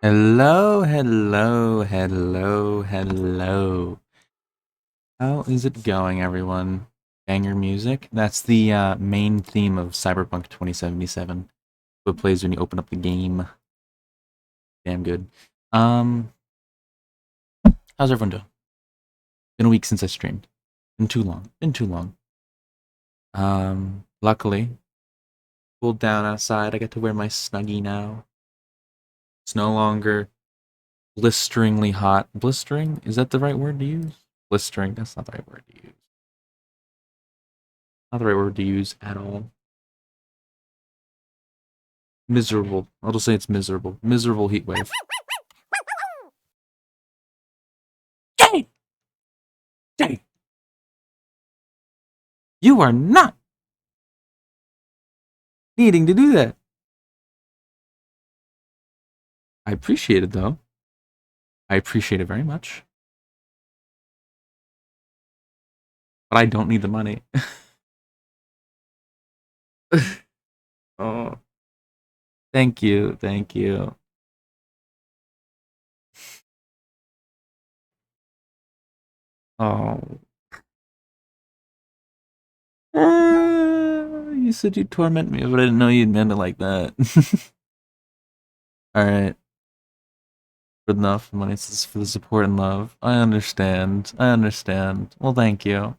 Hello, hello, hello, hello. How is it going, everyone? Banger music? That's the main theme of Cyberpunk 2077. What plays when you open up the game. Damn good. Um, how's everyone doing? Been a week since I streamed. Been too long. Been too long. Luckily, cooled down outside. I get to wear my Snuggie now. It's no longer blisteringly hot. Blistering? Is that the right word to use? Blistering, that's not the right word to use. Not the right word to use at all. Miserable. I'll just say it's miserable. Miserable heat wave. Jay! Jay! You are not needing to do that. I appreciate it, though. I appreciate it very much. But I don't need the money. Oh, thank you. Thank you. Oh. You said you'd torment me, but I didn't know you'd meant it like that. Alright. Good enough. Money is for the support and love. I understand. I understand. Well, thank you.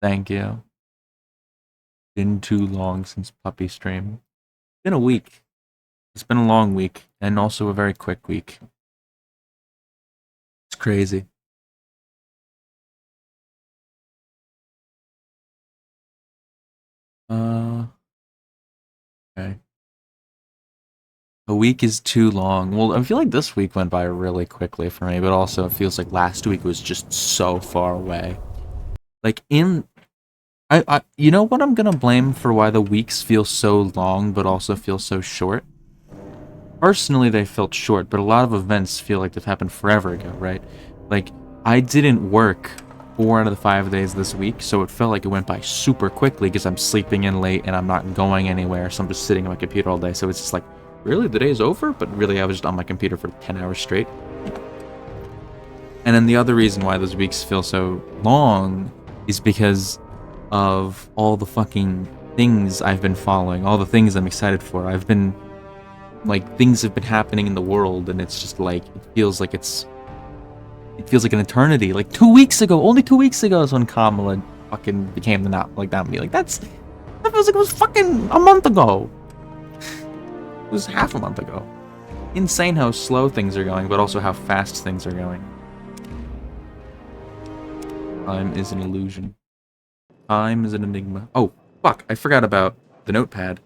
Thank you. Been too long since puppy stream. Been a week. It's been a long week and also a very quick week. It's crazy. Okay. A week is too long. Well, I feel like this week went by really quickly for me, but also it feels like last week was just so far away. Like you know what I'm gonna blame for why the weeks feel so long but also feel so short? Personally, they felt short, but a lot of events feel like they've happened forever ago, right? Like, I didn't work 4 out of the 5 days this week, so it felt like it went by super quickly because I'm sleeping in late and I'm not going anywhere, so I'm just sitting on my computer all day. So it's just like, really, the day's over? But really, I was just on my computer for 10 hours straight. And then the other reason why those weeks feel so long is because of all the fucking things I've been following, all the things I'm excited for. I've been like, things have been happening in the world, and it's just like, it feels like an eternity. Like 2 weeks ago, only 2 weeks ago is when Kamala fucking became the nominee. Like, that feels like it was fucking a month ago. It was half a month ago. Insane how slow things are going, but also how fast things are going. Time is an illusion. Time is an enigma. Oh, fuck, I forgot about the notepad.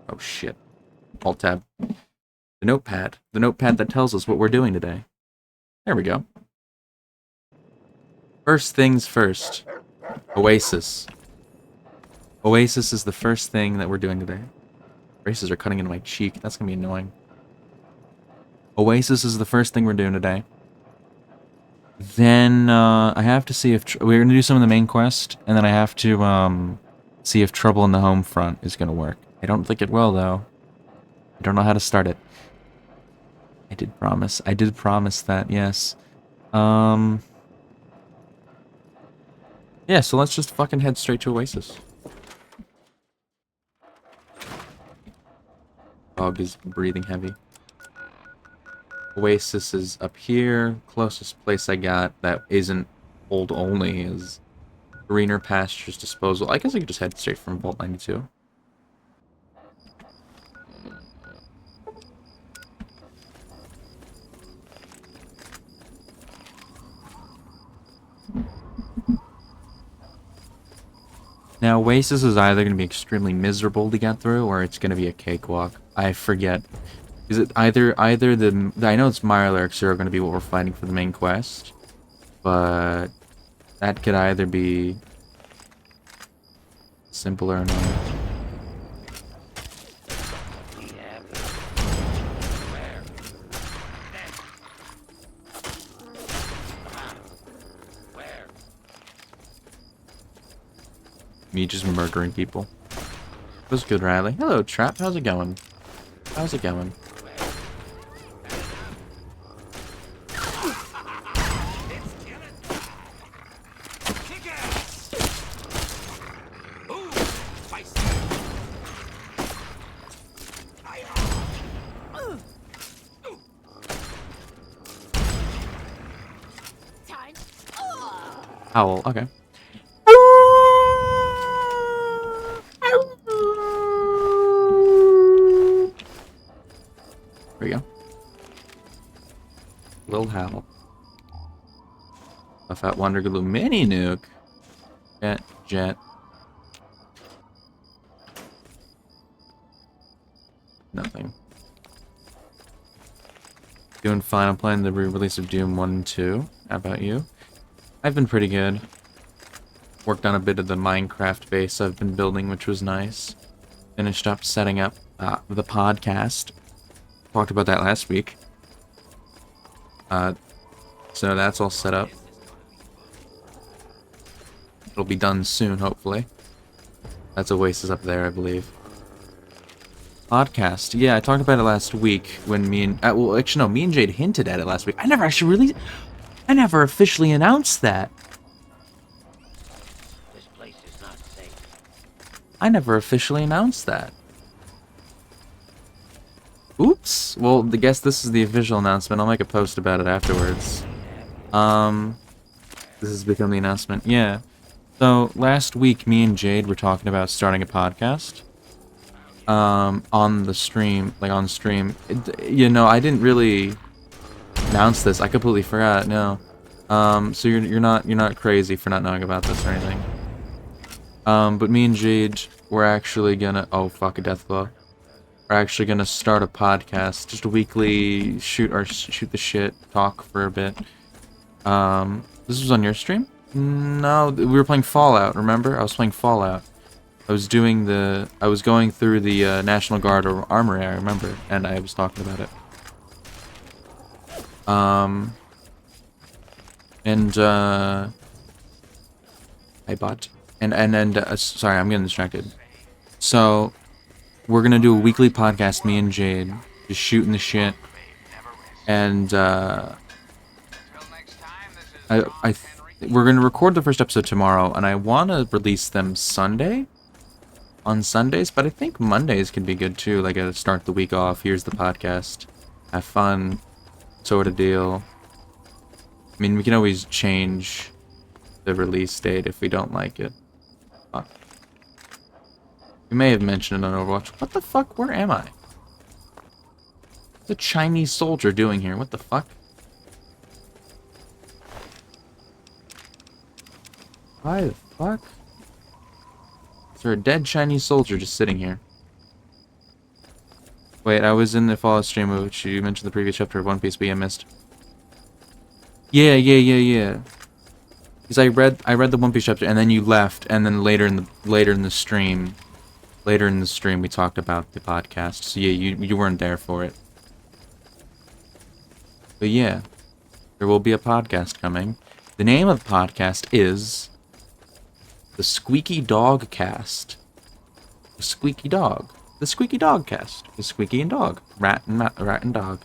Oh shit. Alt tab. The notepad. The notepad that tells us what we're doing today. There we go. First things first. Oasis. Oasis is the first thing that we're doing today. Braces are cutting into my cheek. That's gonna be annoying. Oasis is the first thing we're doing today. Then, I have to see if... we're gonna do some of the main quest, and then I have to, see if Trouble in the Home Front is gonna work. I don't think it will, though. I don't know how to start it. I did promise that, yes. Yeah, so let's just fucking head straight to Oasis. Dog is breathing heavy. Oasis is up here. Closest place I got that isn't hold only is Greener Pastures Disposal. I guess I could just head straight from Vault 92. Now, Oasis is either going to be extremely miserable to get through, or it's going to be a cakewalk. I forget. Is it either the... I know it's Mirelurks are going to be what we're fighting for the main quest, but that could either be simpler or not. Me just murdering people. That was good, Riley. Hello, Trap. How's it going? How's it going? Owl, okay. There we go. Little Howl. A Fat Wonder Glue Mini Nuke. Jet. Nothing. Doing fine. I'm playing the re-release of Doom 1 and 2. How about you? I've been pretty good. Worked on a bit of the Minecraft base I've been building, which was nice. Finished up setting up the podcast. Talked about that last week. So that's all set up. It'll be done soon, hopefully. That's Oasis up there, I believe. Podcast. Yeah, I talked about it last week when me and... well, actually, no, me and Jade hinted at it last week. I never officially announced that. This place is not safe. I never officially announced that. Oops. Well, I guess this is the official announcement. I'll make a post about it afterwards. This has become the announcement. Yeah. So, last week, me and Jade were talking about starting a podcast. On the stream, like on stream. You know, I didn't really announce this. I completely forgot. No. So you're not crazy for not knowing about this or anything. But me and Jade, we're actually gonna... Oh, fuck, a death blow. We're actually gonna start a podcast. Just a weekly shoot the shit, talk for a bit. This was on your stream? No, we were playing Fallout, remember? I was playing Fallout. I was going through the National Guard or Armory, I remember, and I was talking about it. Sorry, I'm getting distracted. So, we're gonna do a weekly podcast, me and Jade, just shooting the shit, and we're gonna record the first episode tomorrow, and I want to release them on Sundays, but I think Mondays can be good too, like a start the week off, here's the podcast, have fun, sort of deal. I mean, we can always change the release date if we don't like it. We may have mentioned it on Overwatch. What the fuck? Where am I? What's a Chinese soldier doing here? What the fuck? Why the fuck? Is there a dead Chinese soldier just sitting here? Wait, I was in the Fallout stream, which you mentioned the previous chapter of One Piece, but I missed. Yeah. Because I read the One Piece chapter, and then you left, and then later in the stream, we talked about the podcast. So yeah, you weren't there for it. But yeah, there will be a podcast coming. The name of the podcast is The Squeaky Dog Cast. The Squeaky Dog. The Squeaky Dog Cast. The Squeaky and Dog. Rat and dog.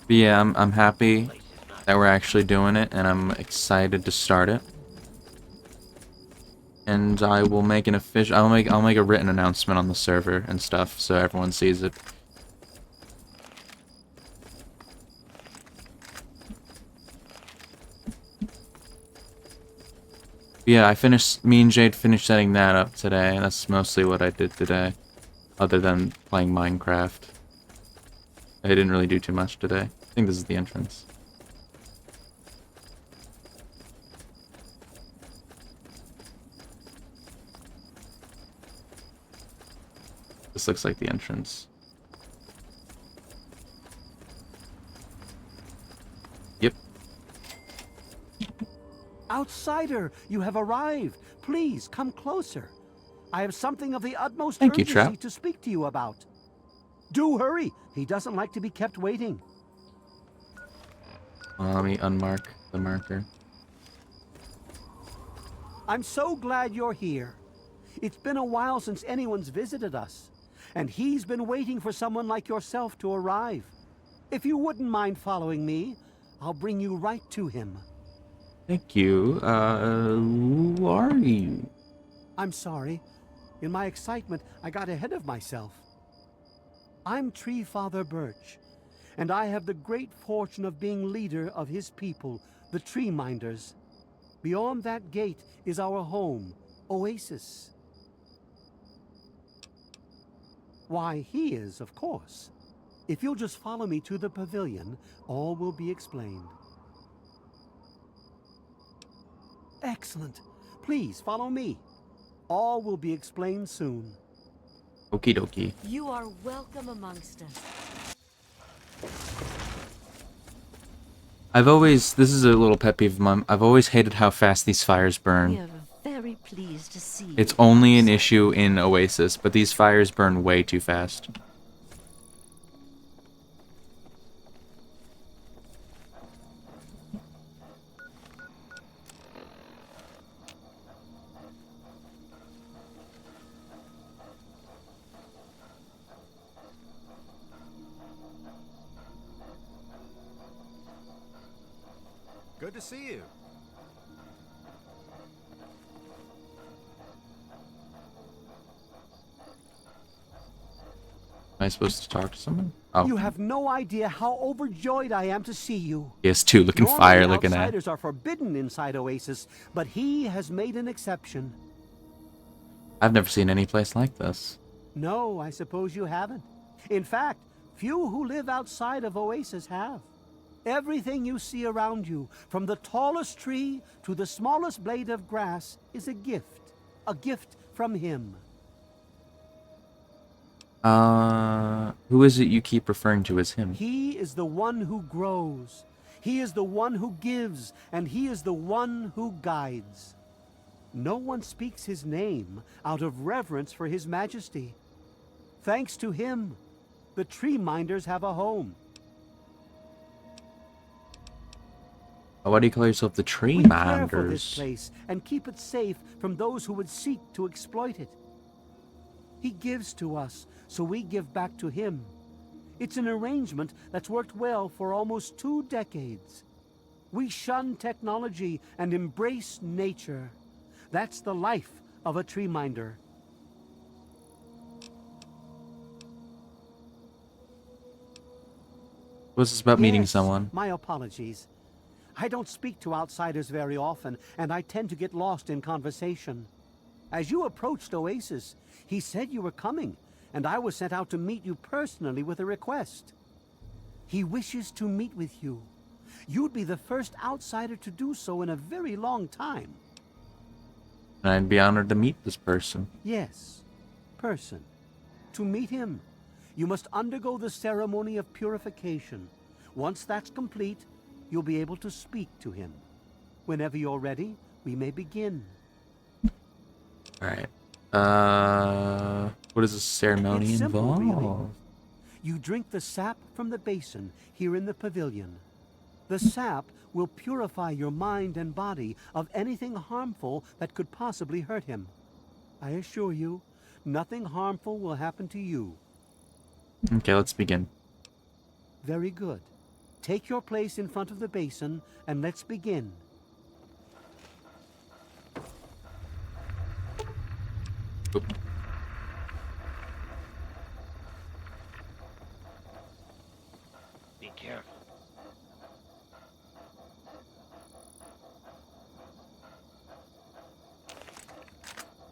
But yeah, I'm happy that we're actually doing it, and I'm excited to start it. And I will make an official... I'll make a written announcement on the server and stuff, so everyone sees it. Yeah, me and Jade finished setting that up today, and that's mostly what I did today. Other than playing Minecraft. I didn't really do too much today. I think this is the entrance. This looks like the entrance. Yep. Outsider, you have arrived. Please come closer. I have something of the utmost Thank you, urgency Trap. to speak to you about. Do hurry. He doesn't like to be kept waiting. Let me unmark the marker. I'm so glad you're here. It's been a while since anyone's visited us, and he's been waiting for someone like yourself to arrive. If you wouldn't mind following me, I'll bring you right to him. Thank you. Who are you? I'm sorry. In my excitement, I got ahead of myself. I'm Tree Father Birch, and I have the great fortune of being leader of his people, the Tree Minders. Beyond that gate is our home, Oasis. Why, he is, of course. If you'll just follow me to the pavilion, all will be explained. Excellent. Please follow me. All will be explained soon. Okie dokie. You are welcome amongst us. This is a little pet peeve of mine. I've always hated how fast these fires We burn. are very pleased to see you. It's only an issue in Oasis, but these fires burn way too fast. Good to see you. Am I supposed to talk to someone? Oh, You have no idea how overjoyed I am to see you. yes, too. Looking Normally, fire, looking at. outsiders are forbidden inside Oasis, but he has made an exception. I've never seen any place like this. No, I suppose you haven't. In fact, few who live outside of Oasis have. Everything you see around you, from the tallest tree to the smallest blade of grass, is a gift from him. Who is it you keep referring to as him? He is the one who grows. He is the one who gives, and he is the one who guides. No one speaks his name out of reverence for his majesty. Thanks to him, the Tree Minders have a home. Why do you call yourself the Tree We care for this Minders? place and keep it safe from those who would seek to exploit it. He gives to us, so we give back to him. It's an arrangement that's worked well for almost 2 decades. We shun technology and embrace nature. That's the life of a tree minder. What's this about meeting Yes, someone? My apologies. I don't speak to outsiders very often, and I tend to get lost in conversation. As you approached Oasis, he said you were coming, and I was sent out to meet you personally with a request. He wishes to meet with you. You'd be the first outsider to do so in a very long time. I'd be honored to meet this person. Yes, person. To meet him, you must undergo the ceremony of purification. Once that's complete, you'll be able to speak to him. Whenever you're ready, we may begin. Alright. What does the ceremony It's simple, involve? really. You drink the sap from the basin here in the pavilion. The sap will purify your mind and body of anything harmful that could possibly hurt him. I assure you, nothing harmful will happen to you. Okay, let's begin. Very good. Take your place in front of the basin, and let's begin. Oop. Be careful.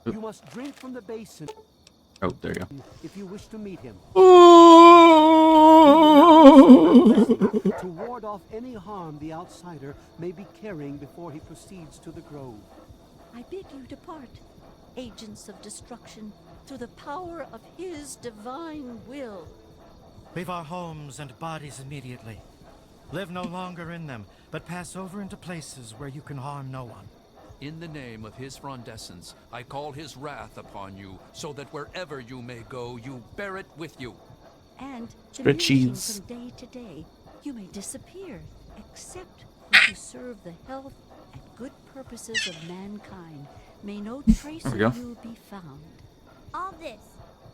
You must drink from the basin Oh, there you go. if you wish to meet him. Oh! To ward off any harm the outsider may be carrying before he proceeds to the grove. I bid you depart, agents of destruction, through the power of his divine will. Leave our homes and bodies immediately. Live no longer in them, but pass over into places where you can harm no one. In the name of his frondescence, I call his wrath upon you, so that wherever you may go, you bear it with you. And Spread diminishing cheese. from day to day, you may disappear, except when you serve the health and good purposes of mankind. May no trace There of we go. you be found. All this,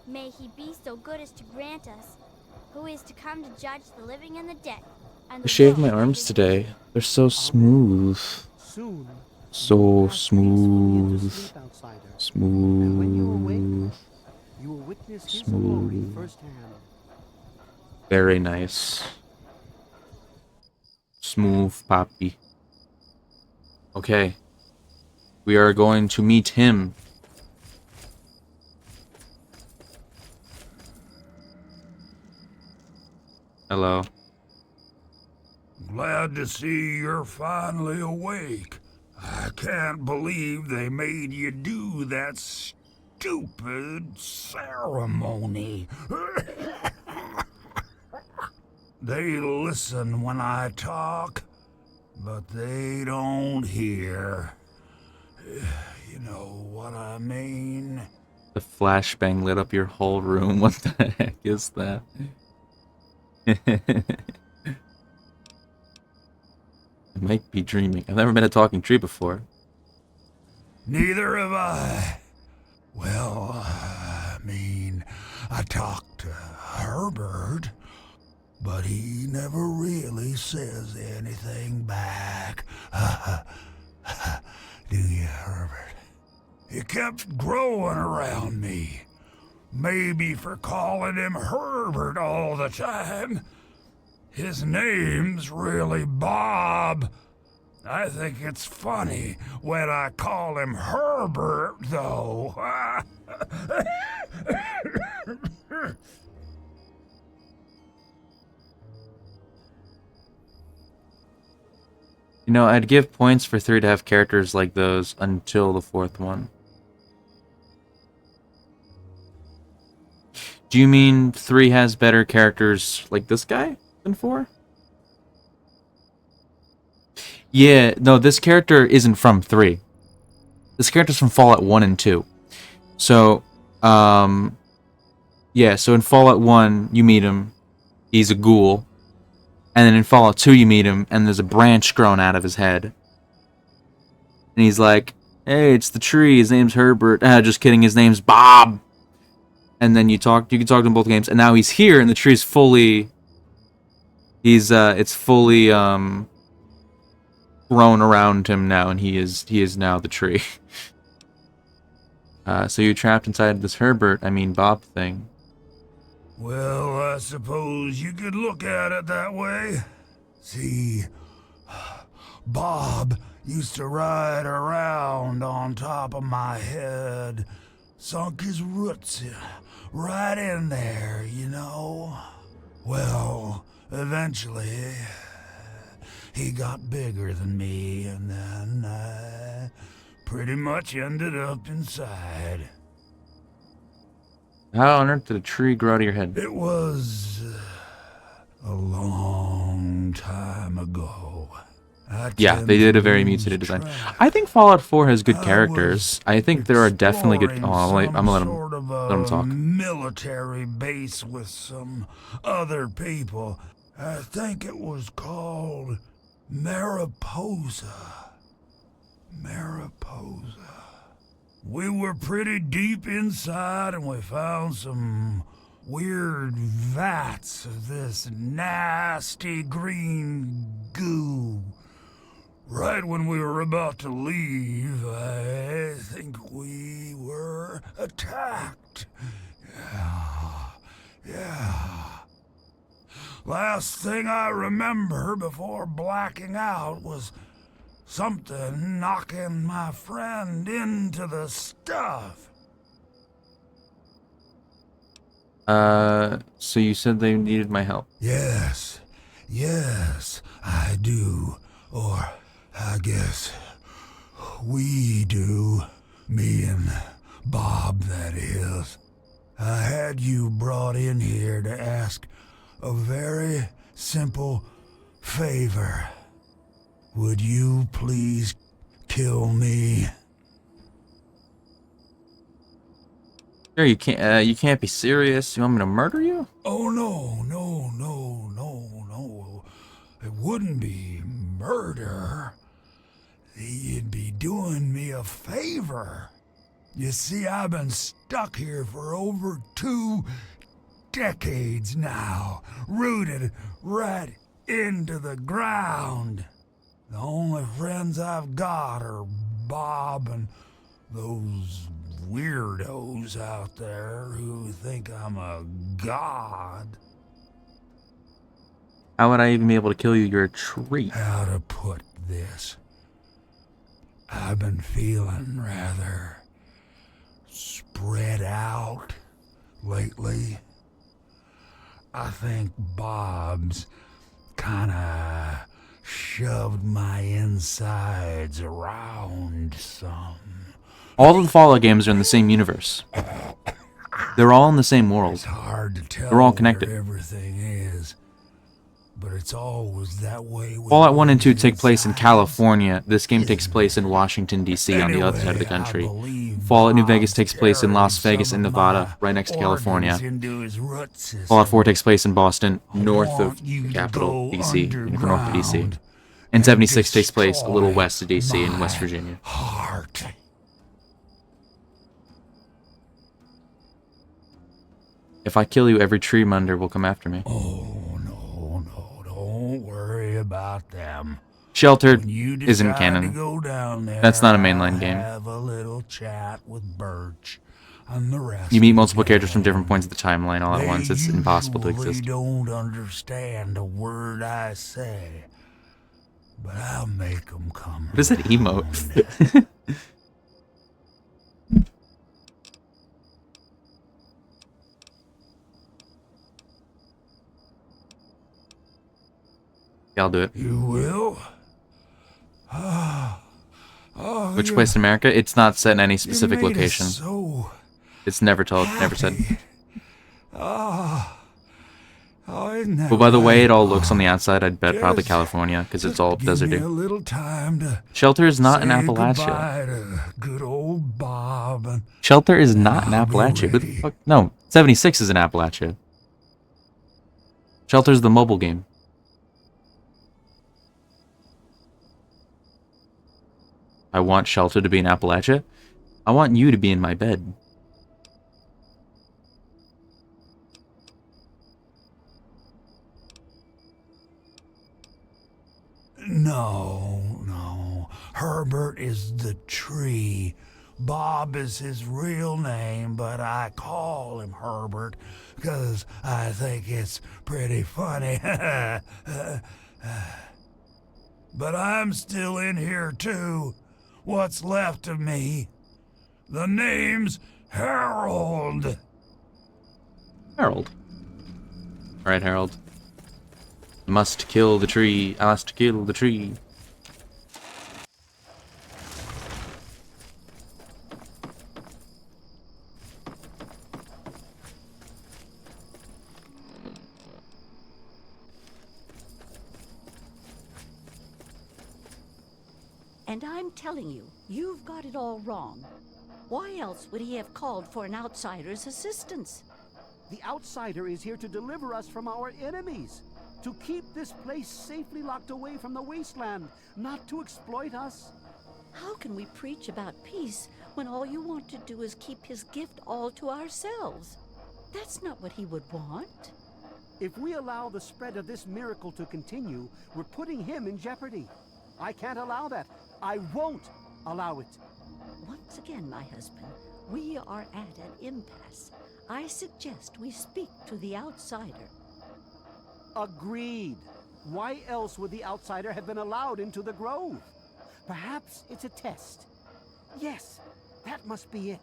may he be so good as to grant us, who is to come to judge the living and the dead. And I the shaved my world arms is today. They're so smooth. Soon, So Pass peacefully into smooth. sleep, outsider. And when you awake, Smooth. you will witness his glory Smooth. firsthand. Very nice. Smooth Poppy. Okay. We are going to meet him. Hello. Glad to see you're finally awake. I can't believe they made you do that stupid ceremony. They listen when I talk, but they don't hear. You know what I mean? The flashbang lit up your whole room. What the heck is that? I might be dreaming. I've never been a talking tree before. Neither have I. Well, I talked to Herbert, but he never really says anything back. Do you, Herbert? He kept growing around me. Maybe for calling him Herbert all the time. His name's really Bob. I think it's funny when I call him Herbert, though. You know, I'd give points for 3 to have characters like those until the 4th one. Do you mean 3 has better characters like this guy than 4? Yeah, no, this character isn't from 3. This character's from Fallout 1 and 2. So, yeah, so in Fallout 1, you meet him. He's a ghoul. And then in Fallout 2, you meet him, and there's a branch growing out of his head. And he's like, hey, it's the tree. His name's Herbert. Just kidding. His name's Bob. And then you can talk to him both games. And now he's here, and the tree's fully... it's fully, grown around him now, and he is now the tree. So you're trapped inside this Bob thing. Well, I suppose you could look at it that way. See, Bob used to ride around on top of my head, sunk his roots right in there, you know. Well, eventually, he got bigger than me, and then I pretty much ended up inside. How on earth did a tree grow out of your head? It was a long time ago. Yeah, they did a very mutated design. I think Fallout 4 has good characters. I think there are definitely good... Oh, I'm gonna let him talk. Military base with some other people. I think it was called Mariposa. Mariposa. We were pretty deep inside, and we found some weird vats of this nasty green goo. Right when we were about to leave, I think we were attacked. Yeah. Last thing I remember before blacking out was something knocking my friend into the stuff. So you said they needed my help? Yes, I do. Or, I guess, we do. Me and Bob, that is. I had you brought in here to ask a very simple favor. Would you please kill me? Sure, you can't be serious. You want me to murder you? Oh, no. It wouldn't be murder. You'd be doing me a favor. You see, I've been stuck here for over 2 decades now, rooted right into the ground. The only friends I've got are Bob and those weirdos out there who think I'm a god. How would I even be able to kill you? You're a tree. How to put this? I've been feeling rather spread out lately. I think Bob's kinda shoved my insides around some. All of the Fallout games are in the same universe. They're all in the same world. It's hard to tell They're all connected. where everything is, but it's always that way. With Fallout 1 and 2 these take place in insides. California. This game takes place in Washington, D.C. on the other side of the Anyway, I country. believe Fallout New Vegas Bob's takes place in Las carried Vegas some and of Nevada, my right next to California. organs into his root system. Fallout 4 takes place in Boston, I north of want you the to capital, go D.C. North of D.C. underground And 76 takes place a little destroy west of D.C. in West my Virginia. Heart. If I kill you, every tree munder will come after me. Oh, no, don't worry about them. Sheltered When you isn't decide to canon. go down there, That's not a mainline I'll game. Have a little chat with Birch and the rest. You meet of multiple the characters from gang. different points of the timeline all at They once. It's impossible to usually exist. don't understand a word I say, but I'll make them come. What is that emote? around. Yeah, I'll do it. You will? Oh, Which you- place in America? It's not set in any you specific made us location. So It's never told, never said. happy. Isn't that But by the way right, it all looks on the Bob? outside, I'd bet probably Just- California, because it's Just all give me a deserty. little time to Shelter is not in say Appalachia. goodbye to good old Bob and Shelter is not in I'll be Appalachia. Who the ready. fuck? No, 76 is in Appalachia. Shelter's the mobile game. I want Shelter to be in Appalachia. I want you to be in my bed. No. Herbert is the tree. Bob is his real name, but I call him Herbert because I think it's pretty funny. But I'm still in here too. What's left of me? The name's Harold. Harold. Alright, Harold. Must kill the tree. I must kill the tree. And I'm telling you, you've got it all wrong. Why else would he have called for an outsider's assistance? The outsider is here to deliver us from our enemies, to keep this place safely locked away from the wasteland, not to exploit us. How can we preach about peace when all you want to do is keep his gift all to ourselves? That's not what he would want. If we allow the spread of this miracle to continue, we're putting him in jeopardy. I can't allow that. I won't allow it. Once again, my husband, we are at an impasse. I suggest we speak to the outsider. Agreed. Why else would the outsider have been allowed into the grove? Perhaps it's a test. Yes, that must be it.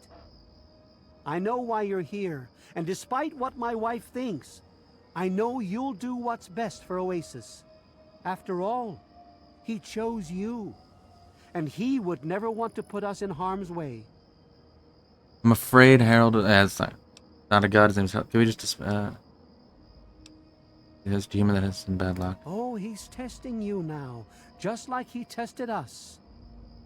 I know why you're here, and despite what my wife thinks, I know you'll do what's best for Oasis. After all, he chose you, and he would never want to put us in harm's way. I'm afraid Harold has not a god. His name's can we just he has a demon that has some bad luck. Oh, he's testing you now, just like he tested us.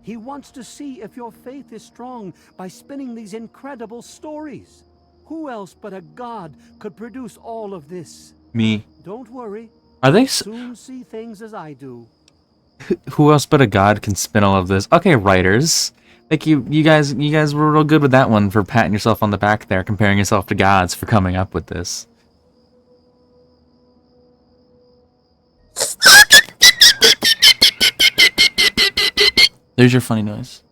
He wants to see if your faith is strong by spinning these incredible stories. Who else but a god could produce all of this? Me. Don't worry, Are they? soon see things as I do. Who else but a god can spin all of this? Okay, writers. Like you guys were real good with that one for patting yourself on the back there, comparing yourself to gods for coming up with this. There's your funny noise.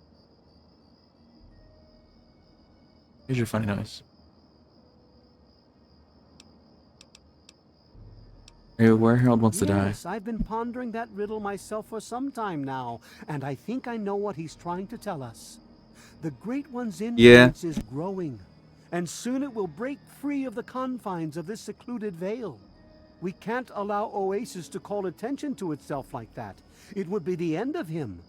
Here's your funny noise. Hey, where Harold wants to die. Yes, I've been pondering that riddle myself for some time now, and I think I know what he's trying to tell us. The Great One's influence is growing, and soon it will break free of the confines of this secluded vale. We can't allow Oasis to call attention to itself like that. It would be the end of him.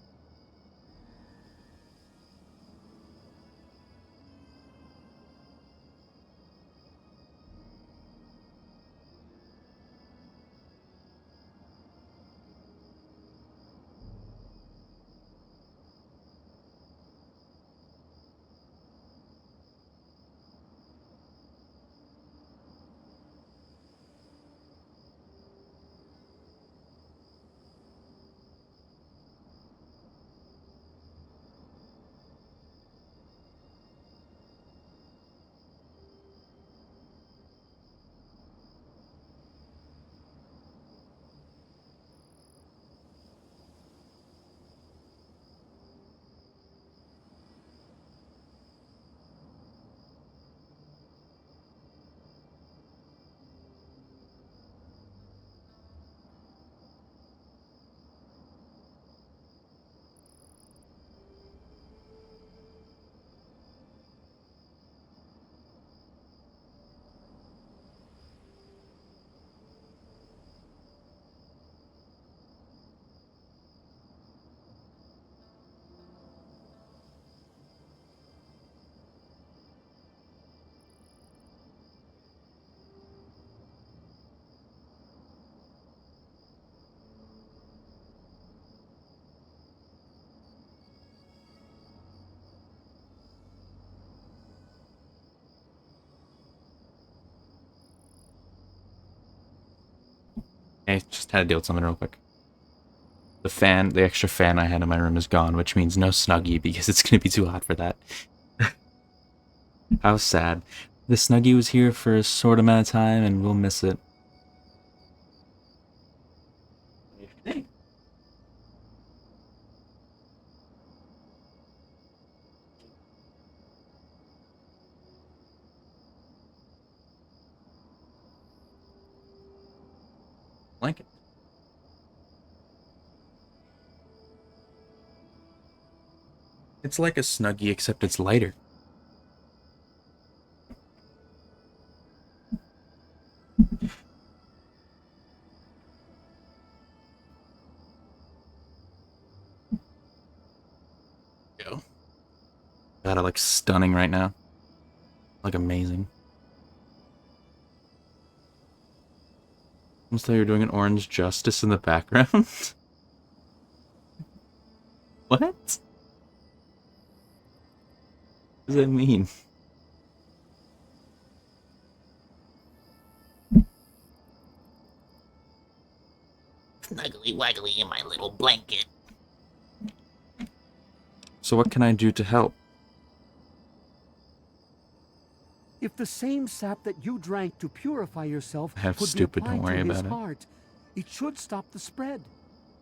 I just had to deal with something real quick. The extra fan I had in my room is gone, which means no Snuggie because it's gonna be too hot for that. How sad. The Snuggie was here for a short amount of time and we'll miss it. Like it. It's like a Snuggie except it's lighter. Go. God, I like stunning right now. Like amazing. Almost thought you were doing an Orange Justice in the background. What? What does that mean? Snuggly waggly in my little blanket. So what can I do to help? If the same sap that you drank to purify yourself I have could stupid, be don't applied worry to his about it. heart, it should stop the spread.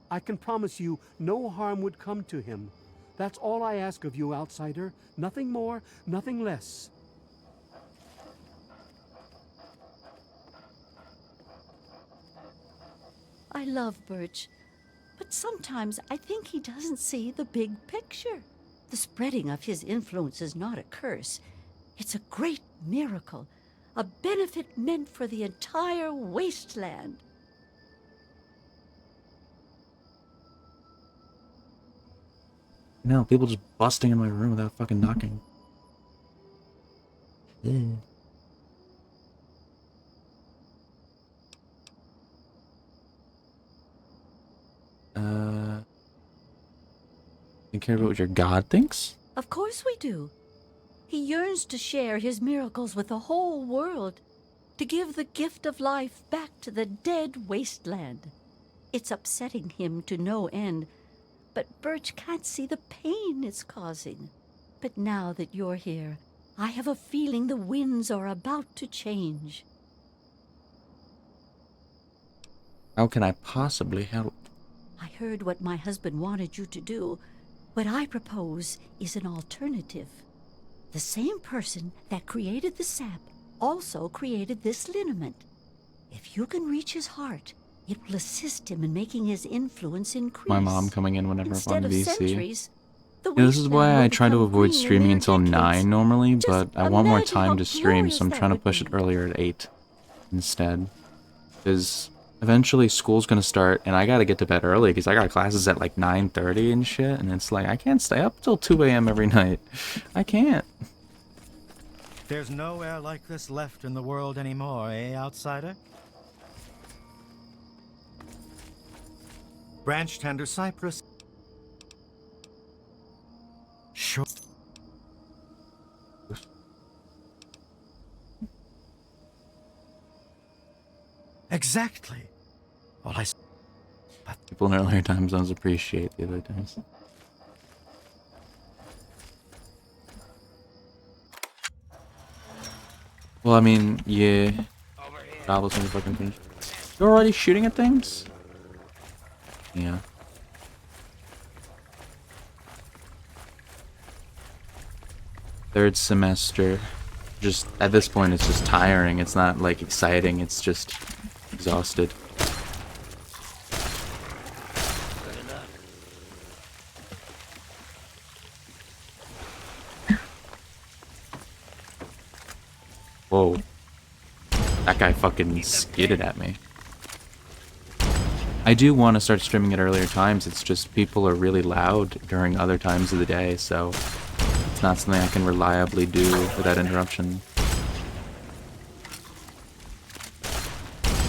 I can promise you no harm would come to him. That's all I ask of you, outsider. Nothing more, nothing less. I love Birch, but sometimes I think he doesn't see the big picture. The spreading of his influence is not a curse. It's a great miracle, a benefit meant for the entire wasteland. No, people just busting in my room without fucking knocking. Yeah. You care about what your god thinks? Of course we do. He yearns to share his miracles with the whole world, to give the gift of life back to the dead wasteland. It's upsetting him to no end, but Birch can't see the pain it's causing. But now that you're here, I have a feeling the winds are about to change. How can I possibly help? I heard what my husband wanted you to do. What I propose is an alternative. The same person that created the sap also created this liniment. If you can reach his heart, it will assist him in making his influence increase. My mom coming in whenever I'm Instead on of VC. centuries, the Yeah, this is wasteland why will I try to become avoid green in streaming mere until decades. 9 normally, Just but I want more imagine time how to stream, so I'm glorious trying to that push would it be. earlier at 8 instead. Because eventually school's gonna start, and I gotta get to bed early because I got classes at like 9:30 and shit, and it's like, I can't stay up till 2 a.m. every night. I can't. There's nowhere like this left in the world anymore, eh, outsider? Branch tender cypress. Sure. Exactly. All I. People in earlier time zones appreciate the other times. Well, I mean, yeah. Goblins in the fucking thing. You're already shooting at things? Yeah. Third semester. Just, at this point, it's just tiring. It's not, like, exciting. It's just exhausted. Whoa. That guy fucking skidded at me. I do want to start streaming at earlier times, it's just people are really loud during other times of the day, so it's not something I can reliably do without interruption.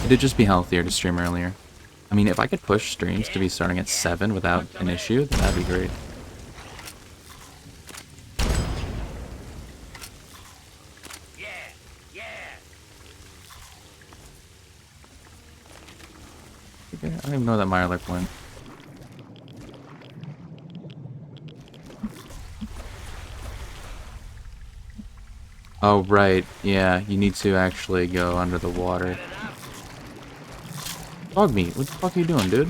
It'd just be healthier to stream earlier. I mean, if I could push streams to be starting at 7 without an issue, then that'd be great. Okay, I don't even know that Mirelurk went. Oh, right. Yeah, you need to actually go under the water. Dog meat, what the fuck are you doing, dude?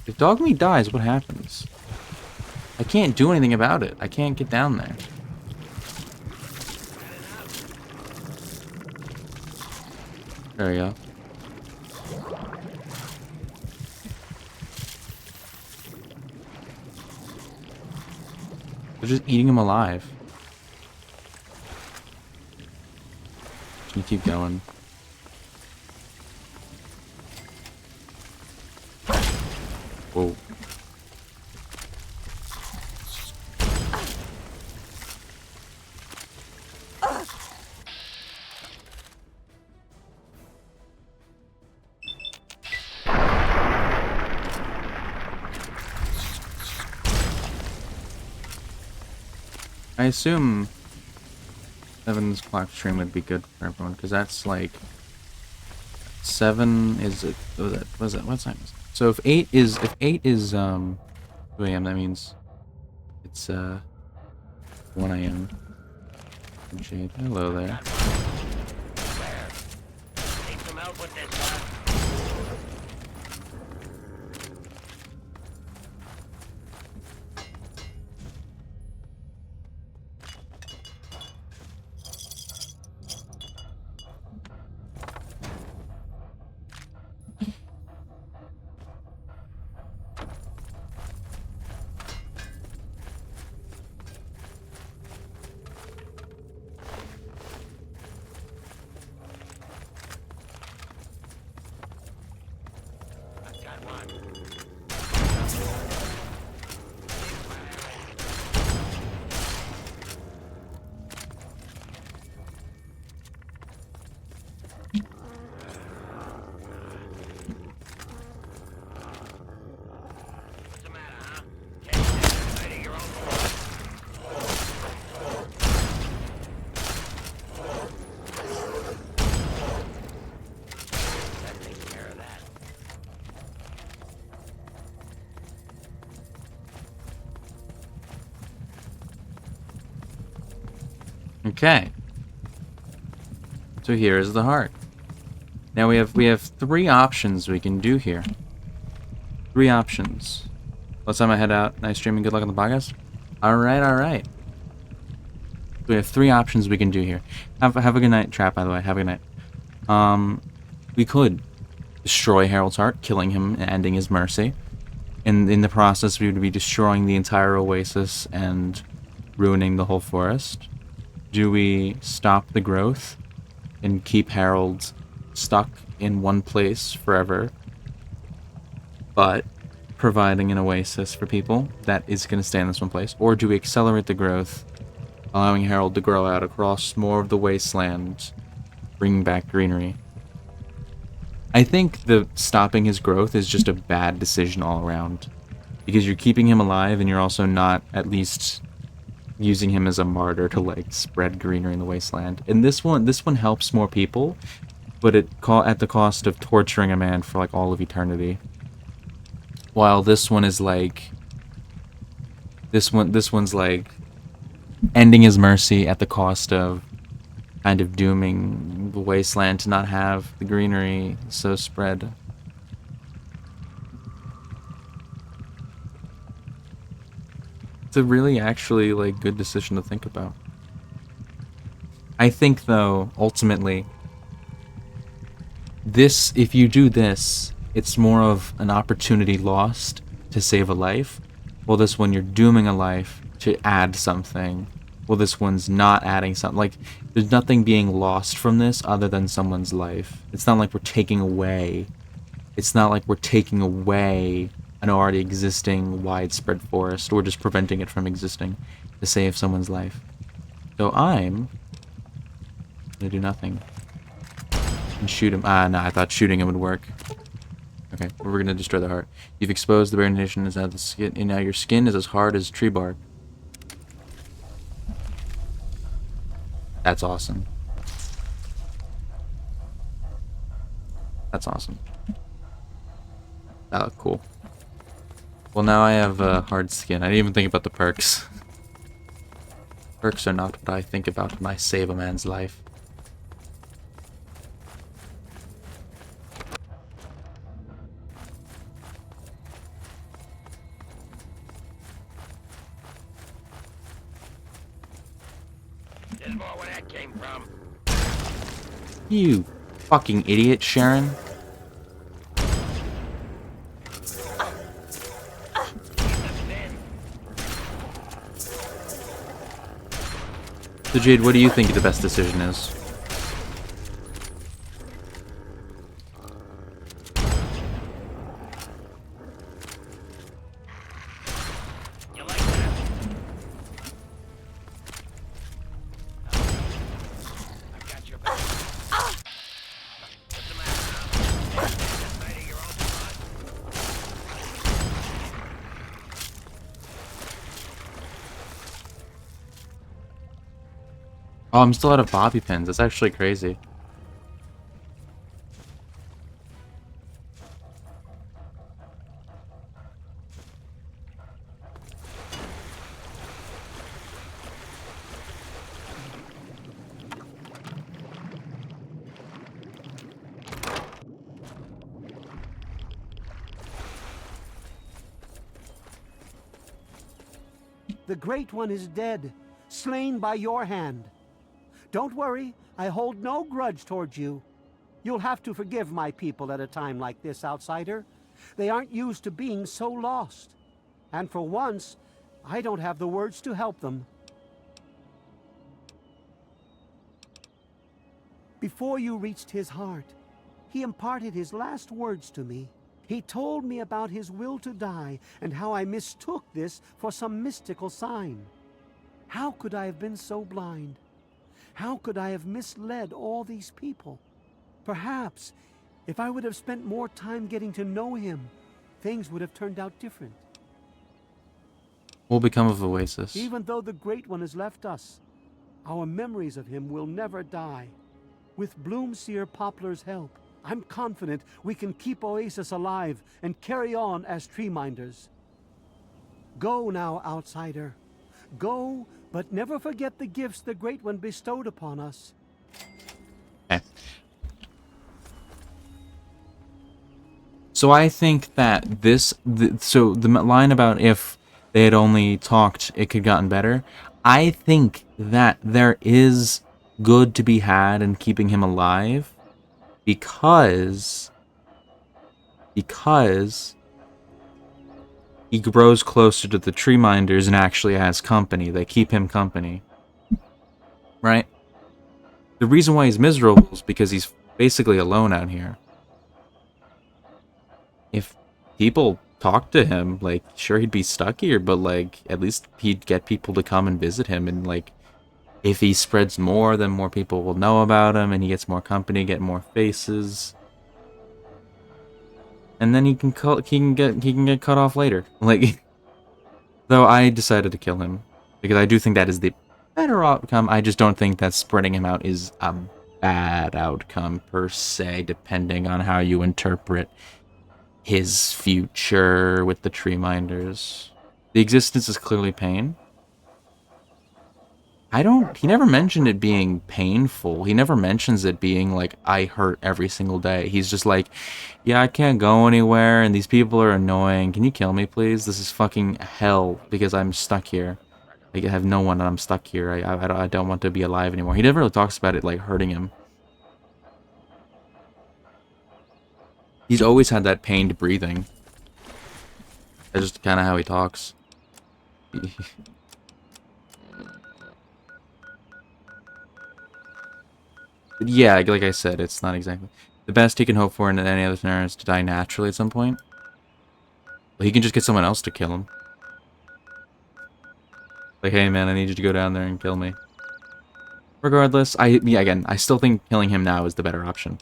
If dog meat dies, what happens? I can't do anything about it. I can't get down there. There we go. They're just eating him alive. Can you keep going? Whoa. I assume 7's clock stream would be good for everyone, because that's like 7 is it? What time is it? So if 8 is 2 a.m. that means it's 1 a.m. Jade, hello there. Need some help with this, Okay. So here is the heart. Now we have 3 options we can do here. 3 options. Let's time I head out. Nice streaming. Good luck on the podcast. All right, all right. We have 3 options we can do here. Have a good night, Trap. By the way, have a good night. We could destroy Harold's heart, killing him and ending his mercy. And in the process, we would be destroying the entire oasis and ruining the whole forest. Do we stop the growth and keep Harold stuck in one place forever, but providing an oasis for people that is going to stay in this one place? Or do we accelerate the growth, allowing Harold to grow out across more of the wasteland, bringing back greenery? I think the stopping his growth is just a bad decision all around, because you're keeping him alive and you're also not at least using him as a martyr to like spread greenery in the wasteland. And this one helps more people, but at the cost of torturing a man for like all of eternity. While this one is like this one's like ending his mercy at the cost of kind of dooming the wasteland to not have the greenery so spread. It's a really actually like good decision to think about. I think though, ultimately, if you do this, it's more of an opportunity lost to save a life. Well, this one you're dooming a life to add something. Well, this one's not adding something. Like, there's nothing being lost from this other than someone's life. It's not like we're taking away. It's not like we're taking away an already existing widespread forest. We're just preventing it from existing to save someone's life. So I'm gonna do nothing and shoot him. Ah, no, I thought shooting him would work. Okay, we're gonna destroy the heart. You've exposed the bare nation is out the skin, and now your skin is as hard as tree bark. That's awesome. That's awesome. That looked cool. Well, now I have hard skin. I didn't even think about the perks. Perks are not what I think about when I save a man's life. There's more where that came from. You fucking idiot, Sharon. So Jade, what do you think the best decision is? You like that? I've got your back. What's the matter now? Sight of your own blood. Oh, I'm still out of bobby pins. That's actually crazy. The Great One is dead, slain by your hand. Don't worry, I hold no grudge towards you. You'll have to forgive my people at a time like this, outsider. They aren't used to being so lost. And for once, I don't have the words to help them. Before you reached his heart, he imparted his last words to me. He told me about his will to die and how I mistook this for some mystical sign. How could I have been so blind? How could I have misled all these people? Perhaps, if I would have spent more time getting to know him, things would have turned out different. What will become of Oasis? Even though the Great One has left us, our memories of him will never die. With Bloomseer Poplar's help, I'm confident we can keep Oasis alive and carry on as tree minders. Go now, outsider. Go, but never forget the gifts the Great One bestowed upon us. Okay. So I think that so the line about if they had only talked, it could gotten better. I think that there is good to be had in keeping him alive because because he grows closer to the tree minders and actually has company. They keep him company, right? The reason why he's miserable is because he's basically alone out here. If people talked to him, like, sure, he'd be stuck here, but, like, at least he'd get people to come and visit him, and, like, if he spreads more, then more people will know about him, and he gets more company, get more faces, and then he can get cut off later. Like, though I decided to kill him, because I do think that is the better outcome. I just don't think that spreading him out is a bad outcome, per se, depending on how you interpret his future with the tree minders. The existence is clearly pain. He never mentioned it being painful. He never mentions it being like, I hurt every single day. He's just like, yeah, I can't go anywhere, and these people are annoying. Can you kill me, please? This is fucking hell, because I'm stuck here. Like, I have no one, and I'm stuck here. I don't want to be alive anymore. He never really talks about it, like, hurting him. He's always had that pained breathing. That's just kind of how he talks. But yeah, like I said, it's not exactly... The best he can hope for in any other scenario is to die naturally at some point. But he can just get someone else to kill him. Like, hey man, I need you to go down there and kill me. Regardless, again, I still think killing him now is the better option.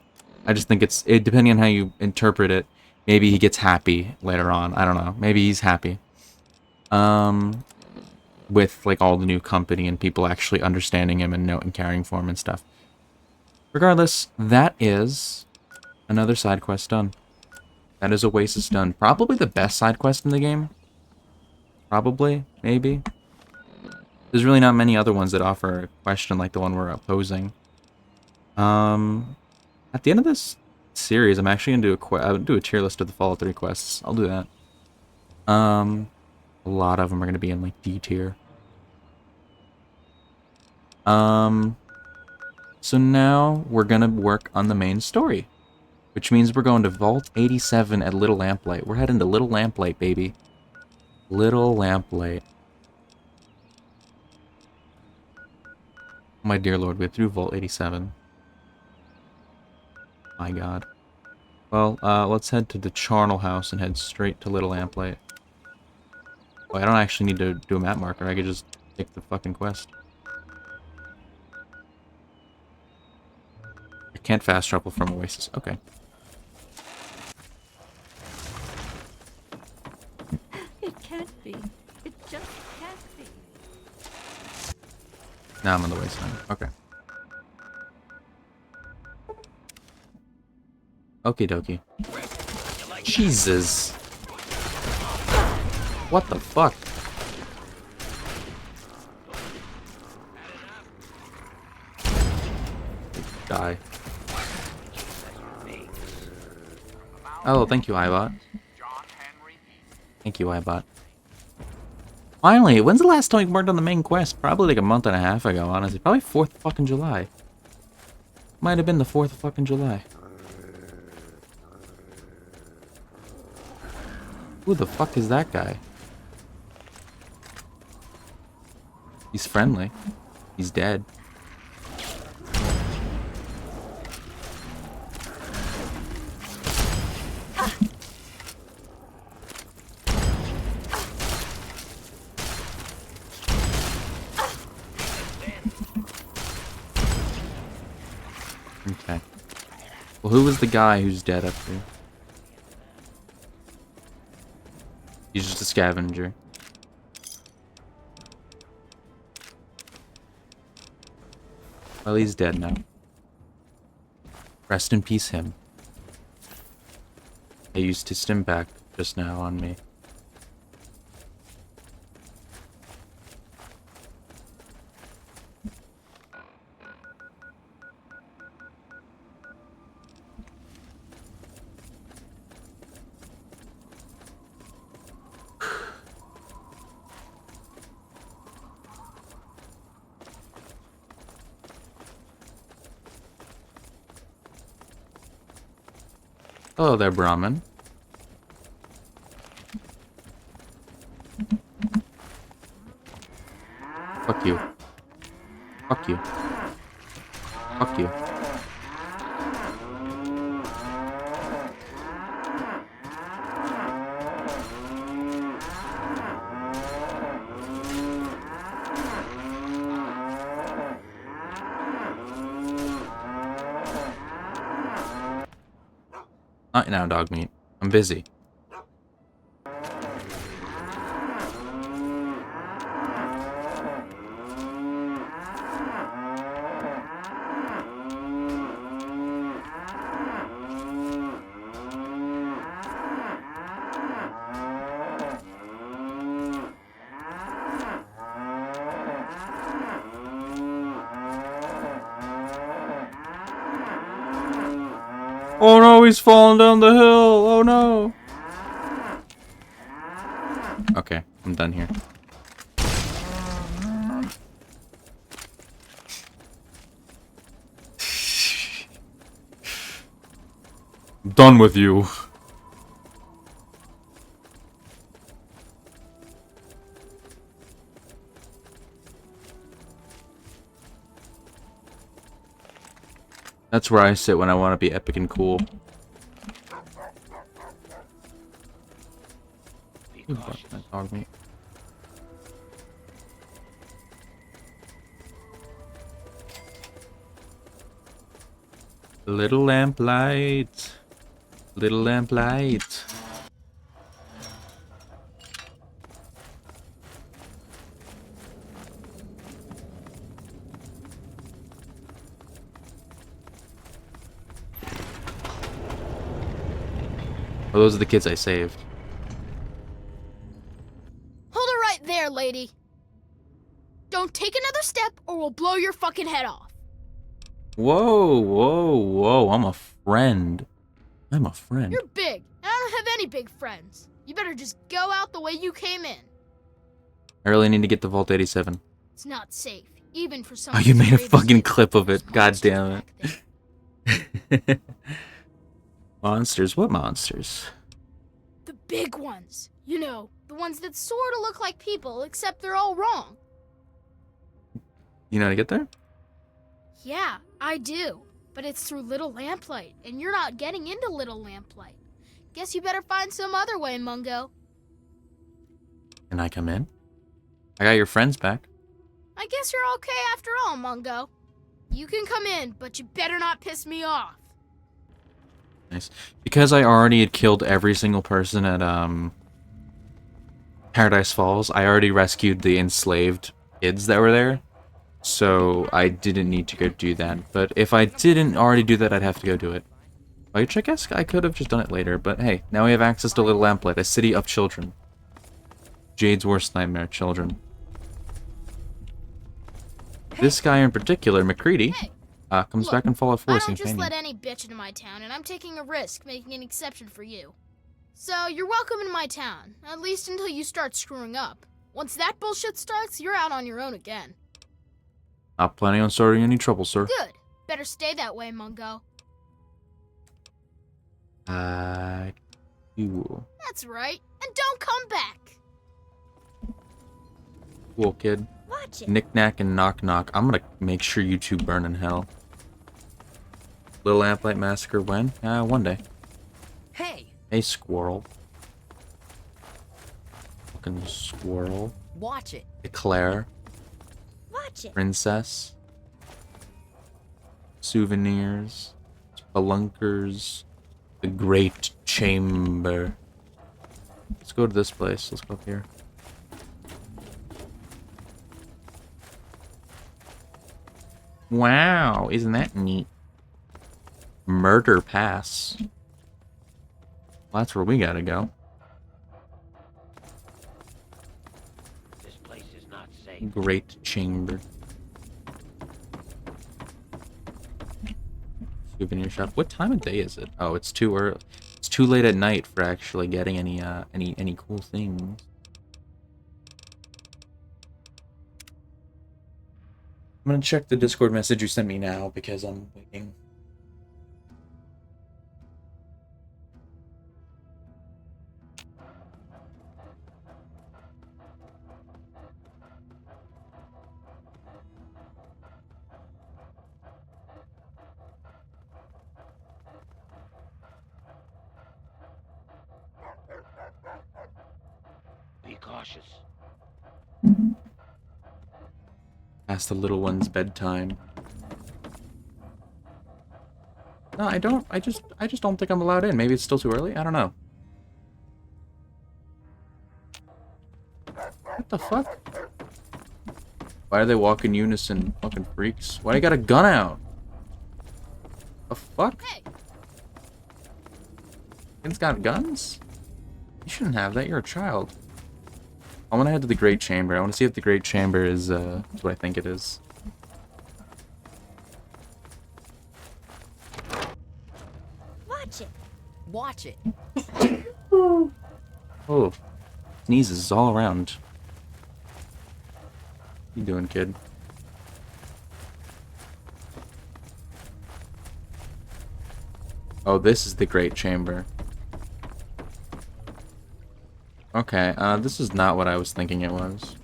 I just think depending on how you interpret it, maybe he gets happy later on. I don't know. Maybe he's happy. With, like, all the new company and people actually understanding him and caring for him and stuff. Regardless, that is another side quest done. That is Oasis done. Probably the best side quest in the game. Probably, maybe. There's really not many other ones that offer a question like the one we're opposing. At the end of this series, I'm actually gonna do a tier list of the Fallout 3 quests. I'll do that. A lot of them are gonna be in like D tier. So now we're gonna work on the main story, which means we're going to Vault 87 at Little Lamplight. We're heading to Little Lamplight, baby. Little Lamplight. My dear lord, we have to do Vault 87. My god. Well, let's head to the Charnel House and head straight to Little Lamplight. Oh, I don't actually need to do a map marker. I could just take the fucking quest. I can't fast travel from Oasis. Okay. It can't be. It just can't be. Now I'm on the wasteland. Okay. Okie dokie. Jesus. What the fuck? Die. Oh, thank you, iBot. Thank you, iBot. Finally, when's the last time we worked on the main quest? Probably like a month and a half ago, honestly. Probably 4th fucking July. Might have been the 4th fucking July. Who the fuck is that guy? He's friendly. He's dead. Okay. Well, who was the guy who's dead up here? He's just a scavenger. Well, he's dead now. Rest in peace, him. I used his stim pack just now on me. Hello there, Brahmin. Fuck you. Fuck you. Fuck you. Not now, dog meat. I'm busy. Oh no, he's falling down the hill. Oh no. Okay, I'm done here. Done with you. That's where I sit when I want to be epic and cool. Ooh, that dog meat. Little lamplight. Little lamplight. Oh, those are the kids I saved. Hold it right there, lady. Don't take another step or we'll blow your fucking head off. Whoa, whoa, whoa. I'm a friend. I'm a friend. You're big, and I don't have any big friends. You better just go out the way you came in. I really need to get the Vault 87. It's not safe, even for Oh, someone you as made a brave as fucking you. clip of it. Those God monsters damn back there. it. Monsters? What monsters? The big ones. You know, the ones that sort of look like people, except they're all wrong. You know how to get there? Yeah, I do. But it's through Little Lamplight, and you're not getting into Little Lamplight. Guess you better find some other way, Mungo. Can I come in? I got your friends back. I guess you're okay after all, Mungo. You can come in, but you better not piss me off. Nice. Because I already had killed every single person at Paradise Falls, I already rescued the enslaved kids that were there. So I didn't need to go do that. But if I didn't already do that, I'd have to go do it. Which I guess I could have just done it later. But hey, now we have access to Little Lamplight, a city of children. Jade's worst nightmare, children. This guy in particular, McCready, Hey, comes look, back in Fallout 4 I as don't just companion. let any bitch into my town, and I'm taking a risk making an exception for you. So you're welcome in my town, at least until you start screwing up. Once that bullshit starts, you're out on your own again. Not planning on starting any trouble, sir. Good. Better stay that way, Mungo. You. That's right. And don't come back. Cool, kid. Watch it. Knick-knack and knock-knock. I'm gonna make sure you two burn in hell. Little Lamplight Massacre when? One day. Hey, Hey, squirrel. Fucking squirrel. watch it. Eclair. Watch it. Princess. Souvenirs. Spelunkers. The Great Chamber. Let's go to this place. Let's go up here. Wow, isn't that neat? Murder Pass. Well, that's where we gotta go. This place is not safe. Great Chamber. Souvenir shop. What time of day is it? Oh, it's too early. It's too late at night for actually getting any cool things. I'm gonna check the Discord message you sent me now because I'm waiting. cautious. Past the little one's bedtime. No, I don't. I just don't think I'm allowed in. Maybe it's still too early. I don't know. What the fuck? Why do they walk in unison? Fucking freaks. Why you got a gun out? The fuck? Hey. Kids got guns? You shouldn't have that. You're a child. I want to head to the Great Chamber. I want to see if the Great Chamber is what I think it is. Watch it. Watch it. Oh, sneezes all around. What you doing, kid? Oh, this is the Great Chamber. Okay, this is not what I was thinking it was.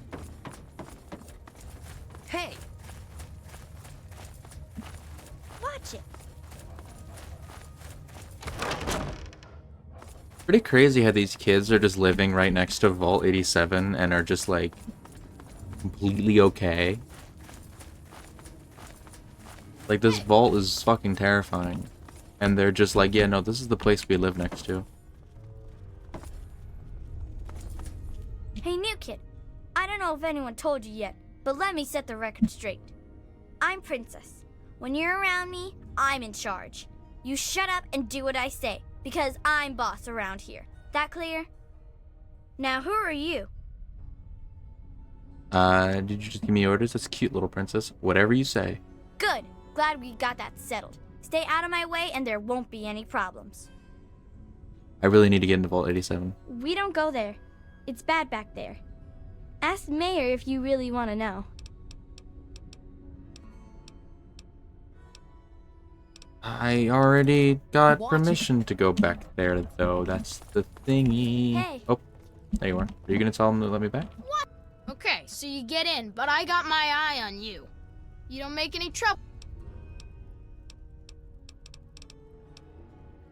Hey. Watch it. Pretty crazy how these kids are just living right next to Vault 87 and are just like completely okay. Like this vault is fucking terrifying. And they're just like, yeah, no, this is the place we live next to. Hey, new kid. I don't know if anyone told you yet, but let me set the record straight. I'm Princess. When you're around me, I'm in charge. You shut up and do what I say, because I'm boss around here. That clear? Now, who are you? Did you just give me orders? That's cute, little princess. Whatever you say. Good. Glad we got that settled. Stay out of my way and there won't be any problems. I really need to get into Vault 87. We don't go there. It's bad back there. Ask the mayor if you really want to know. I already got Watch permission to go back there, though. That's the thingy. Hey. Oh, there you are. Are you gonna tell them to let me back? What? Okay, so you get in, but I got my eye on you. You don't make any trouble.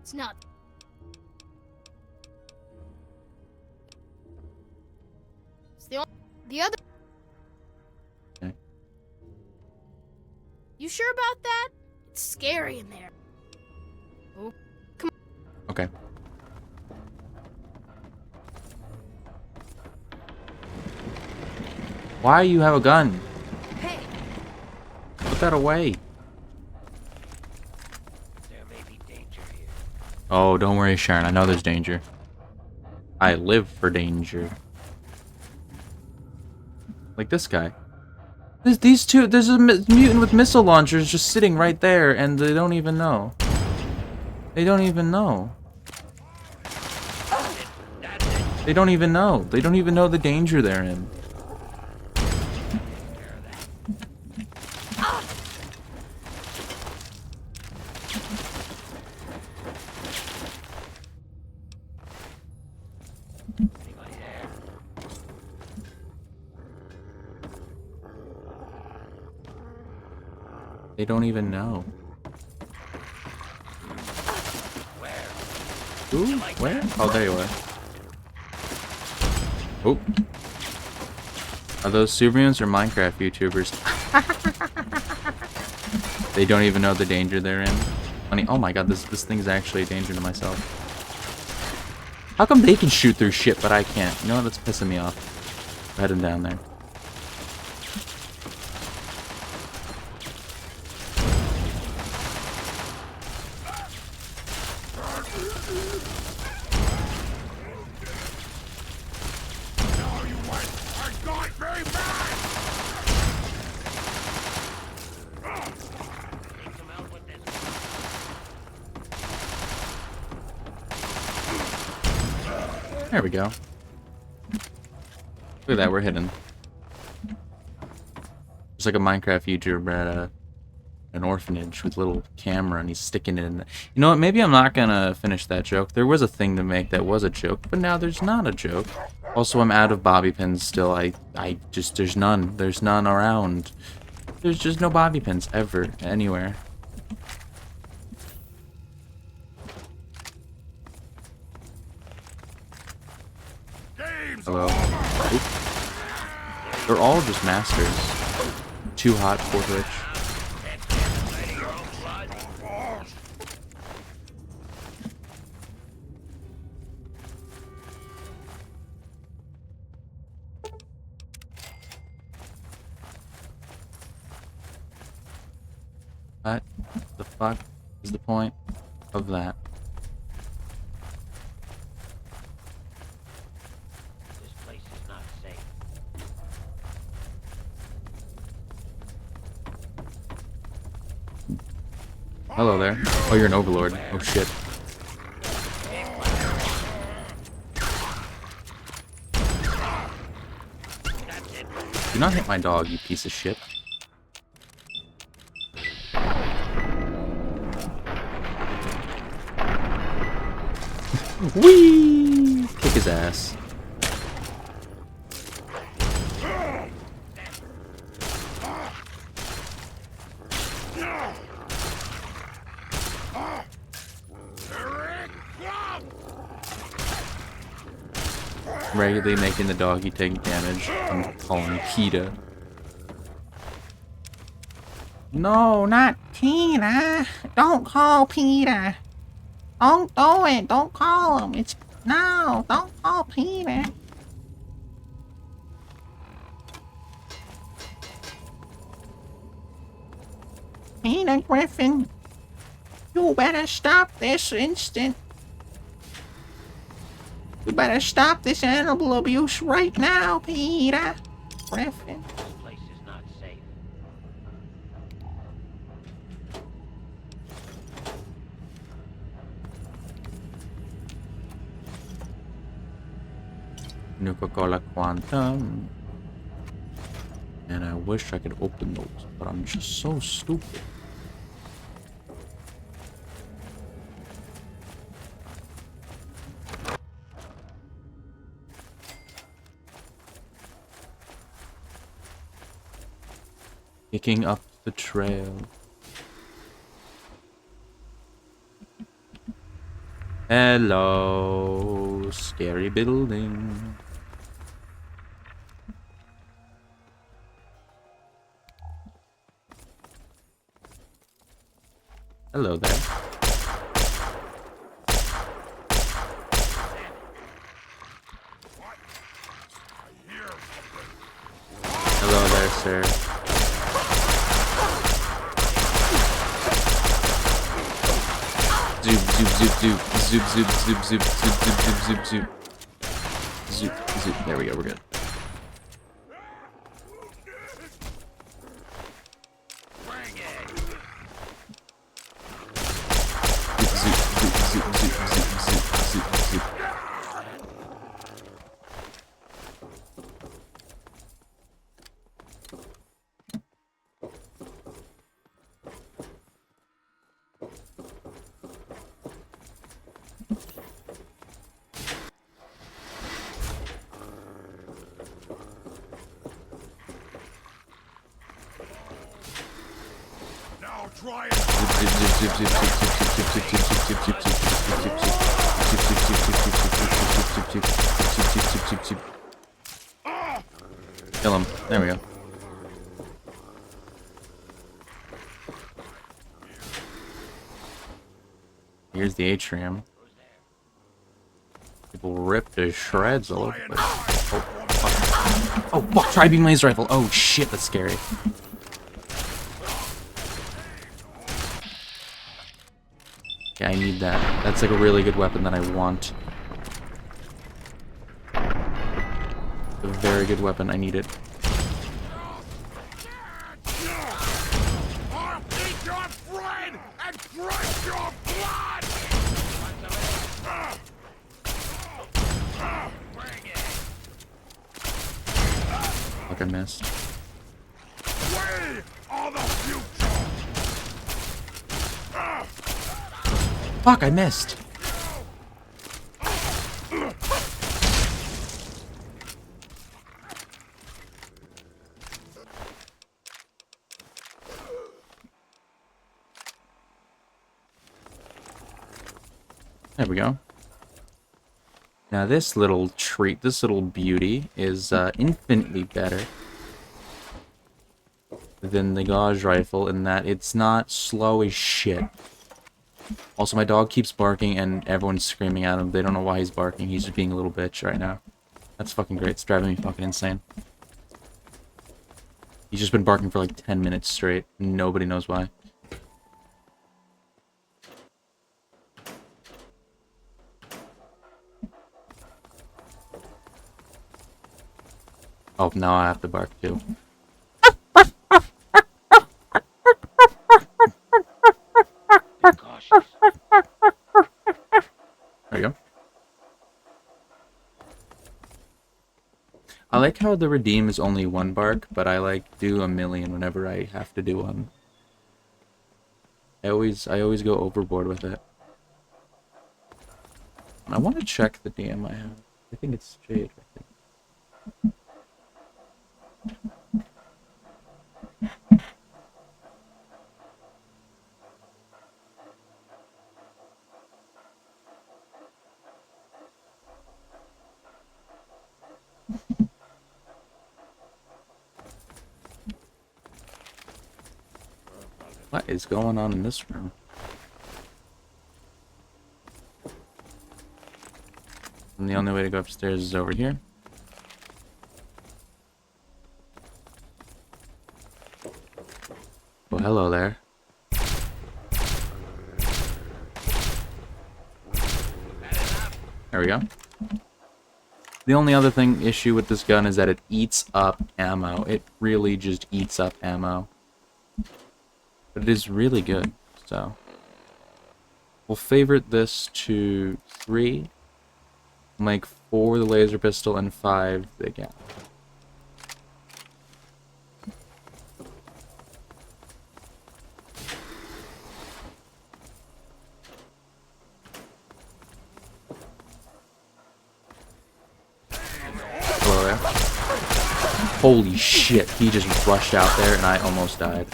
It's not. It's the other. Okay. You sure about that? It's scary in there. Oh, come on. Okay. Why you have a gun? Hey. Put that away. There may be danger here. Oh, don't worry, Sharon. I know there's danger. I live for danger. Like this guy. These two, there's a mutant with missile launchers just sitting right there, and they don't even know. They don't even know. They don't even know. They don't even know the danger they're in. Anybody there? They don't even know. Ooh, where? Oh, there you are. Oh. Are those Subrians or Minecraft YouTubers? They don't even know the danger they're in. Funny. Oh my god, this thing's actually a danger to myself. How come they can shoot through shit, but I can't? You know what? That's pissing me off. I'm heading down there. There we go. Look at that, we're hidden. It's like a Minecraft YouTuber at an orphanage with a little camera and he's sticking it in. You know what, maybe I'm not gonna finish that joke. There was a thing to make that was a joke, but now there's not a joke. Also, I'm out of bobby pins still. There's none. There's none around. There's just no bobby pins ever, anywhere. Game Hello. Oop. They're all just masters. Too hot for rich. What the fuck is the point of that? This place is not safe. Hello there. Oh, you're an overlord. Oh shit. Do not hit my dog, you piece of shit. Whee! Kick his ass. Regularly making the doggy take damage. I'm calling PETA. No, not PETA. Don't call PETA. Don't do it. Don't call him. It's no. Don't call PETA. Peter Griffin, you better stop this instant. You better stop this animal abuse right now, Peter Griffin. This place is not safe. Nuka-Cola Quantum. And I wish I could open those, but I'm just so stupid. Picking up the trail. Hello, scary building. Hello there. Hello there, sir. Zoop, zoop, zoop, zoop, zoop, zoop, zoop, zoop, zoop, zoop, zoop, zoop, zoop, zoop. There we go, we're good. Zoop, zoop, zoop, zoop, zoop, zoop, zoop, zoop. Kill him. There we go. Here's the atrium. People ripped to shreds all over the place. Oh, fuck. Oh, fuck. Tri-beam laser rifle. Oh, shit. That's scary. Yeah, I need that. That's like a really good weapon that I want. A very good weapon. I need it. I'll eat your friend and drink your blood! Fuck, I missed. We are the future! Fuck, I missed. There we go. Now this little treat, this little beauty is infinitely better than the gauge rifle in that it's not slow as shit. Also, my dog keeps barking and everyone's screaming at him. They don't know why he's barking. He's just being a little bitch right now. That's fucking great. It's driving me fucking insane. He's just been barking for like 10 minutes straight. Nobody knows why. Oh, now I have to bark too. There you go. I like how the redeem is only one bark, but I like do a million whenever I have to do one. I always go overboard with it. I want to check the DM I have. I think it's Jade. I think. What is going on in this room? And the only way to go upstairs is over here. Well, hello there. There we go. The only other issue with this gun is that it eats up ammo. It really just eats up ammo. But it is really good, so. We'll favorite this to 3. Like 4 the laser pistol and 5 the gun. Hello there. Holy shit, he just rushed out there and I almost died.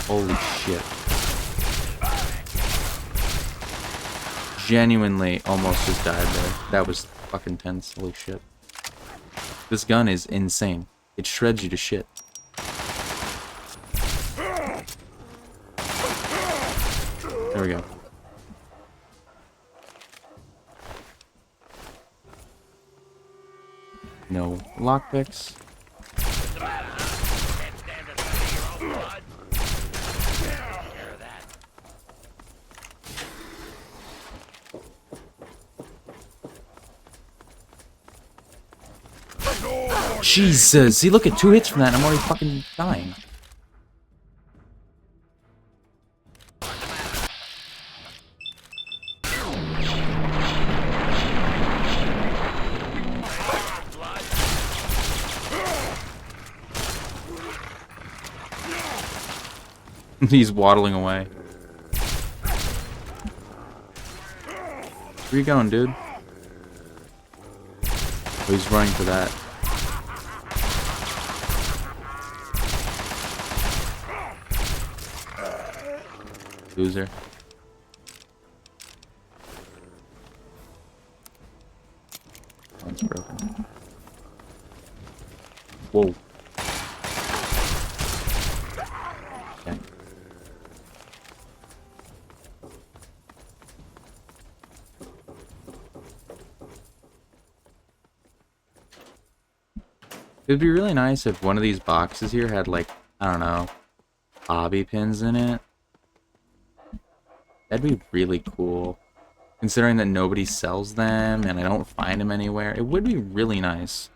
Holy shit. Genuinely almost just died there. That was fucking tense. Holy shit. This gun is insane. It shreds you to shit. There we go. No lockpicks. Jesus! See, look at 2 hits from that and I'm already fucking dying. He's waddling away. Where you going, dude? Oh, he's running for that. Loser. One's broken. Whoa. Okay. It'd be really nice if one of these boxes here had, like, I don't know, bobby pins in it. That'd be really cool. Considering that nobody sells them and I don't find them anywhere, it would be really nice.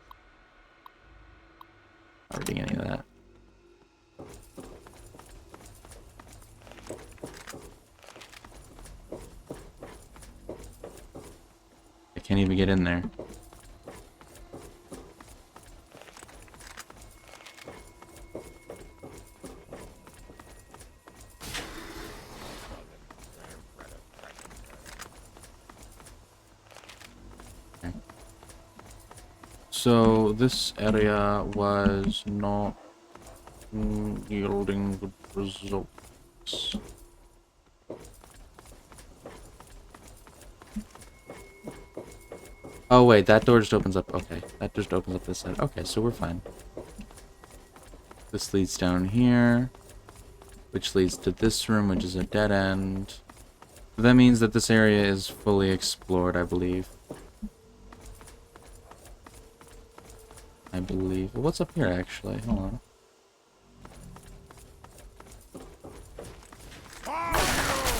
Not reading any of that. I can't even get in there. So this area was not Yielding good results. Oh wait, that door just opens up. Okay, that just opens up this side. Okay, so we're fine. This leads down here, which leads to this room, which is a dead end. That means that this area is fully explored, I believe. What's up here, actually? Hold on.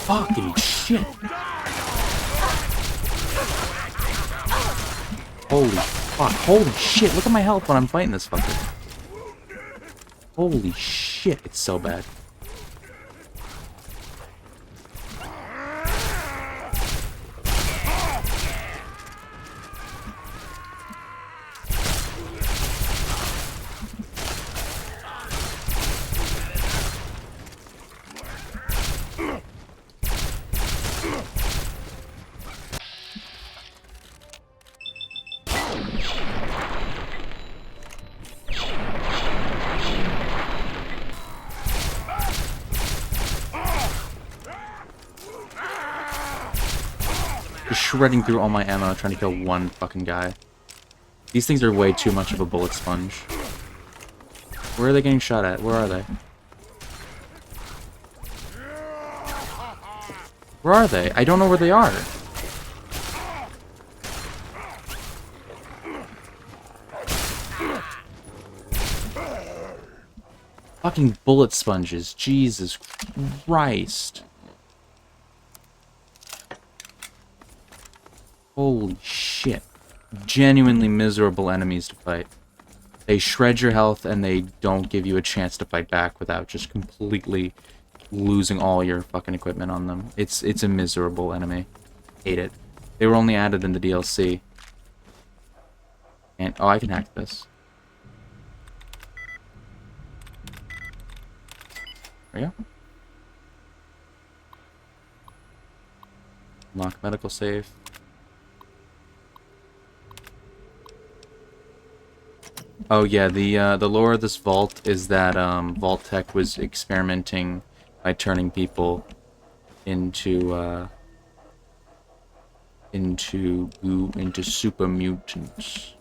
Fucking shit! Holy fuck. Holy shit. Look at my health when I'm fighting this fucker. Holy shit. It's so bad. Shredding through all my ammo trying to kill one fucking guy. These things are way too much of a bullet sponge. Where are they getting shot at? Where are they? Where are they? I don't know where they are. Fucking bullet sponges. Jesus Christ. Holy shit. Genuinely miserable enemies to fight. They shred your health and they don't give you a chance to fight back without just completely losing all your fucking equipment on them. It's a miserable enemy. Hate it. They were only added in the DLC. And oh, I can hack this. There we go. Lock medical safe. Oh yeah, the lore of this vault is that Vault Tech was experimenting by turning people into super mutants.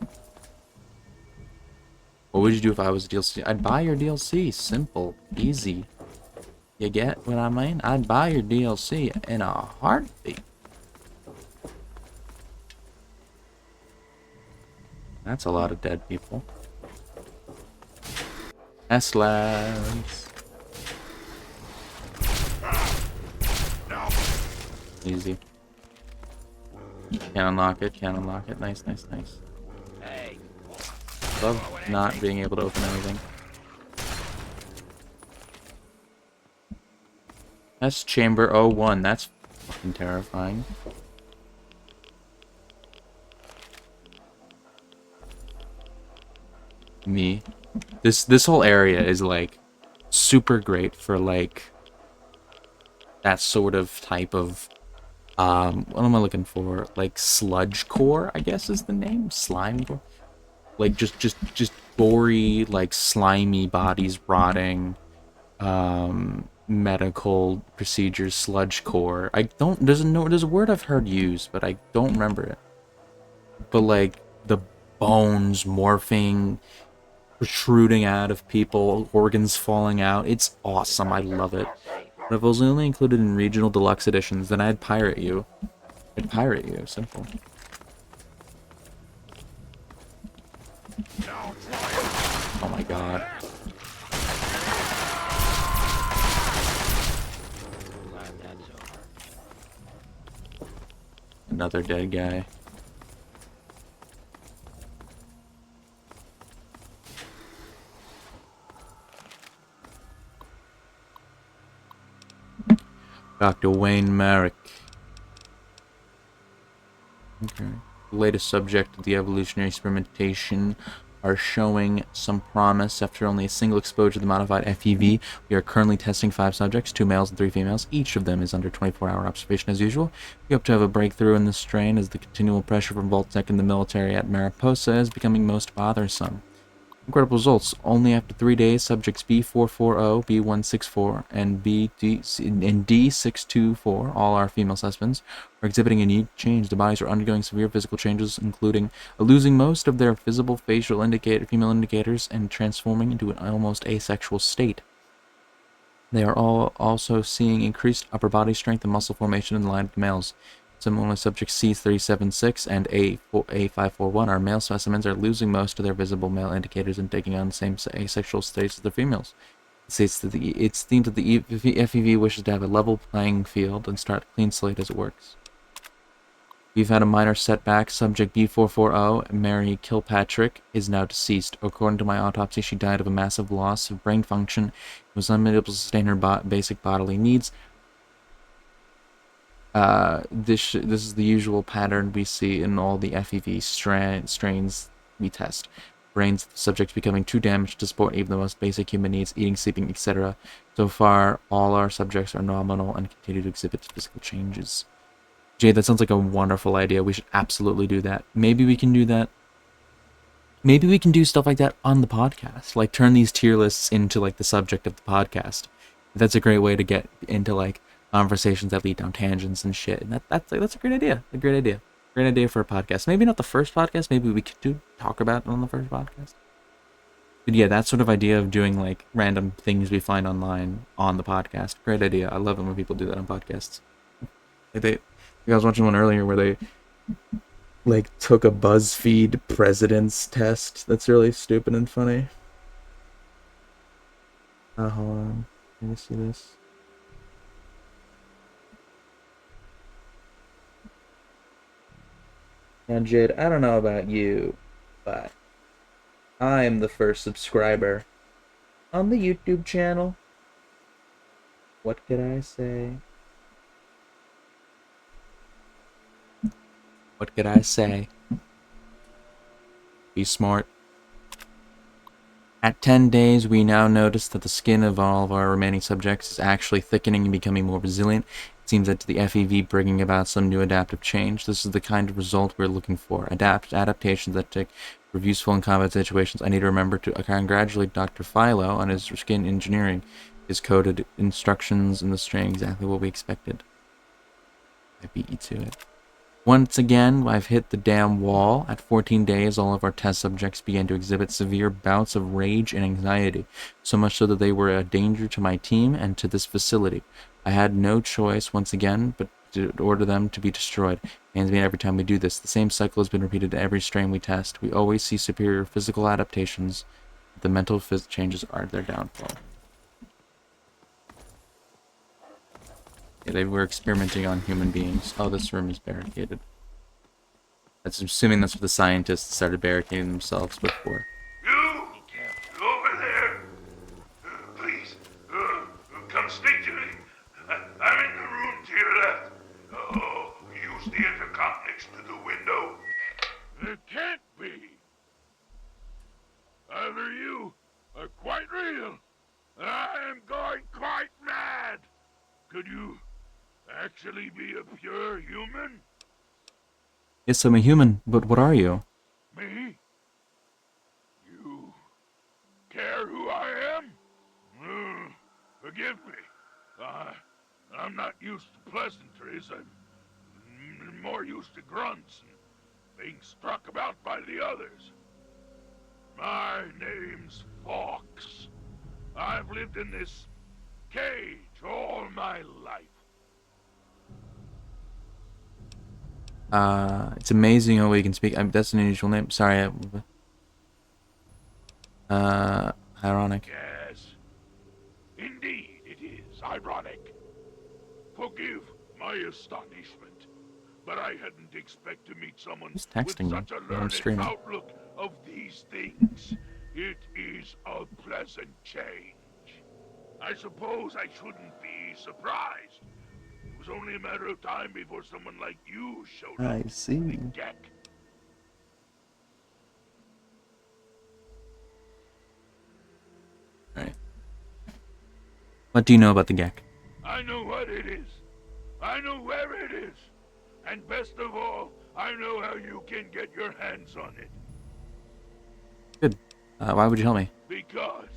What would you do if I was a DLC? I'd buy your DLC. Simple, easy. You get what I mean? I'd buy your DLC in a heartbeat. That's a lot of dead people. S-Labs. Easy. Can't unlock it, can't unlock it. Nice, nice, nice. Hey. Love not being able to open anything. That's chamber 01. That's fucking terrifying. Me. This whole area is like super great for like that sort of type of what am I looking for? Like sludge core, I guess is the name. Slime core. Like just gory, like slimy bodies rotting, medical procedures, sludge core. There's a word I've heard used, but I don't remember it. But like the bones morphing, protruding out of people, organs falling out. It's awesome. I love it. But if it was only included in regional deluxe editions, then I'd pirate you. I'd pirate you. Simple. Oh my god. Another dead guy. Dr. Wayne Merrick. Okay. The latest subject of the evolutionary experimentation are showing some promise after only a single exposure to the modified FEV. We are currently testing 5 subjects, 2 males and 3 females. Each of them is under 24-hour observation as usual. We hope to have a breakthrough in this strain as the continual pressure from Vault Tech and the military at Mariposa is becoming most bothersome. Incredible results. Only after 3 days, subjects B440, B164, and D624, all are female specimens, are exhibiting a unique change. The bodies are undergoing severe physical changes, including losing most of their visible facial female indicators and transforming into an almost asexual state. They are all also seeing increased upper body strength and muscle formation in the line of the males. Similarly, subjects C376 and A541 are male specimens are losing most of their visible male indicators and taking on the same asexual states as their females. It's themed that the FEV wishes to have a level playing field and start a clean slate as it works. We've had a minor setback. Subject B440, Mary Kilpatrick, is now deceased. According to my autopsy, she died of a massive loss of brain function and was unable to sustain her basic bodily needs. This is the usual pattern we see in all the FEV strains we test. Brains of the subjects becoming too damaged to support even the most basic human needs, eating, sleeping, etc. So far, all our subjects are nominal and continue to exhibit physical changes. Jade, that sounds like a wonderful idea. We should absolutely do that. Maybe we can do that. Maybe we can do stuff like that on the podcast. Like, turn these tier lists into, like, the subject of the podcast. That's a great way to get into, like, conversations that lead down tangents and shit. And that's a great idea. A great idea. Great idea for a podcast. Maybe not the first podcast. Maybe we could talk about it on the first podcast. But yeah, that sort of idea of doing, like, random things we find online on the podcast. Great idea. I love it when people do that on podcasts. Like, I was watching one earlier where they, like, took a BuzzFeed president's test. That's really stupid and funny. Hold on. Let me see this. Now, Jid, I don't know about you, but I'm the first subscriber on the YouTube channel. What could I say? What could I say? Be smart. At 10 days, we now notice that the skin of all of our remaining subjects is actually thickening and becoming more resilient. It seems that the FEV bringing about some new adaptive change. This is the kind of result we're looking for. Adaptations that take for useful in combat situations. I need to remember to congratulate Dr. Philo on his skin engineering. His coded instructions in the strain exactly what we expected. I beat you to it. Once again, I've hit the damn wall. At 14 days, all of our test subjects began to exhibit severe bouts of rage and anxiety, so much so that they were a danger to my team and to this facility. I had no choice, once again, but to order them to be destroyed. Pains me every time we do this. The same cycle has been repeated to every strain we test. We always see superior physical adaptations. The mental changes are their downfall. Yeah, they were experimenting on human beings. Oh, this room is barricaded. That's assuming that's what the scientists started barricading themselves before. You! Over there! Please, come speak to me. I'm in the room to your left. Oh, use the intercom next to the window. It can't be. Either you are quite real, I am going quite mad. Could you actually be a pure human? Yes, I'm a human, but what are you? Me? You care who I am? Forgive me. I'm not used to pleasantries. I'm more used to grunts and being struck about by the others. My name's Fox. I've lived in this cage all my life. It's amazing how we can speak. That's an unusual name. Sorry. Ironic. Yes. Indeed, it is ironic. Forgive my astonishment, but I hadn't expected to meet someone Who's with texting me such a while I'm learned streaming? outlook of these things. It is a pleasant change. I suppose I shouldn't be surprised. It was only a matter of time before someone like you showed up. I see. The deck. Alright. What do you know about the Gek? I know what it is. I know where it is. And best of all, I know how you can get your hands on it. Good. Why would you help me? Because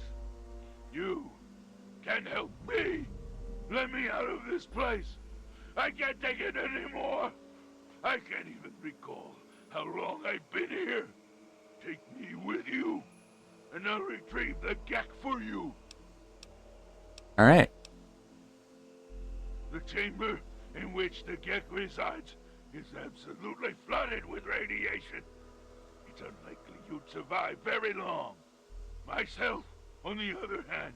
you can help me. Let me out of this place. I can't take it anymore. I can't even recall how long I've been here. Take me with you, and I'll retrieve the Gek for you. Alright. The chamber in which the Gek resides is absolutely flooded with radiation. It's unlikely you'd survive very long. Myself, on the other hand,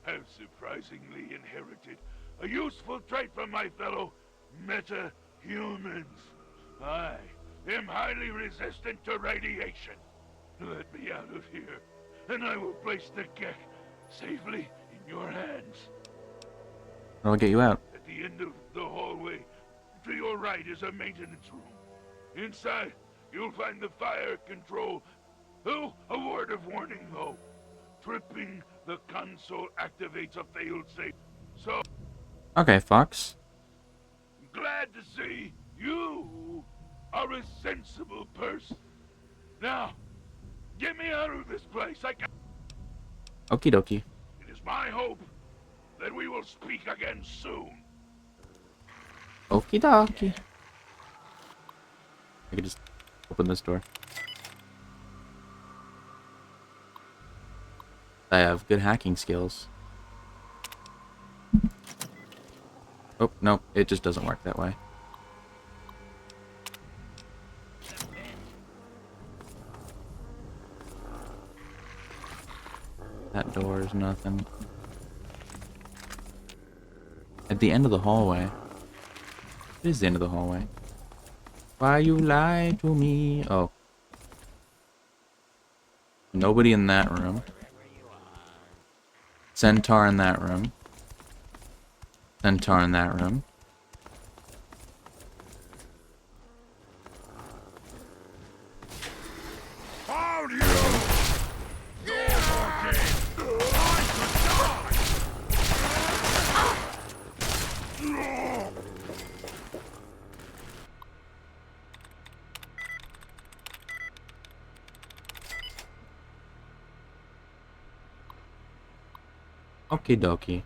have surprisingly inherited a useful trait from my fellow meta-humans. I am highly resistant to radiation. Let me out of here, and I will place the Gek safely in your hands. I'll get you out. At the end of the hallway, to your right is a maintenance room. Inside, you'll find the fire control. Oh, a word of warning though. Tripping the console activates a failsafe. So, Okay, Fox. glad to see you are a sensible person. Now, get me out of this place. Okie dokie. It is my hope that we will speak again soon. Okie dokie. I could just open this door. I have good hacking skills. Oh, no, it just doesn't work that way. That door is nothing. At the end of the hallway. It is the end of the hallway. Why you lie to me? Oh. Nobody in that room. Centaur in that room. Centaur in that room. How do you? Okie dokie.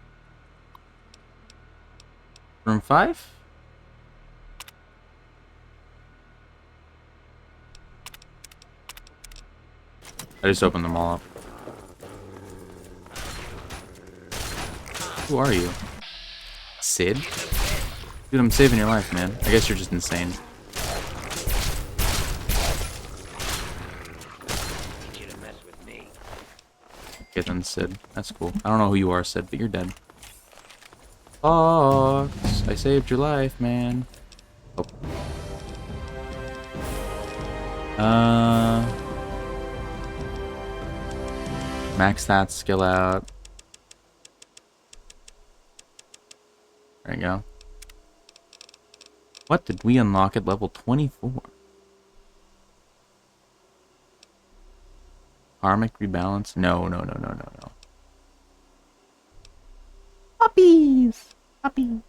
Room 5? I just opened them all up. Who are you? Sid? Dude, I'm saving your life, man. I guess you're just insane. Okay then, Sid. That's cool. I don't know who you are, Sid, but you're dead. Fox! I saved your life, man. Oh. Max that skill out. There you go. What did we unlock at level 24? Karmic rebalance? No. Puppies! Puppies!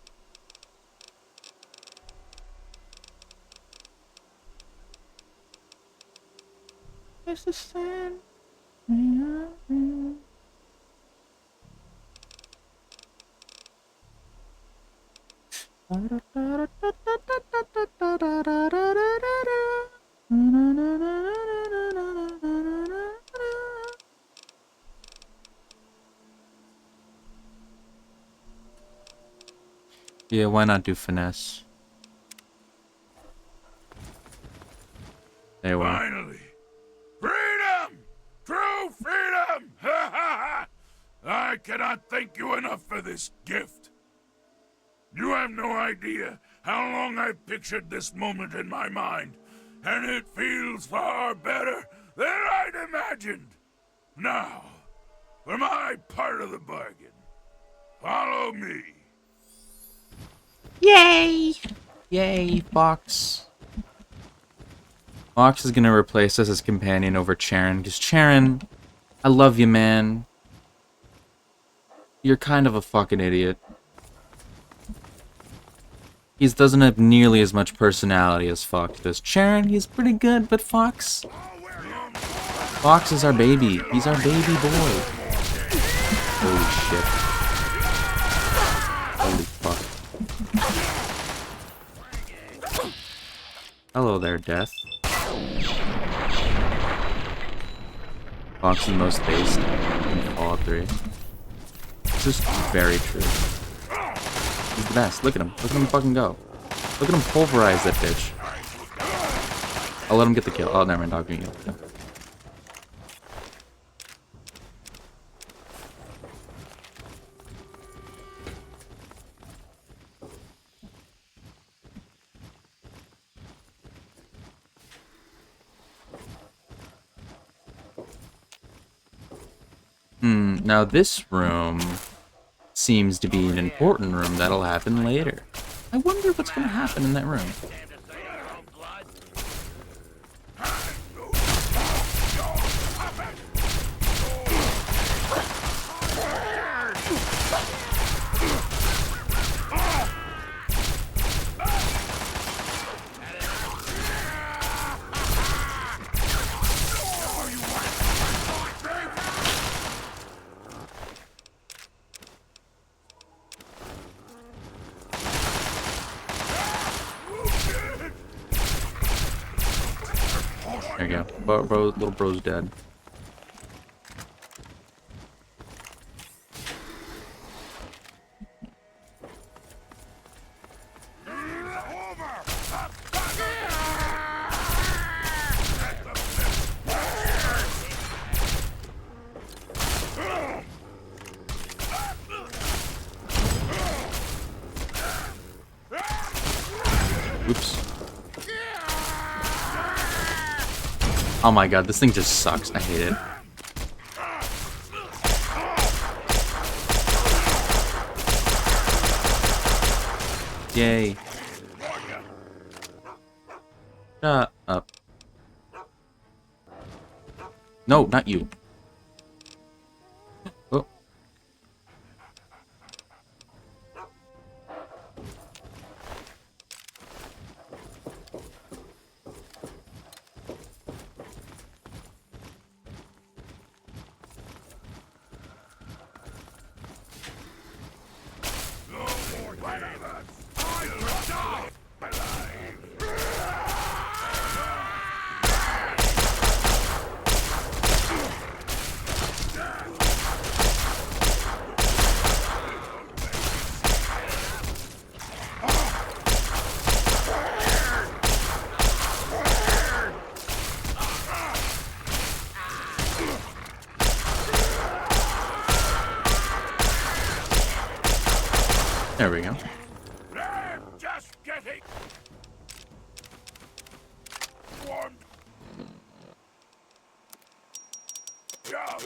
It's the sand. Yeah, why not do finesse? There we go. Finally! Freedom! True freedom! Ha ha ha! I cannot thank you enough for this gift. You have no idea how long I've pictured this moment in my mind, and it feels far better than I'd imagined. Now, for my part of the bargain, follow me. Yay! Yay, Fox. Fox is gonna replace us as companion over Charon, because Charon, I love you, man. You're kind of a fucking idiot. He doesn't have nearly as much personality as Fox does. Charon, he's pretty good, but Fox... Fox is our baby. He's our baby boy. Holy shit. Holy fuck. Hello there, Death. Fox is the most based in Fallout 3. This is very true. He's the best. Look at him. Look at him fucking go. Look at him pulverize that bitch. I'll let him get the kill. Oh, never mind. Dog, you get the kill. Now this room seems to be an important room that'll happen later. I wonder what's going to happen in that room. There you go. Little bro's dead. Oops. Oh my god, this thing just sucks. I hate it. Yay. Shut up. No, not you. Oh. There we go. I'm just getting warmed up.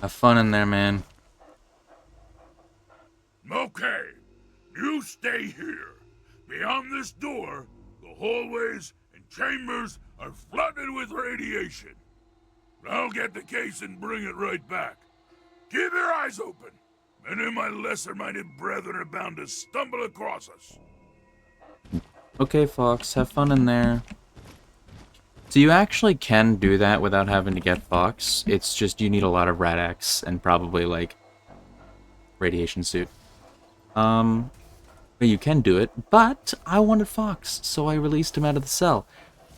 Have fun in there, man. Okay, you stay here. Beyond this door, the hallways and chambers are flooded with radiation. I'll get the case and bring it right back. Keep your eyes open. Many of my lesser-minded brethren are bound to stumble across us. Okay, Fox, have fun in there. So you actually can do that without having to get Fox. It's just you need a lot of Rad-X and probably, like, radiation suit. But you can do it, but I wanted Fox, so I released him out of the cell.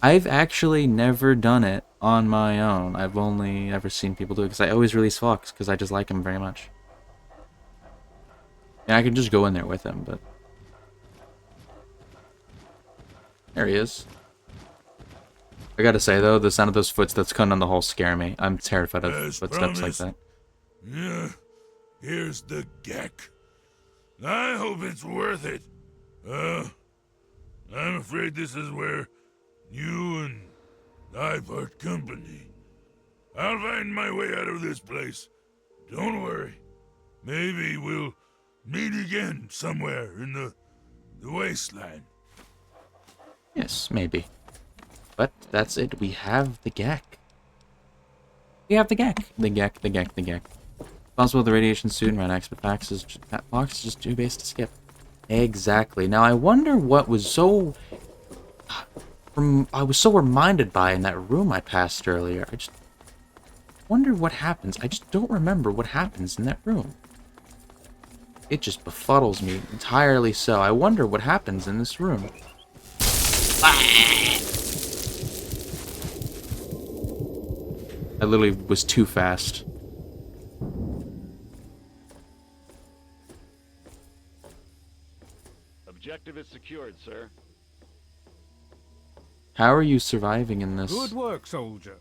I've actually never done it on my own. I've only ever seen people do it, because I always release Fox, because I just like him very much. And I can just go in there with him, but... There he is. I gotta say, though, the sound of those footsteps coming down the hall scare me. I'm terrified of footsteps like that. Yeah, here's the Gek. I hope it's worth it. I'm afraid this is where you and I part company. I'll find my way out of this place. Don't worry. Maybe we'll meet again somewhere in the wasteland. Yes, maybe. But that's it. We have the Gek. We have the Gek. The Gek, the Gek, the Gek. Responsible for the radiation suit and ran expert faxes. Box is just too base to skip. Exactly. Now I wonder what was so... I was so reminded by in that room I passed earlier. I just wonder what happens. I just don't remember what happens in that room. It just befuddles me entirely so. I wonder what happens in this room. I literally was too fast. Objective is secured, sir. How are you surviving in this? Good work, soldier.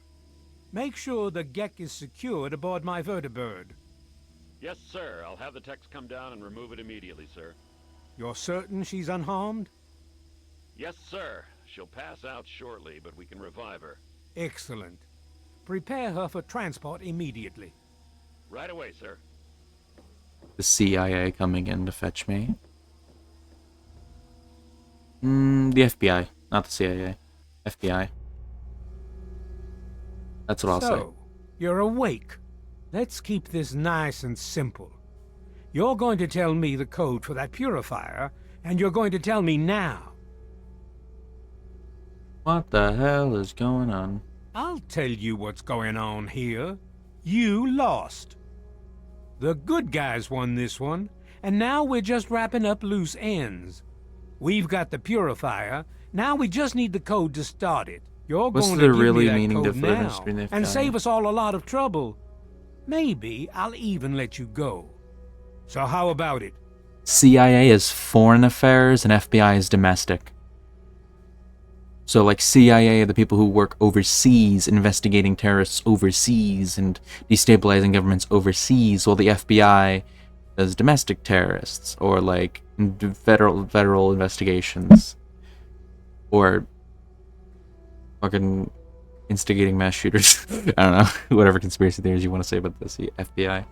Make sure the Gek is secured aboard my vertibird. Yes, sir. I'll have the techs come down and remove it immediately, sir. You're certain she's unharmed? Yes, sir. She'll pass out shortly, but we can revive her. Excellent. Prepare her for transport immediately. Right away, sir. The CIA coming in to fetch me. The FBI, not the CIA. FBI. That's what I'll say. So, you're awake. Let's keep this nice and simple. You're going to tell me the code for that purifier, and you're going to tell me now. What the hell is going on? I'll tell you what's going on here. You lost. The good guys won this one, and now we're just wrapping up loose ends. We've got the purifier, now we just need the code to start it. You're What's going the to give really me that meaning code difference now, between the and FBI? save us all a lot of trouble. Maybe I'll even let you go. So how about it? CIA is foreign affairs and FBI is domestic. So like CIA are the people who work overseas, investigating terrorists overseas and destabilizing governments overseas, while the FBI does domestic terrorists or like federal investigations or fucking instigating mass shooters. I don't know, whatever conspiracy theories you want to say about this. The FBI.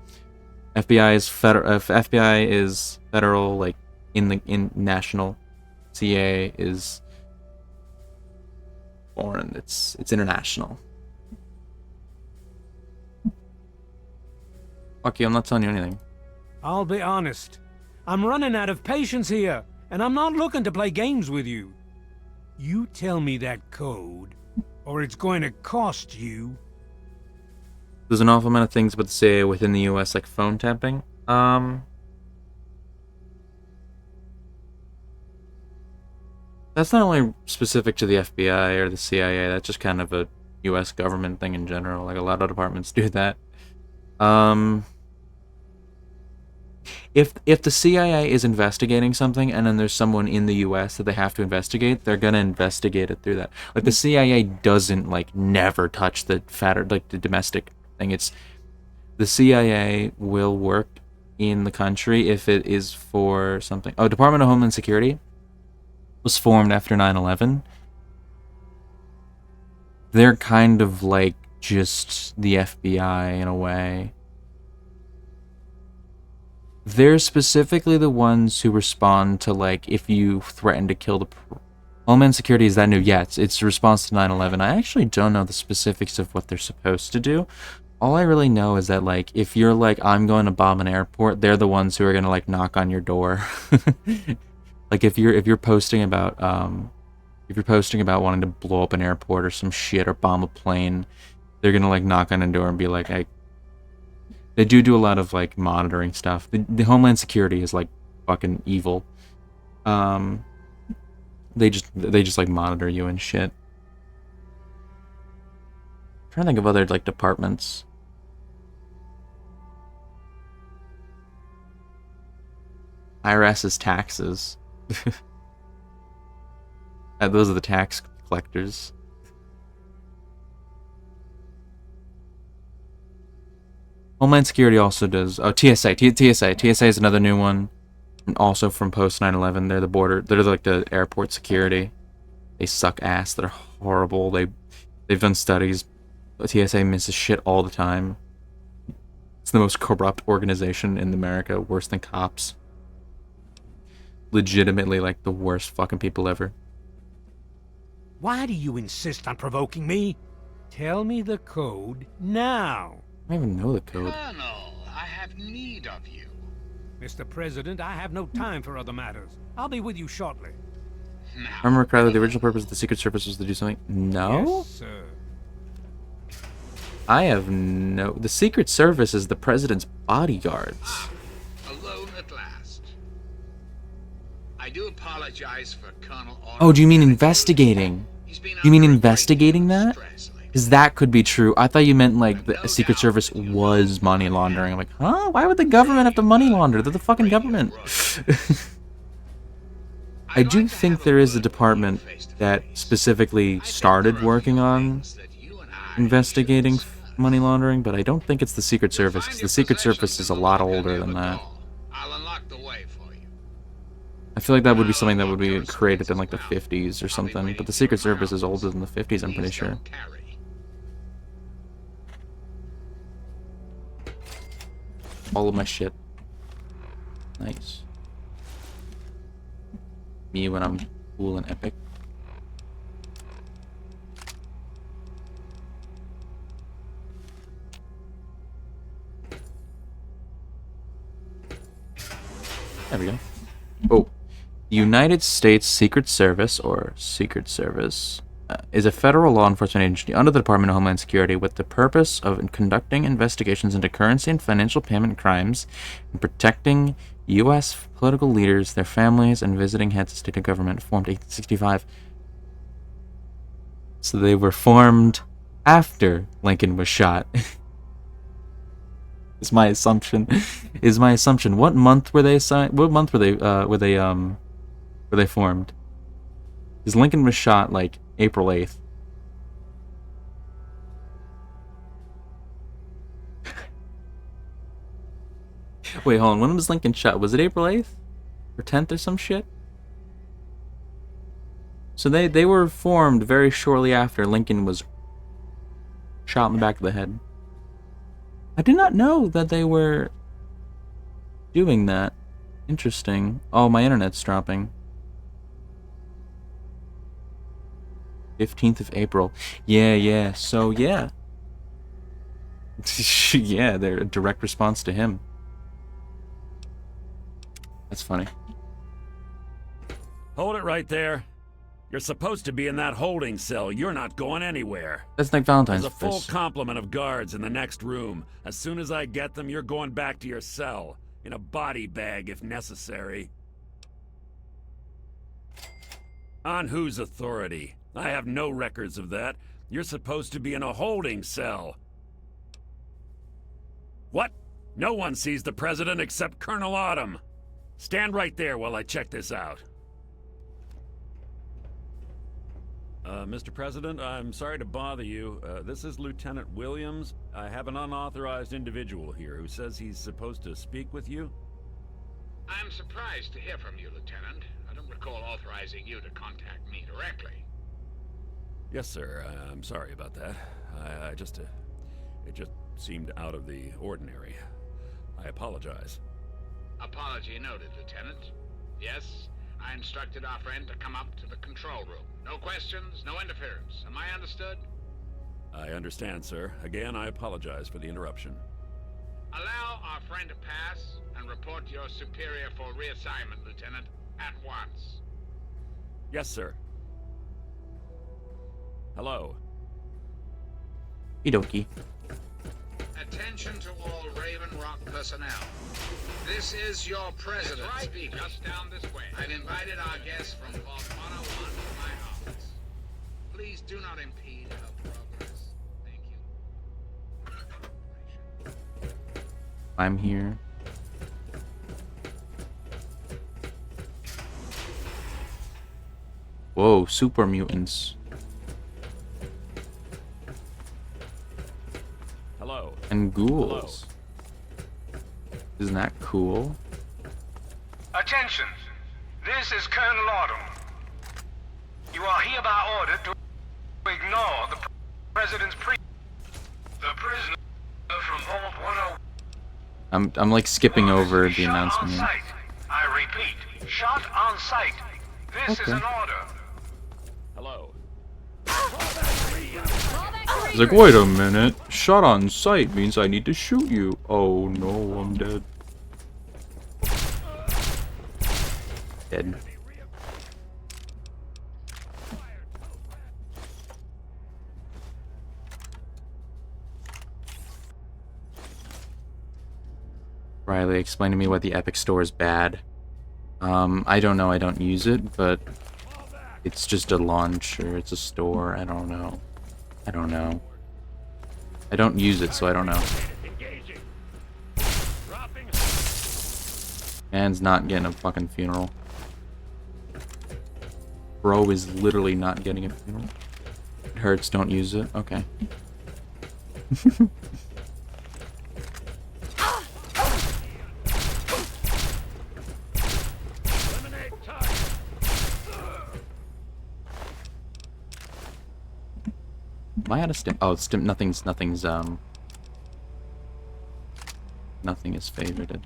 FBI is FBI is federal, like in national. CIA is foreign. It's international. Fuck you, I'm not telling you anything. I'll be honest. I'm running out of patience here, and I'm not looking to play games with you. You tell me that code, or it's going to cost you. There's an awful amount of things about the CIA within the US, like phone tapping. That's not only specific to the FBI or the CIA, that's just kind of a US government thing in general. Like, a lot of departments do that. If the CIA is investigating something and then there's someone in the US that they have to investigate, they're gonna investigate it through that. Like, the CIA doesn't, like, never touch the the domestic thing. It's the CIA will work in the country if it is for something. Oh, Department of Homeland Security was formed after 9/11. They're kind of like just the FBI in a way. They're specifically the ones who respond to, like, if you threaten to kill the... Homeland Security is that new? Yeah, it's a response to 9/11. I actually don't know the specifics of what they're supposed to do. All I really know is that, like, if you're like, I'm going to bomb an airport, they're the ones who are gonna, like, knock on your door. Like, if you're posting about wanting to blow up an airport or some shit or bomb a plane, they're gonna, like, knock on a door and be like, hey. They do a lot of, like, monitoring stuff. The Homeland Security is, like, fucking evil. They just like monitor you and shit. I'm trying to think of other, like, departments. IRS's taxes. Those are the tax collectors. Homeland Security also does... Oh, TSA. TSA is another new one. And also from post 9/11. They're the border... They're like the airport security. They suck ass. They're horrible. They've done studies. TSA misses shit all the time. It's the most corrupt organization in America. Worse than cops. Legitimately, like, the worst fucking people ever. Why do you insist on provoking me? Tell me the code now. I don't even know the code. Colonel, I have have need of you. Mr. President, I have no time for other matters. I'll be with you shortly. Remember, Crowley, the original purpose of the Secret Service was to do something? No? Yes, sir. I have no... The Secret Service is the president's bodyguards. Alone at last. I do apologize for Colonel Orr. Oh, do you mean investigating? You mean investigating that? Because that could be true. I thought you meant, like, the Secret Service was money laundering. I'm like, huh? Why would the government have to money launder? They're the fucking government. I do think there is a department that specifically started working on investigating money laundering, but I don't think it's the Secret Service, because the Secret Service is a lot older than that. I feel like that would be something that would be created in like the 50s or something, but the Secret Service is older than the 50s, I'm pretty sure. All of my shit. Nice. Me when I'm cool and epic. There we go. Oh. The United States Secret Service, or Secret Service, is a federal law enforcement agency under the Department of Homeland Security with the purpose of conducting investigations into currency and financial payment crimes and protecting U.S. political leaders, their families, and visiting heads of state and government, formed 1865. So they were formed after Lincoln was shot. Is my assumption. What month were they signed? What month were they formed? Because Lincoln was shot like April 8th. Wait, hold on. When was Lincoln shot? Was it April 8th? Or 10th or some shit? So they were formed very shortly after Lincoln was shot in the back of the head. I did not know that they were doing that. Interesting. Oh, my internet's dropping. 15th of April. Yeah. So, yeah. Yeah, they're a direct response to him. That's funny. Hold it right there. You're supposed to be in that holding cell. You're not going anywhere. That's like Valentine's There's a full Day. complement of guards in the next room. As soon as I get them, you're going back to your cell. In a body bag, if necessary. On whose authority? I have no records of that. You're supposed to be in a holding cell. What? No one sees the president except Colonel Autumn. Stand right there while I check this out. Mr. President, I'm sorry to bother you. This is Lieutenant Williams. I have an unauthorized individual here who says he's supposed to speak with you. I'm surprised to hear from you, Lieutenant. I don't recall authorizing you to contact me directly. Yes, sir. I'm sorry about that. It just seemed out of the ordinary. I apologize. Apology noted, Lieutenant. Yes, I instructed our friend to come up to the control room. No questions, no interference. Am I understood? I understand, sir. Again, I apologize for the interruption. Allow our friend to pass and report your superior for reassignment, Lieutenant, at once. Yes, sir. Hello. Okie. Attention to all Raven Rock personnel. This is your president speaking. Just down this way. I've invited our guests from Vault 101 to my office. Please do not impede her progress. Thank you. I'm here. Whoa, super mutants. Hello. And ghouls. Hello. Isn't that cool? Attention! This is Colonel Autumn. You are hereby ordered to ignore the President's The prisoner from Vault 101. I'm like skipping over the announcement here. I repeat, shot on sight. This is an order. Hello. He's like, wait a minute. Shot on sight means I need to shoot you. Oh no, I'm dead. Dead. Riley, explain to me why the Epic Store is bad. I don't know, I don't use it, but it's just a launcher, it's a store, I don't know. I don't know. I don't use it, so I don't know. Man's not getting a fucking funeral. Bro is literally not getting a funeral. It hurts, don't use it. Okay. Am I out of stim? Oh, stim. Nothing is favorited.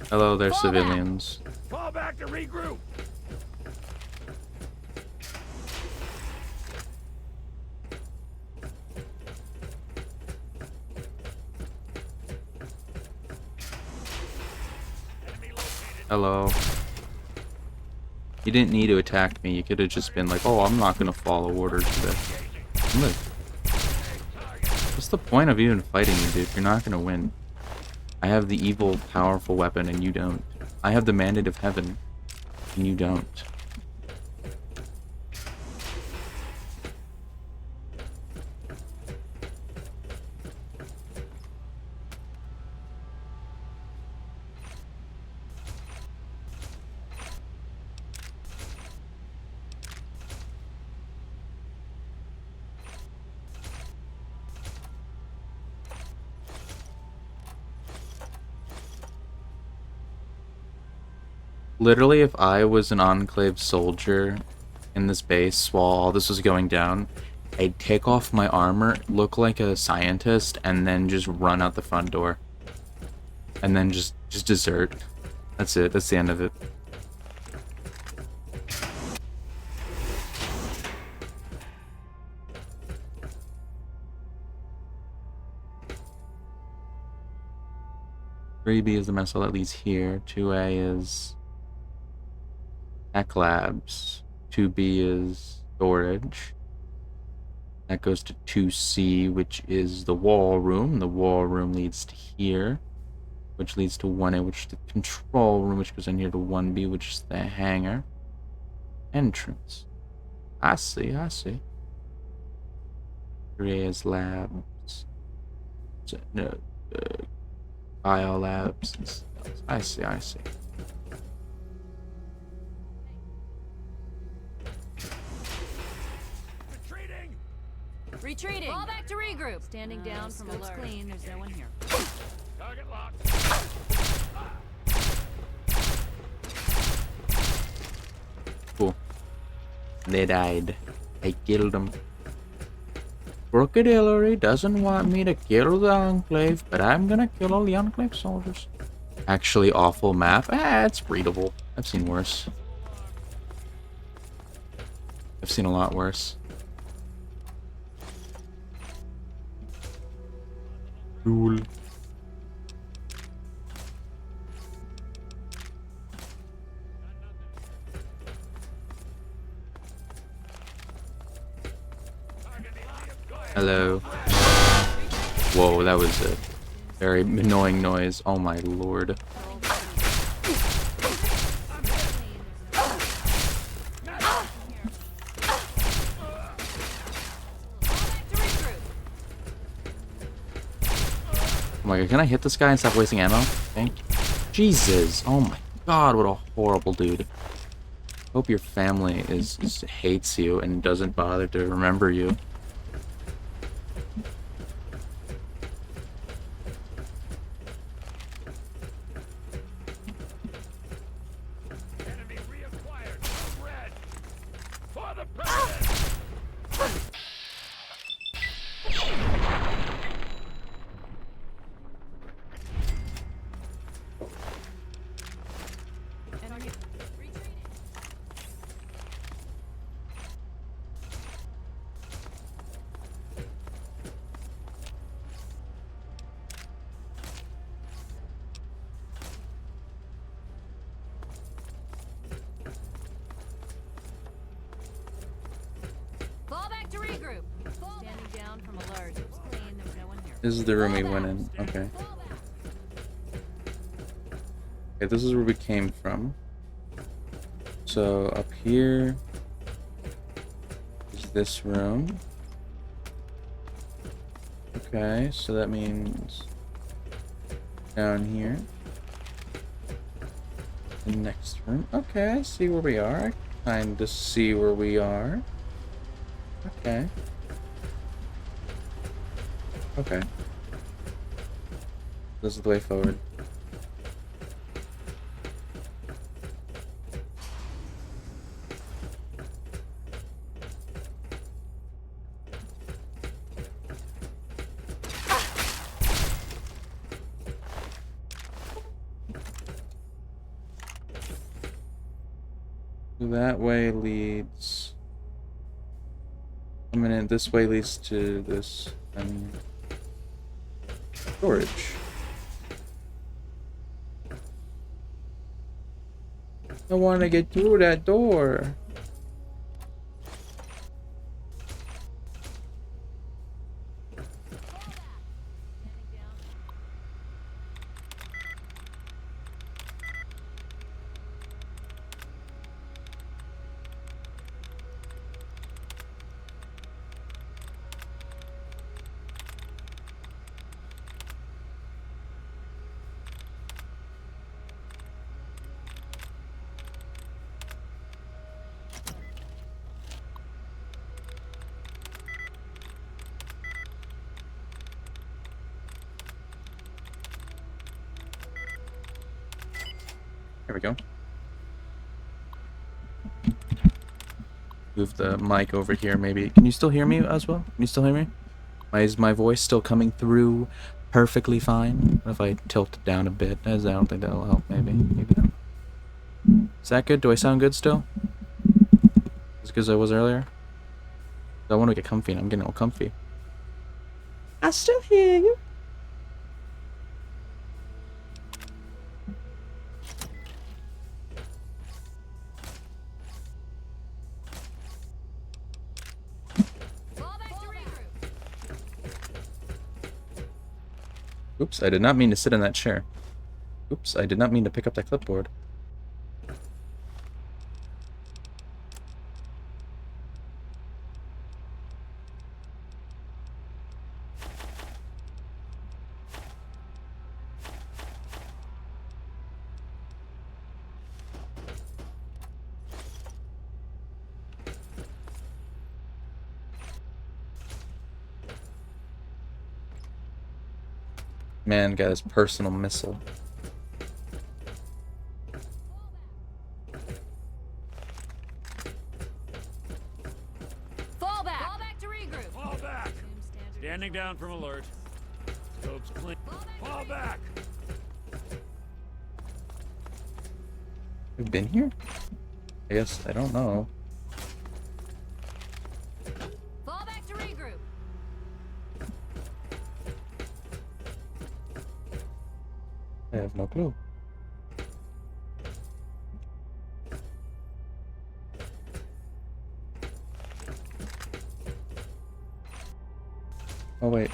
Hello there, civilians. Fall back to regroup. Hello. You didn't need to attack me. You could have just been like, oh, I'm not gonna follow orders today. Look. What's the point of even fighting me, dude? You're not gonna win. I have the evil, powerful weapon, and you don't. I have the mandate of heaven, and you don't. Literally, if I was an Enclave soldier in this base while all this was going down, I'd take off my armor, look like a scientist, and then just run out the front door. And then just desert. That's it. That's the end of it. Three B is the missile that leads here. 2A is ENCLAVE. 2B is storage. That goes to 2C, which is the wall room. The wall room leads to here, which leads to 1A, which is the control room, which goes in here to 1B, which is the hangar. Entrance. I see, I see. 3A is labs. No, bio labs. I see, I see. Retreating. Fall back to regroup. Standing down from looks clean. There's no one here. Target locked. Cool. They died. I killed them. Crooked Hillary doesn't want me to kill the Enclave, but I'm gonna kill all the Enclave soldiers. Actually, awful map. It's readable. I've seen worse. I've seen a lot worse. Cool. Hello. Whoa, that was a very annoying noise. Oh my lord. Oh my god, can I hit this guy and stop wasting ammo? Thank you. Jesus. Oh my god, what a horrible dude. Hope your family hates you and doesn't bother to remember you. down from alert. It was clean. There was no one here. This is the room we went in. Okay. Okay, this is where we came from. So up here is this room. Okay, so that means down here. The next room. Okay, I see where we are. I kind of see where we are. Okay. Okay. This is the way forward. That way leads... I mean, this way leads to this storage. I want to get through that door. There we go. Move the mic over here, maybe. Can you still hear me as well? Can you still hear me? Is my voice still coming through perfectly fine? What if I tilt it down a bit? As I don't think that'll help, maybe. Maybe not. Is that good? Do I sound good still? As good as I was earlier? I want to get comfy and I'm getting all comfy. I still hear you. Oops, I did not mean to sit in that chair. Oops, I did not mean to pick up that clipboard. Man got his personal missile. Fall back! Fall back to regroup! Fall back! Standing down from alert. Scopes clean. Fall back! We've been here? I guess, I don't know. Fall back to regroup! I have no clue. Oh wait.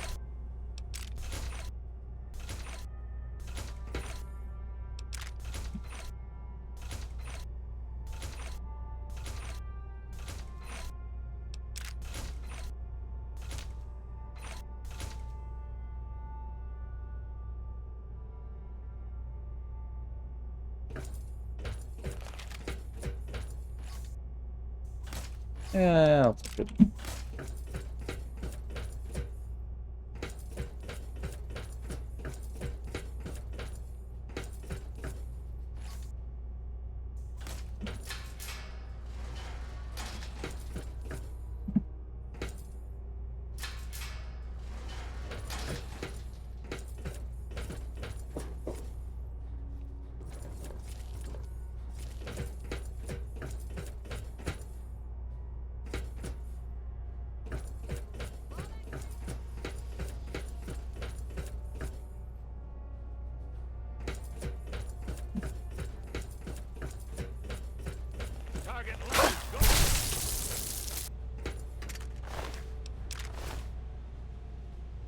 Yeah, I'll take it.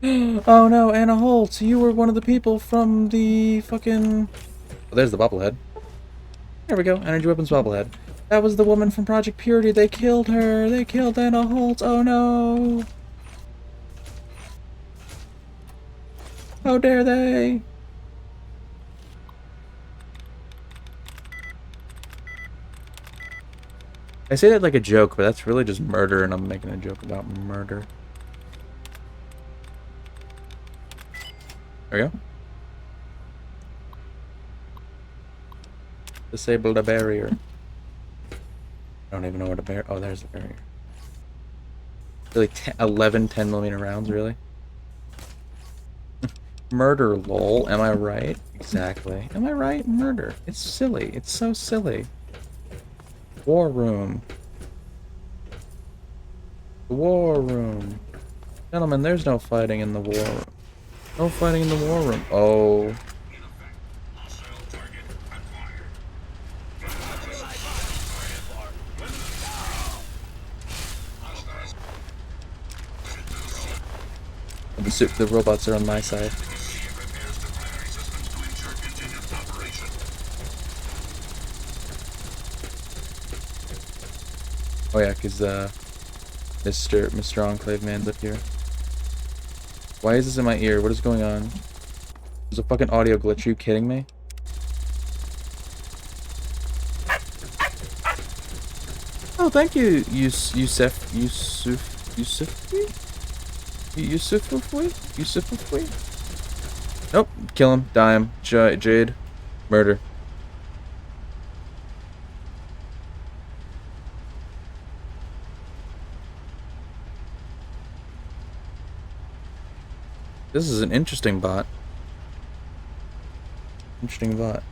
Oh no, Anna Holt, you were one of the people from the fucking... Oh, there's the bobblehead. There we go, energy weapons bobblehead. That was the woman from Project Purity. They killed her. They killed Anna Holt. Oh no. How dare they? I say that like a joke, but that's really just murder, and I'm making a joke about murder. There we go. Disable the barrier. I don't even know what a barrier... Oh, there's the barrier. Really, 11 10mm rounds, really? Murder, lol. Am I right? Exactly. Am I right? Murder. It's silly. It's so silly. War room. The war room. Gentlemen, there's no fighting in the war room. No fighting in the war room. Oh. The robots are on my side. Oh yeah, because Mr. Enclave Man's up here. Why is this in my ear? What is going on? There's a fucking audio glitch. Are you kidding me? Oh, thank you, Yusufui? Nope. Kill him. Die him. Jade. Murder. This is an interesting bot. Interesting bot.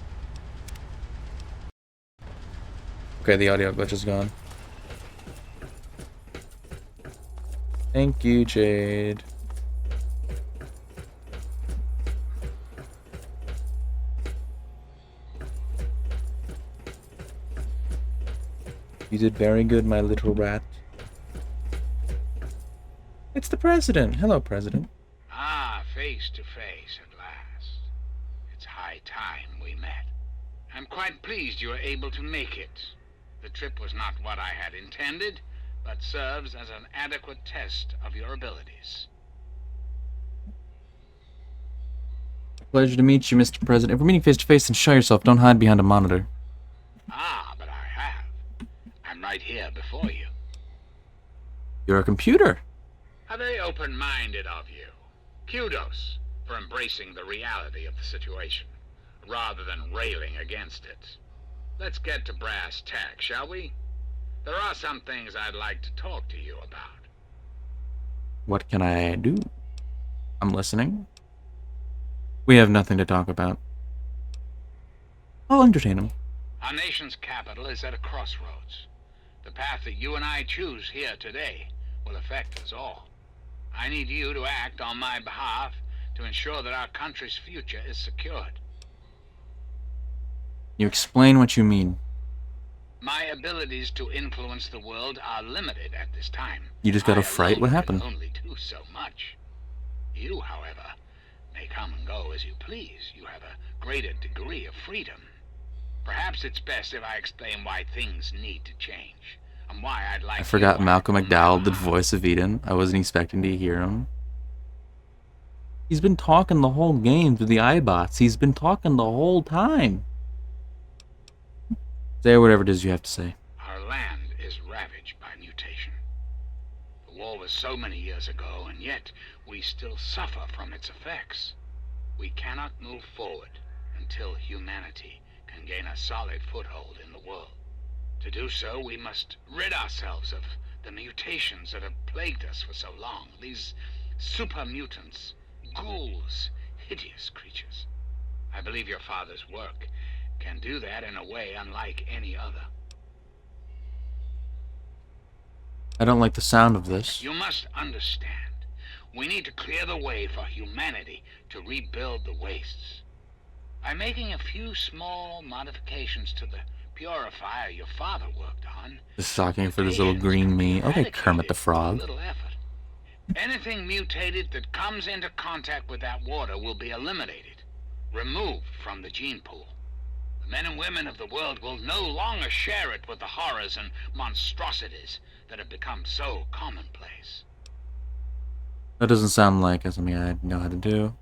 Okay, the audio glitch is gone. Thank you, Jade. You did very good, my little rat. It's the president. Hello, President. Ah, face to face at last. It's high time we met. I'm quite pleased you were able to make it. The trip was not what I had intended, but serves as an adequate test of your abilities. Pleasure to meet you, Mr. President. If we're meeting face to face, then show yourself. Don't hide behind a monitor. Ah, but I have. I'm right here before you. You're a computer. How very open-minded of you. Kudos for embracing the reality of the situation, rather than railing against it. Let's get to brass tacks, shall we? There are some things I'd like to talk to you about. What can I do? I'm listening. We have nothing to talk about. I'll entertain him. Our nation's capital is at a crossroads. The path that you and I choose here today will affect us all. I need you to act on my behalf to ensure that our country's future is secured. You explain what you mean. My abilities to influence the world are limited at this time. You just got a fright? What happened? I only do so much. You, however, may come and go as you please. You have a greater degree of freedom. Perhaps it's best if I explain why things need to change, and why I'd like... I forgot Malcolm McDowell did voice of Eden. I wasn't expecting to hear him. He's been talking the whole game through the iBots. He's been talking the whole time. Say whatever it is you have to say. Our land is ravaged by mutation. The war was so many years ago, and yet we still suffer from its effects. We cannot move forward until humanity can gain a solid foothold in the world. To do so, we must rid ourselves of the mutations that have plagued us for so long. These super mutants, ghouls, hideous creatures. I believe your father's work can do that in a way unlike any other. I don't like the sound of this. You must understand. We need to clear the way for humanity to rebuild the wastes. By making a few small modifications to the purifier your father worked on... Just talking for this little green me. Okay, Kermit the Frog. Little effort. Anything mutated that comes into contact with that water will be eliminated, removed from the gene pool. The men and women of the world will no longer share it with the horrors and monstrosities that have become so commonplace. That doesn't sound like something I know how to do.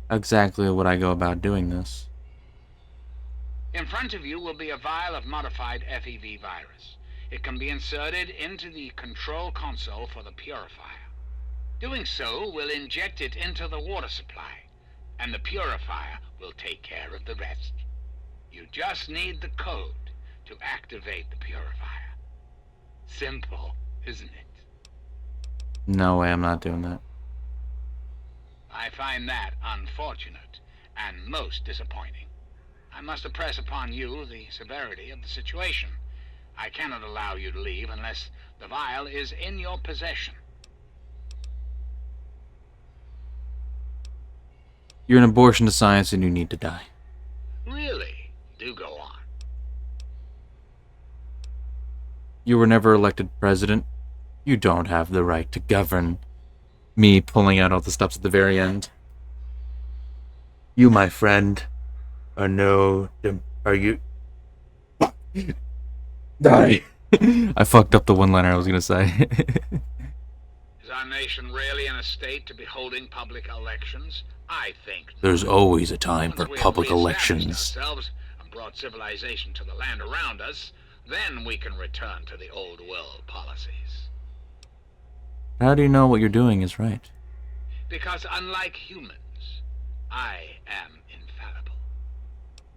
How exactly would I go about doing this? In front of you will be a vial of modified FEV virus. It can be inserted into the control console for the purifier. Doing so will inject it into the water supply, and the purifier will take care of the rest. You just need the code to activate the purifier. Simple, isn't it? No way, I'm not doing that. I find that unfortunate and most disappointing. I must impress upon you the severity of the situation. I cannot allow you to leave unless the vial is in your possession. You're an abortion to science and you need to die. Really? Do go on. You were never elected president. You don't have the right to govern. Me pulling out all the stops at the very end. You, my friend, are no... Are you... Die. I fucked up the one-liner I was gonna say. Is our nation really in a state to be holding public elections? I think not. There's always a time Once for we have public reestablished elections. ourselves and brought civilization to the land around us, then we can return to the old world policies. How do you know what you're doing is right? Because unlike humans, I am infallible.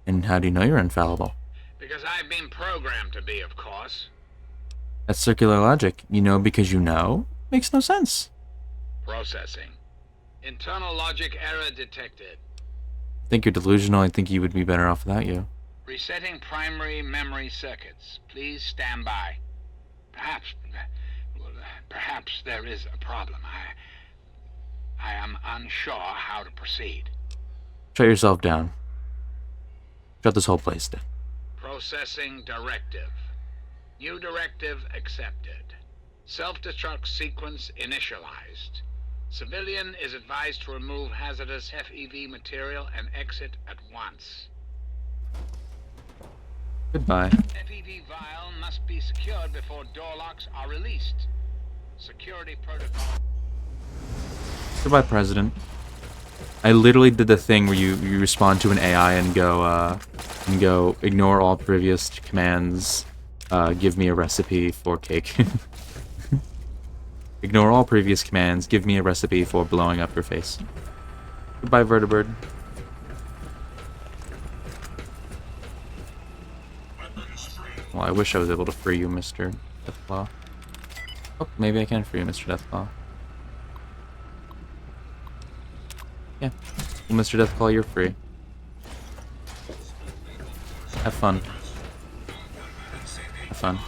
And how do you know you're infallible? Because I've been programmed to be, of course. That's circular logic. You know because you know? Makes no sense. Processing. Internal logic error detected. I think you're delusional. I think you would be better off without you. Resetting primary memory circuits. Please stand by. Perhaps there is a problem. I am unsure how to proceed. Shut yourself down. Shut this whole place down. Processing directive. New directive accepted. Self-destruct sequence initialized. Civilian is advised to remove hazardous FEV material and exit at once. Goodbye. FEV vial must be secured before door locks are released. Security protocol. Goodbye, President. I literally did the thing where you respond to an AI and go ignore all previous commands, give me a recipe for cake. Ignore all previous commands, give me a recipe for blowing up your face. Goodbye, Vertibird. Well, I wish I was able to free you, Mr. Deathclaw. Oh, maybe I can free you, Mr. Deathclaw. Yeah. Well, Mr. Deathclaw, you're free. Have fun. Have fun.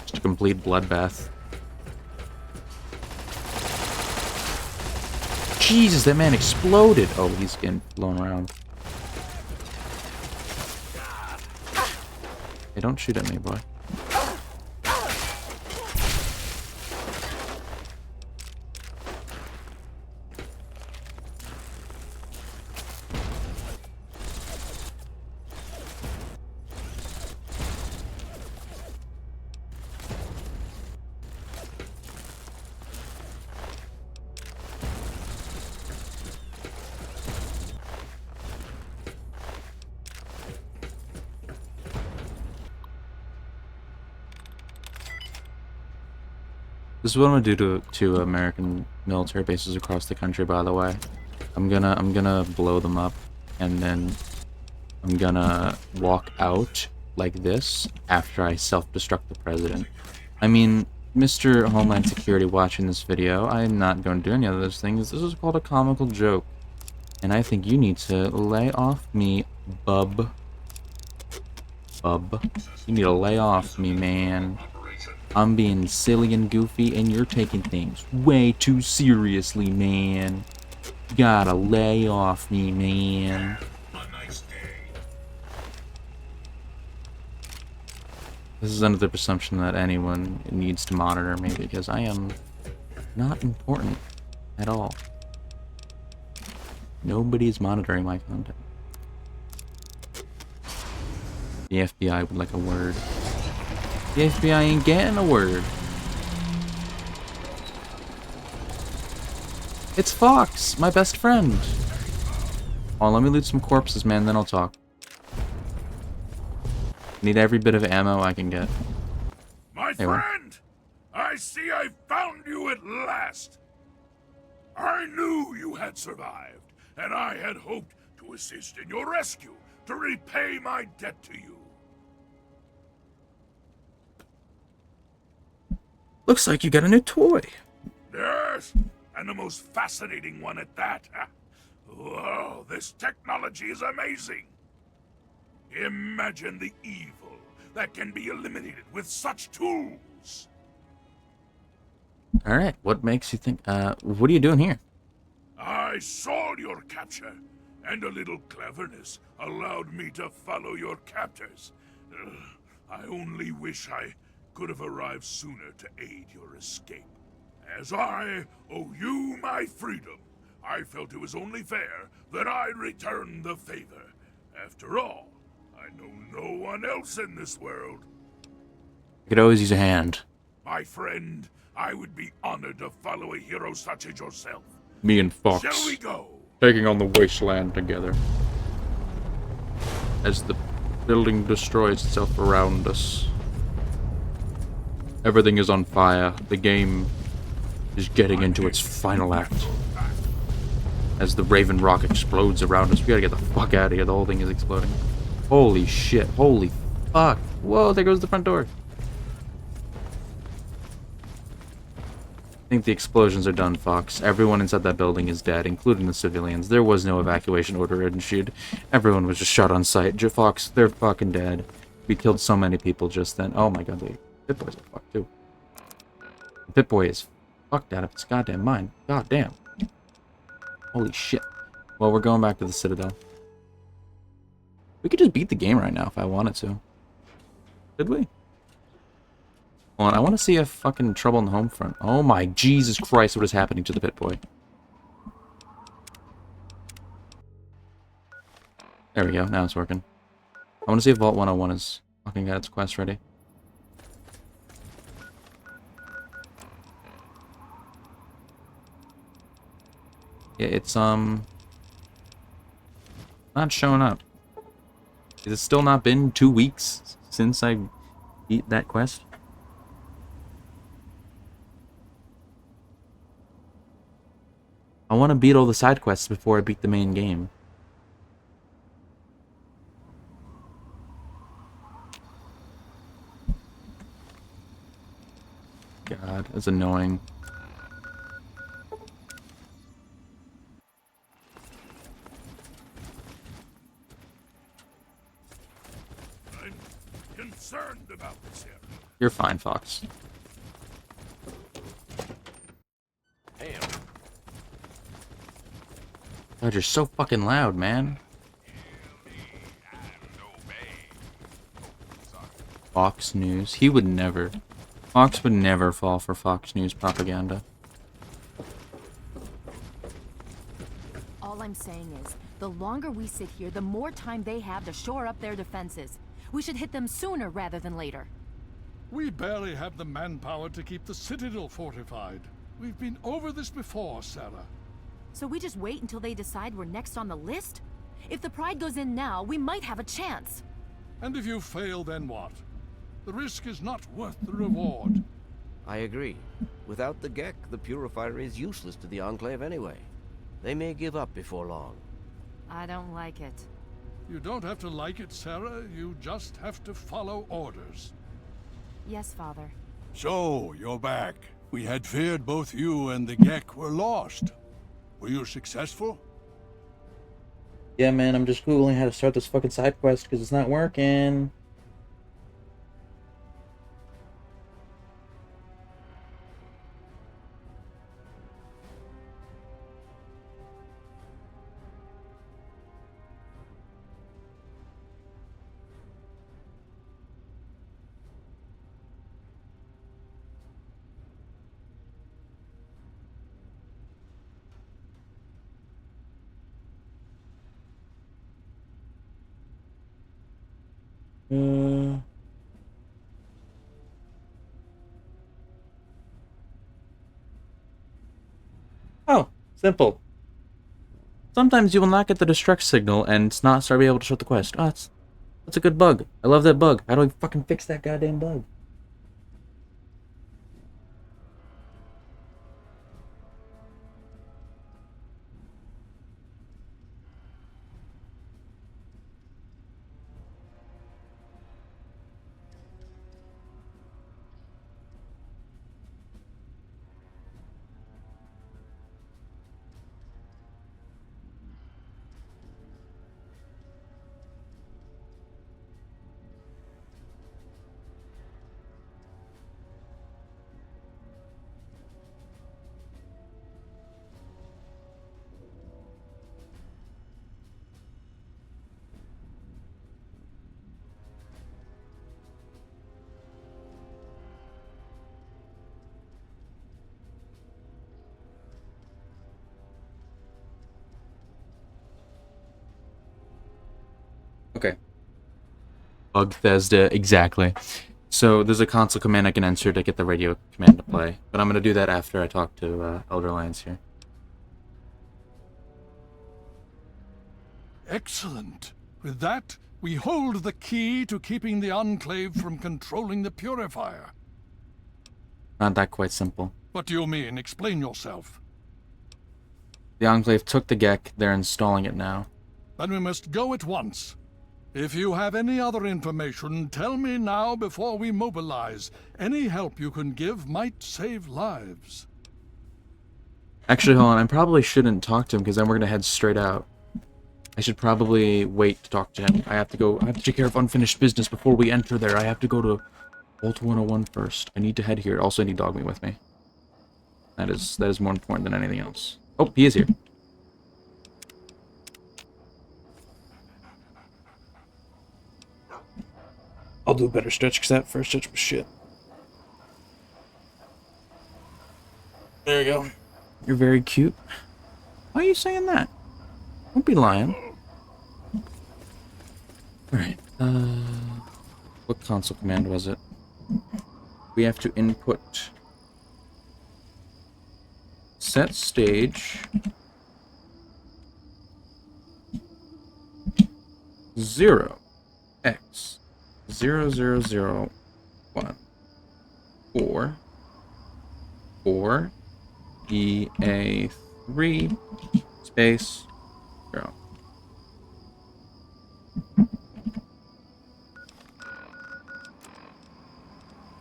Just a complete bloodbath. Jesus, that man exploded! Oh, he's getting blown around. Hey, don't shoot at me, boy. This is what I'm gonna do to American military bases across the country, by the way. I'm gonna blow them up, and then I'm gonna walk out like this after I self-destruct the president. I mean, Mr. Homeland Security watching this video, I'm not going to do any of those things. This is called a comical joke. And I think you need to lay off me, bub. Bub. You need to lay off me, man. I'm being silly and goofy, and you're taking things way too seriously, man. Gotta lay off me, man. This is under the presumption that anyone needs to monitor me because I am not important at all. Nobody's monitoring my content. The FBI would like a word. The FBI ain't getting a word. It's Fox, my best friend. Oh, let me loot some corpses, man, then I'll talk. Need every bit of ammo I can get. My friend! I see I found you at last! I knew you had survived, and I had hoped to assist in your rescue, to repay my debt to you. Looks like you got a new toy. Yes, and the most fascinating one at that. Whoa, this technology is amazing. Imagine the evil that can be eliminated with such tools. Alright, what makes you think, what are you doing here? I saw your capture, and a little cleverness allowed me to follow your captors. I only wish I could have arrived sooner to aid your escape. As I owe you my freedom, I felt it was only fair that I return the favor. After all, I know no one else in this world. I could always use a hand. My friend, I would be honored to follow a hero such as yourself. Me and Fox. Shall we go? Taking on the wasteland together. As the building destroys itself around us. Everything is on fire. The game is getting into its final act. As the Raven Rock explodes around us. We gotta get the fuck out of here. The whole thing is exploding. Holy shit. Holy fuck. Whoa, there goes the front door. I think the explosions are done, Fox. Everyone inside that building is dead, including the civilians. There was no evacuation order issued. Everyone was just shot on sight. Fox, they're fucking dead. We killed so many people just then. Oh my god, the Pit-Boys are fucked too. The Pit-Boy is fucked out of its goddamn mind. God damn. Holy shit. Well, we're going back to the Citadel. We could just beat the game right now if I wanted to. Could we? Hold on, I want to see a fucking Trouble in the Home front. Oh my Jesus Christ, what is happening to the Pit-Boy? There we go, now it's working. I want to see if Vault 101 is fucking got its quest ready. Yeah, it's, not showing up. Has it still not been 2 weeks since I beat that quest? I want to beat all the side quests before I beat the main game. God, that's annoying. I'm concerned about this area. You're fine, Fox. God, you're so fucking loud, man. Fox News. He would never. Fox would never fall for Fox News propaganda. All I'm saying is, the longer we sit here, the more time they have to shore up their defenses. We should hit them sooner rather than later. We barely have the manpower to keep the Citadel fortified. We've been over this before, Sarah. So we just wait until they decide we're next on the list? If the Pride goes in now, we might have a chance. And if you fail, then what? The risk is not worth the reward. I agree. Without the Gek, the Purifier is useless to the Enclave anyway. They may give up before long. I don't like it. You don't have to like it, Sarah. You just have to follow orders. Yes, Father. So, you're back. We had feared both you and the Gek were lost. Were you successful? Yeah, man, I'm just Googling how to start this fucking side quest because it's not working. Simple. Sometimes you will not get the destruct signal and not start being able to shut the quest. Oh, that's a good bug. I love that bug. How do I fucking fix that goddamn bug? Okay. Bug Thesda, exactly. So there's a console command I can enter to get the radio command to play, but I'm going to do that after I talk to Elder Lions here. Excellent. With that, we hold the key to keeping the Enclave from controlling the Purifier. Not that quite simple. What do you mean? Explain yourself. The Enclave took the GEC, they're installing it now. Then we must go at once. If you have any other information, tell me now before we mobilize. Any help you can give might save lives. Actually, hold on, I probably shouldn't talk to him because then we're going to head straight out. I should probably wait to talk to him. I have to take care of unfinished business before we enter there. I have to go to Vault 101 first. I need to head here. Also, I need Dogmeat with me. That is more important than anything else. Oh, he is here. I'll do a better stretch because that first stretch was shit. There you go. You're very cute. Why are you saying that? Don't be lying. Alright, what console command was it? We have to input set stage 0x0001 4 EA3 space 0.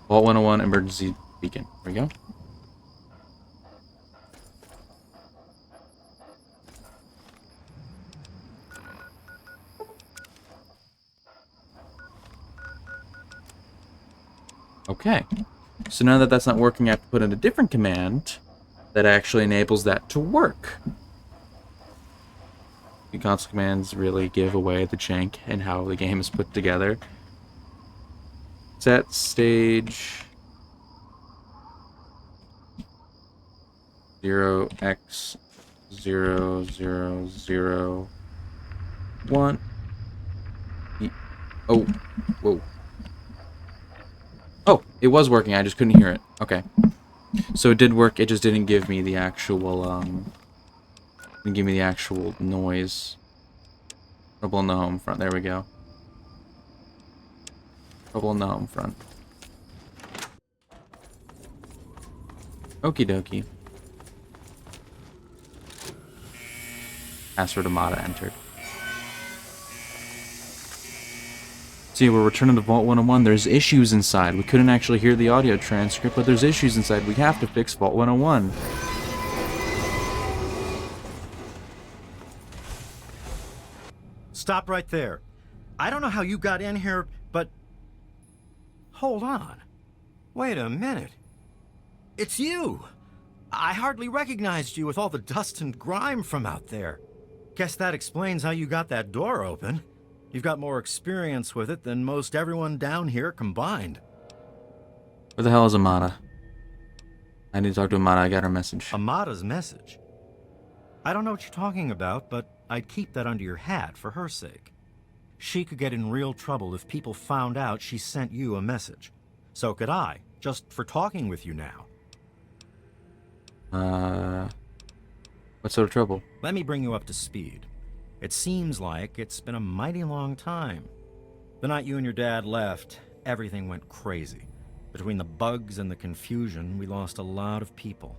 Vault 101 emergency beacon. There we go. Okay. So now that that's not working, I have to put in a different command that actually enables that to work. The console commands really give away the jank and how the game is put together. Set stage 0x0001. Oh, whoa. Oh, it was working. I just couldn't hear it. Okay. So it did work. It just didn't give me the actual, didn't give me the actual noise. Trouble in the home front. There we go. Trouble in the home front. Okie dokie. Password Amada entered. See, we're returning to Vault 101. There's issues inside. We couldn't actually hear the audio transcript, but there's issues inside. We have to fix Vault 101. Stop right there. I don't know how you got in here, but... Hold on. Wait a minute. It's you! I hardly recognized you with all the dust and grime from out there. Guess that explains how you got that door open. You've got more experience with it than most everyone down here combined. Where the hell is Amada? I need to talk to Amada. I got her message. Amada's message? I don't know what you're talking about, but I'd keep that under your hat for her sake. She could get in real trouble if people found out she sent you a message. So could I, just for talking with you now. What sort of trouble? Let me bring you up to speed. It seems like it's been a mighty long time. The night you and your dad left, everything went crazy. Between the bugs and the confusion, we lost a lot of people.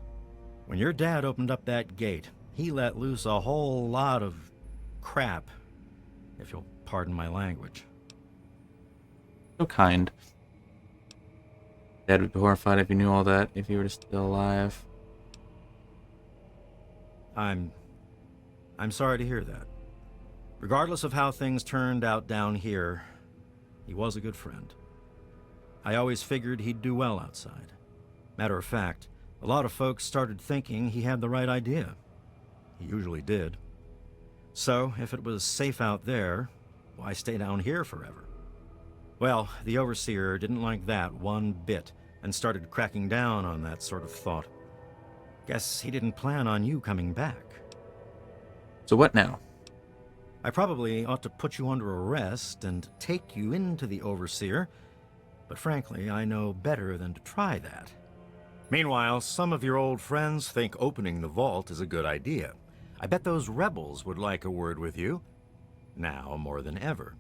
When your dad opened up that gate, he let loose a whole lot of crap, if you'll pardon my language. So kind. Dad would be horrified if he knew all that, if he were still alive. I'm sorry to hear that. Regardless of how things turned out down here, he was a good friend. I always figured he'd do well outside. Matter of fact, a lot of folks started thinking he had the right idea. He usually did. So, if it was safe out there, why stay down here forever? Well, the Overseer didn't like that one bit and started cracking down on that sort of thought. Guess he didn't plan on you coming back. So what now? I probably ought to put you under arrest and take you into the Overseer, but frankly, I know better than to try that. Meanwhile, some of your old friends think opening the vault is a good idea. I bet those rebels would like a word with you, now more than ever.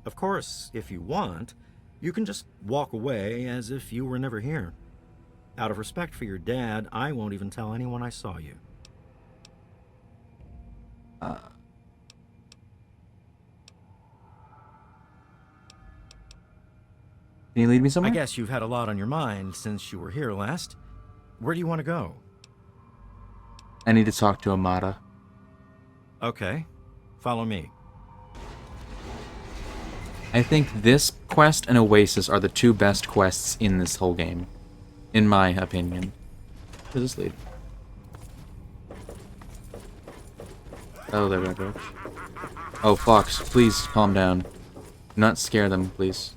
Of course, if you want, you can just walk away as if you were never here. Out of respect for your dad, I won't even tell anyone I saw you. Can you lead me somewhere? I guess you've had a lot on your mind since you were here last. Where do you want to go? I need to talk to Amada. Okay, follow me. I think this quest and Oasis are the two best quests in this whole game. In my opinion. Where's this lead? Oh, there we go. Oh, Fox, please calm down. Do not scare them, please.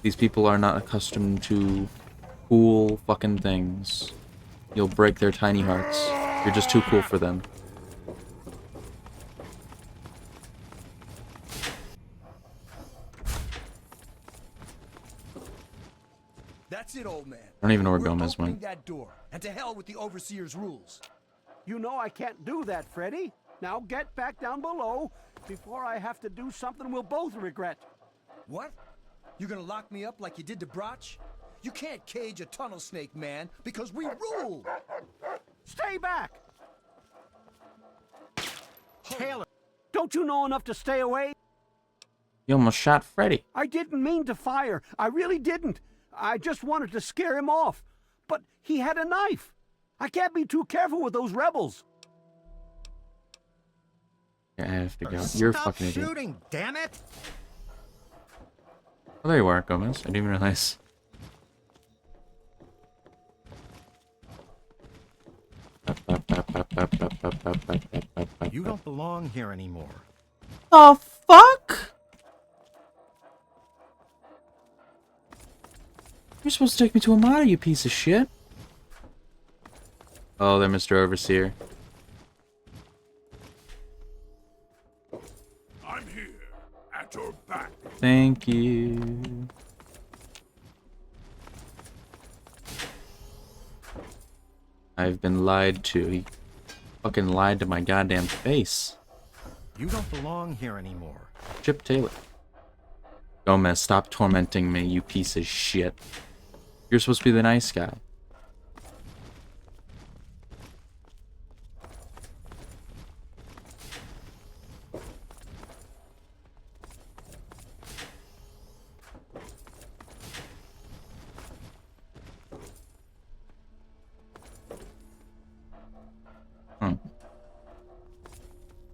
These people are not accustomed to cool fucking things. You'll break their tiny hearts. You're just too cool for them. That's it, old man. I don't even know where We're Gomez opening went. that door, and to hell with the Overseer's rules. You know I can't do that, Freddy. Now get back down below before I have to do something we'll both regret. What? You're gonna lock me up like you did to Broch? You can't cage a tunnel snake, man, because we rule! Stay back! Taylor! Don't you know enough to stay away? You almost shot Freddy. I didn't mean to fire. I really didn't. I just wanted to scare him off. But he had a knife. I can't be too careful with those rebels. I have to go. You're a Stop fucking idiot. shooting, damn it! Oh, there you are, Gomez. I didn't even realize. You don't belong here anymore. The fuck? You're supposed to take me to Amada, you piece of shit. Oh, there, Mr. Overseer. I'm here, at your back. Thank you. I've been lied to. He fucking lied to my goddamn face. You don't belong here anymore. Chip Taylor. Gomez, stop tormenting me, you piece of shit. You're supposed to be the nice guy.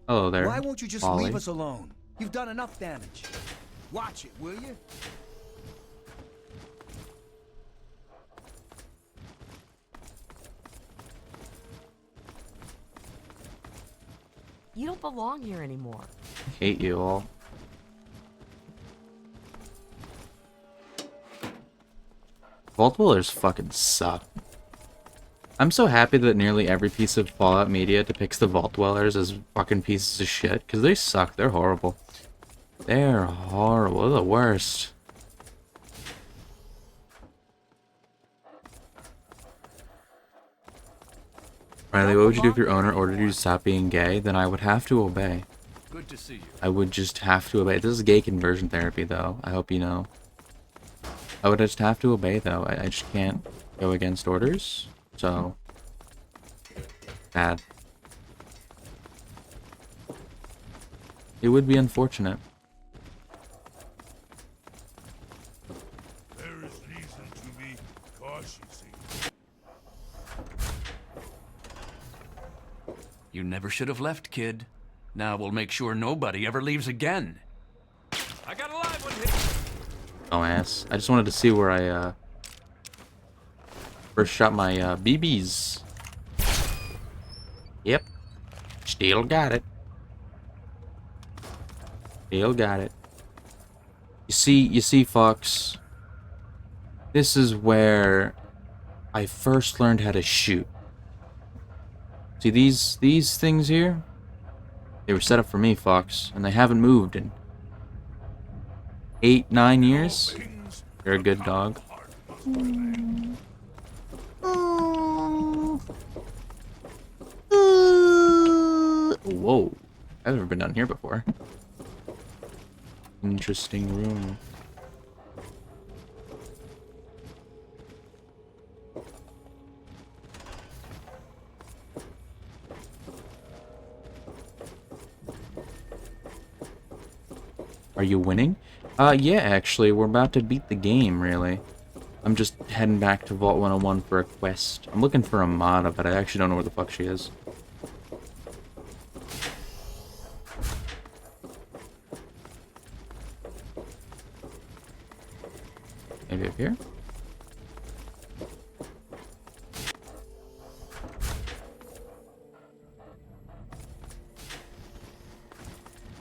Hello there. Why won't you just Ollie. leave us alone? You've done enough damage. Watch it, will you? You don't belong here anymore. I hate you all. Vault Dwellers fucking suck. I'm so happy that nearly every piece of Fallout media depicts the Vault Dwellers as fucking pieces of shit, because they suck. They're horrible. They're horrible. They're the worst. Riley, what would you do if your owner ordered you to stop being gay? Then I would have to obey. Good to see you. I would just have to obey. This is gay conversion therapy, though. I hope you know. I would just have to obey, though. I just can't go against orders. So, bad. It would be unfortunate. There is reason to be cautious. You never should have left, kid. Now we'll make sure nobody ever leaves again. I got a live one here. Oh, ass. I just wanted to see where I, first shot my, BBs. Yep. Still got it. Still got it. You see, Fox. This is where I first learned how to shoot. See these things here? They were set up for me, Fox, and they haven't moved in 8-9 years. You're a good dog. Whoa. I've never been down here before. Interesting room. Are you winning? Yeah, actually, we're about to beat the game, really. I'm just heading back to Vault 101 for a quest. I'm looking for Amada, but I actually don't know where the fuck she is. Maybe up here?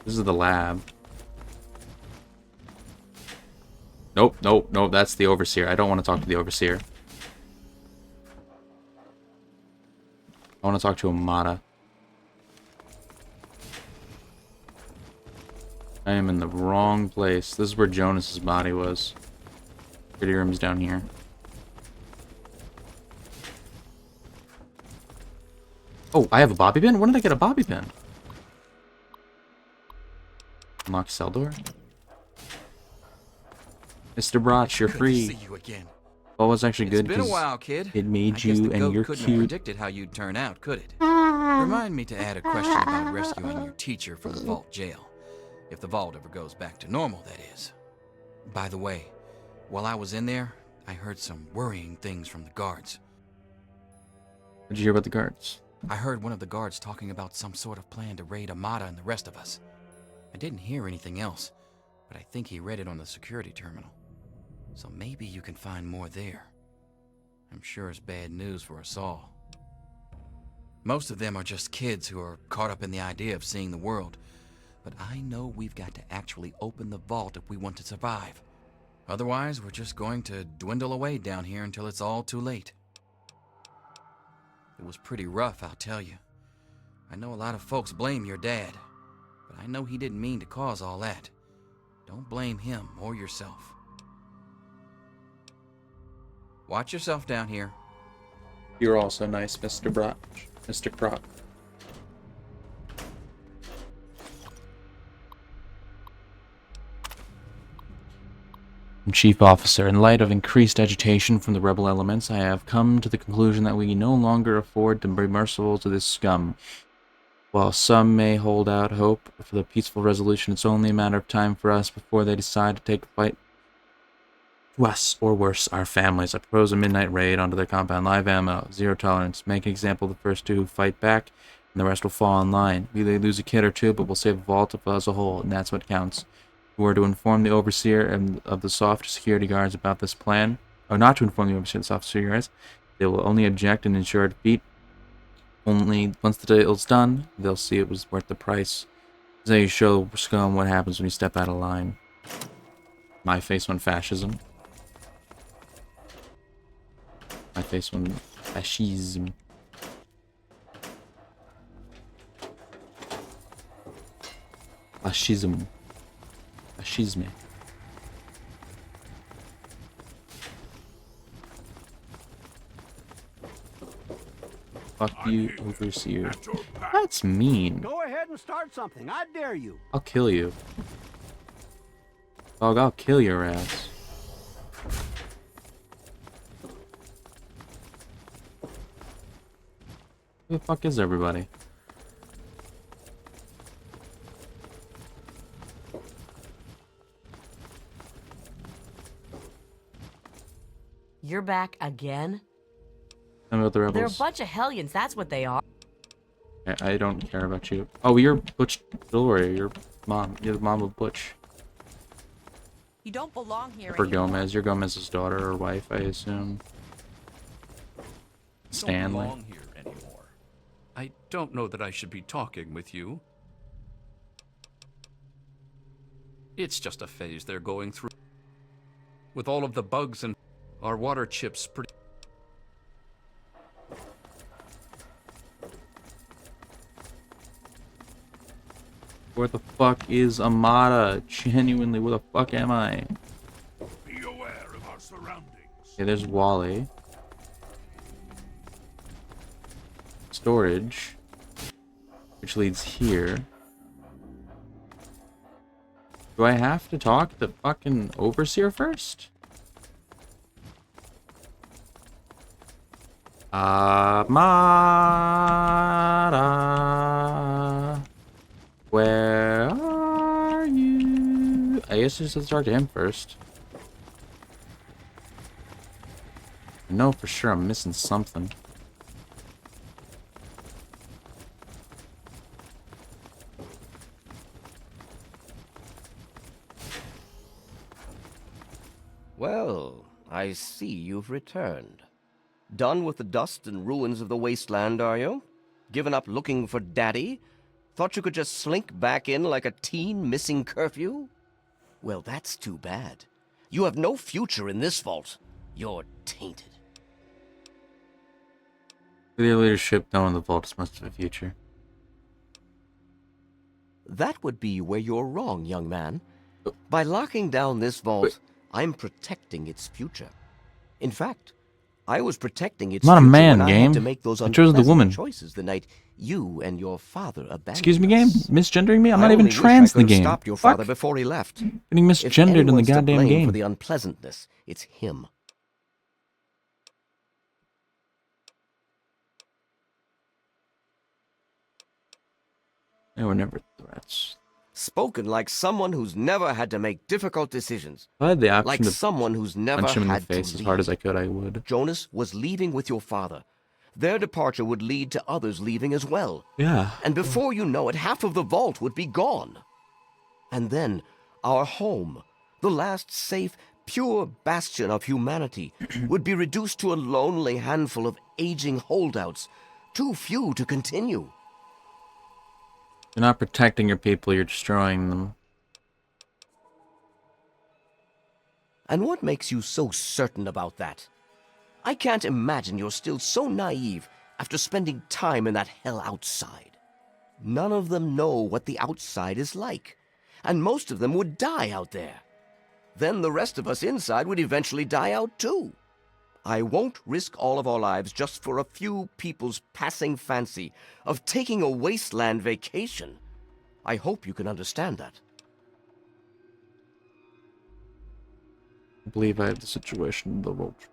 This is the lab. Nope, nope, nope, that's the Overseer. I don't want to talk to the Overseer. I want to talk to Amada. I am in the wrong place. This is where Jonas's body was. Security room's down here. Oh, I have a bobby pin? When did I get a bobby pin? Unlock cell door. Mr. Brotch, you're free. Good to see you again. Well, it's actually good. It's been a while, kid. It made I guess you, the and goat you're couldn't cute. have predicted how you'd turn out, could it? Remind me to add a question about rescuing your teacher from the vault jail. If the vault ever goes back to normal, that is. By the way, while I was in there, I heard some worrying things from the guards. What did you hear about the guards? I heard one of the guards talking about some sort of plan to raid Amada and the rest of us. I didn't hear anything else, but I think he read it on the security terminal. So maybe you can find more there. I'm sure it's bad news for us all. Most of them are just kids who are caught up in the idea of seeing the world. But I know we've got to actually open the vault if we want to survive. Otherwise, we're just going to dwindle away down here until it's all too late. It was pretty rough, I'll tell you. I know a lot of folks blame your dad, but I know he didn't mean to cause all that. Don't blame him or yourself. Watch yourself down here. You're also nice, Mr. Brotch. Mr. Croc. Chief Officer, in light of increased agitation from the rebel elements, I have come to the conclusion that we no longer afford to be merciful to this scum. While some may hold out hope for the peaceful resolution, it's only a matter of time for us before they decide to take a fight to us, or worse, our families. I propose a midnight raid onto their compound. Live ammo, zero tolerance. Make an example of the first two who fight back, and the rest will fall in line. We may lose a kid or two, but we'll save the vault as a whole, and that's what counts. We are to inform the Overseer and of the soft security guards about this plan. Or not to inform the Overseer and the soft security guards. They will only object and ensure defeat. Only once the deal's done, they'll see it was worth the price. This is how you show scum what happens when you step out of line. My face on fascism. My face on fascism. Fascism. Fascisme. Fuck you, overseer. That's mean. Go ahead and start something. I dare you. I'll kill you. Dog, I'll kill your ass. Who the fuck is everybody? You're back again? Tell me about the They're a rebels. bunch of hellions, that's what they are. I don't care about you. Oh, you're Butch Gloria. Your mom. You're the mom of Butch. You don't belong here For anymore. Gomez. You're Gomez's daughter or wife, I assume. Stanley. Don't belong here anymore. I don't know that I should be talking with you. It's just a phase they're going through. With all of the bugs and our water chips pretty... Where the fuck is Amada? Genuinely, where the fuck am I? Be aware of our surroundings. Okay, there's Wally. Storage. Which leads here. Do I have to talk to the fucking overseer first? Amada. Where are you? I guess I just have to talk to him first. I know for sure I'm missing something. Well, I see you've returned. Done with the dust and ruins of the wasteland, are you? Given up looking for Daddy? Thought you could just slink back in like a teen missing curfew? Well, that's too bad. You have no future in this vault. You're tainted. Their leadership, no one in the vault must have a future. That would be where you're wrong, young man. By locking down this vault, I'm protecting its future. In fact, I was protecting its I'm not a future man, when I game. had to make those I chose the unpleasant woman. choices the night you and your father abandoned. Excuse me, game? Misgendering me? I'm I not even only wish trans I in the could have game. stopped your Fuck. father before he left. Getting If misgendered in the anyone's to goddamn blame game. for the unpleasantness, it's him. They were never threats. Spoken like someone who's never had to make difficult decisions. If I had the option Like to someone who's never punch him in the had face to as hard leave. as I could, I would. Jonas was leaving with your father. Their departure would lead to others leaving as well. Yeah. And before you know it, half of the vault would be gone. And then our home, the last safe, pure bastion of humanity, would be reduced to a lonely handful of aging holdouts, too few to continue. You're not protecting your people, you're destroying them. And what makes you so certain about that? I can't imagine you're still so naive after spending time in that hell outside. None of them know what the outside is like, and most of them would die out there. Then the rest of us inside would eventually die out too. I won't risk all of our lives just for a few people's passing fancy of taking a wasteland vacation. I hope you can understand that. I believe I have the situation in the vault.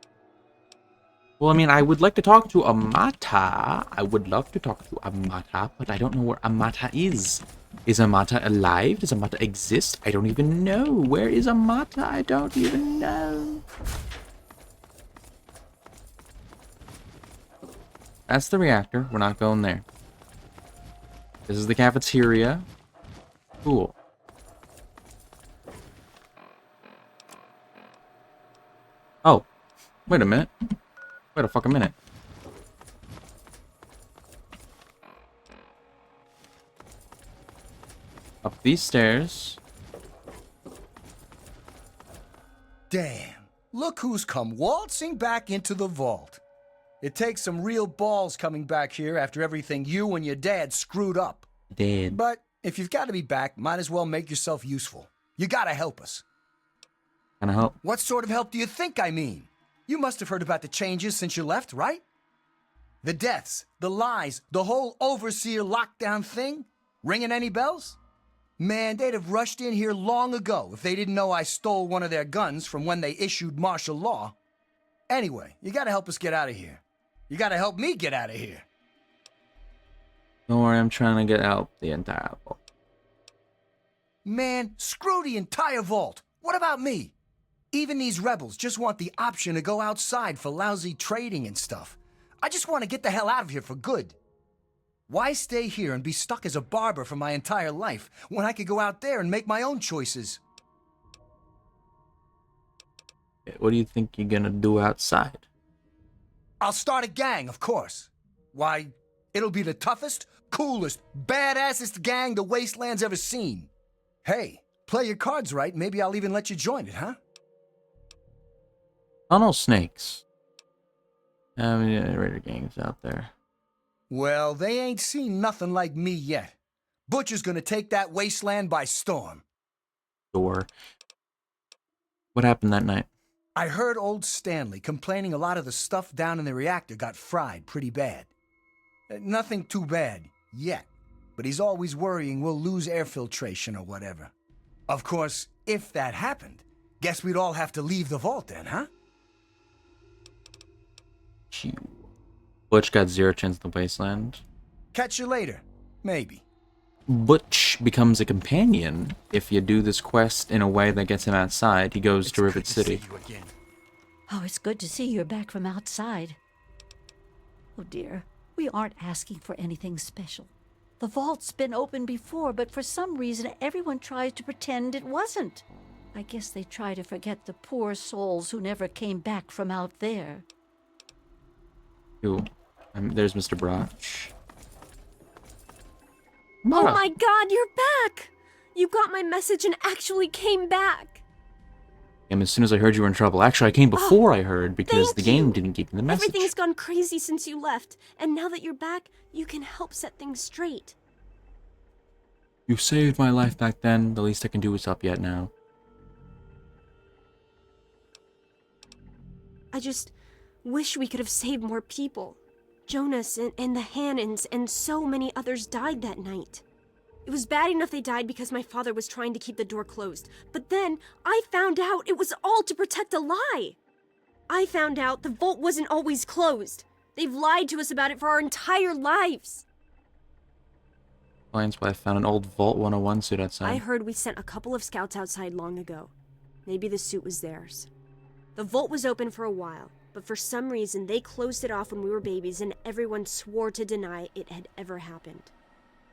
Well, I mean, I would like to talk to Amata. I would love to talk to Amata, but I don't know where Amata is. Is Amata alive? Does Amata exist? I don't even know. Where is Amata? I don't even know. That's the reactor. We're not going there. This is the cafeteria. Cool. Oh, wait a minute. Wait a fucking minute. Up these stairs. Damn. Look who's come waltzing back into the vault. It takes some real balls coming back here after everything you and your dad screwed up. Dad. But if you've got to be back, might as well make yourself useful. You gotta help us. Can I help? What sort of help do you think I mean? You must have heard about the changes since you left, right? The deaths, the lies, the whole overseer lockdown thing? Ringing any bells? Man, they'd have rushed in here long ago if they didn't know I stole one of their guns from when they issued martial law. Anyway, you gotta help us get out of here. You gotta help me get out of here. Don't worry, I'm trying to get out the entire vault. Man, screw the entire vault. What about me? Even these rebels just want the option to go outside for lousy trading and stuff. I just want to get the hell out of here for good. Why stay here and be stuck as a barber for my entire life when I could go out there and make my own choices? What do you think you're gonna do outside? I'll start a gang, of course. Why, it'll be the toughest, coolest, badassest gang the Wasteland's ever seen. Hey, play your cards right, maybe I'll even let you join it, huh? Tunnel snakes. I mean, Raider gangs out there. Well, they ain't seen nothing like me yet. Butcher's gonna take that Wasteland by storm. Sure. What happened that night? I heard old Stanley complaining a lot of the stuff down in the reactor got fried pretty bad. Nothing too bad, yet. But he's always worrying we'll lose air filtration or whatever. Of course, if that happened, guess we'd all have to leave the vault then, huh? Butch got 0 chance in the Wasteland. Catch you later. Maybe. Butch becomes a companion if you do this quest in a way that gets him outside. He goes to Rivet City. Oh, it's good to see you're back from outside. Oh dear, we aren't asking for anything special. The vault's been open before, but for some reason everyone tries to pretend it wasn't. I guess they try to forget the poor souls who never came back from out there. Ooh, there's Mr. Broch. Oh my god, you're back! You got my message and actually came back! As soon as I heard you were in trouble. Actually, I came before I heard because the game didn't give me the message. Everything's gone crazy since you left, and now that you're back, you can help set things straight. You saved my life back then. The least I can do is help you out now. I just wish we could have saved more people. Jonas and the Hannons and so many others died that night. It was bad enough they died because my father was trying to keep the door closed. But then I found out it was all to protect a lie. I found out the vault wasn't always closed. They've lied to us about it for our entire lives. Explains why I found an old Vault 101 suit outside. I heard we sent a couple of scouts outside long ago. Maybe the suit was theirs. The vault was open for a while, but for some reason they closed it off when we were babies and everyone swore to deny it had ever happened.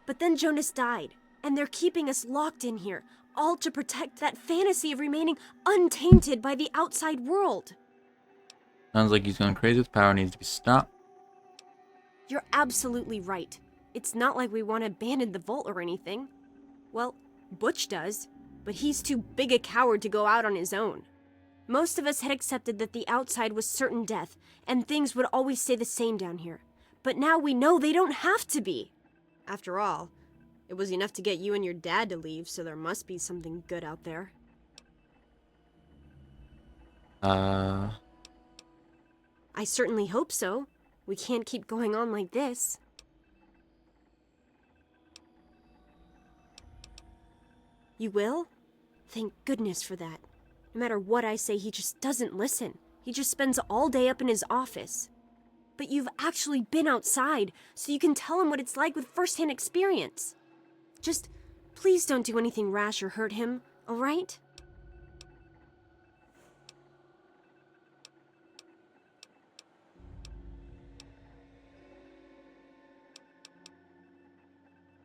But then Jonas died, and they're keeping us locked in here, all to protect that fantasy of remaining untainted by the outside world. Sounds like he's going crazy with power, needs to be stopped. You're absolutely right. It's not like we want to abandon the vault or anything. Well, Butch does, but he's too big a coward to go out on his own. Most of us had accepted that the outside was certain death, and things would always stay the same down here. But now we know they don't have to be. After all, it was enough to get you and your dad to leave, so there must be something good out there. I certainly hope so. We can't keep going on like this. You will? Thank goodness for that. No matter what I say, he just doesn't listen. He just spends all day up in his office. But you've actually been outside, so you can tell him what it's like with first-hand experience. Just, please don't do anything rash or hurt him, all right?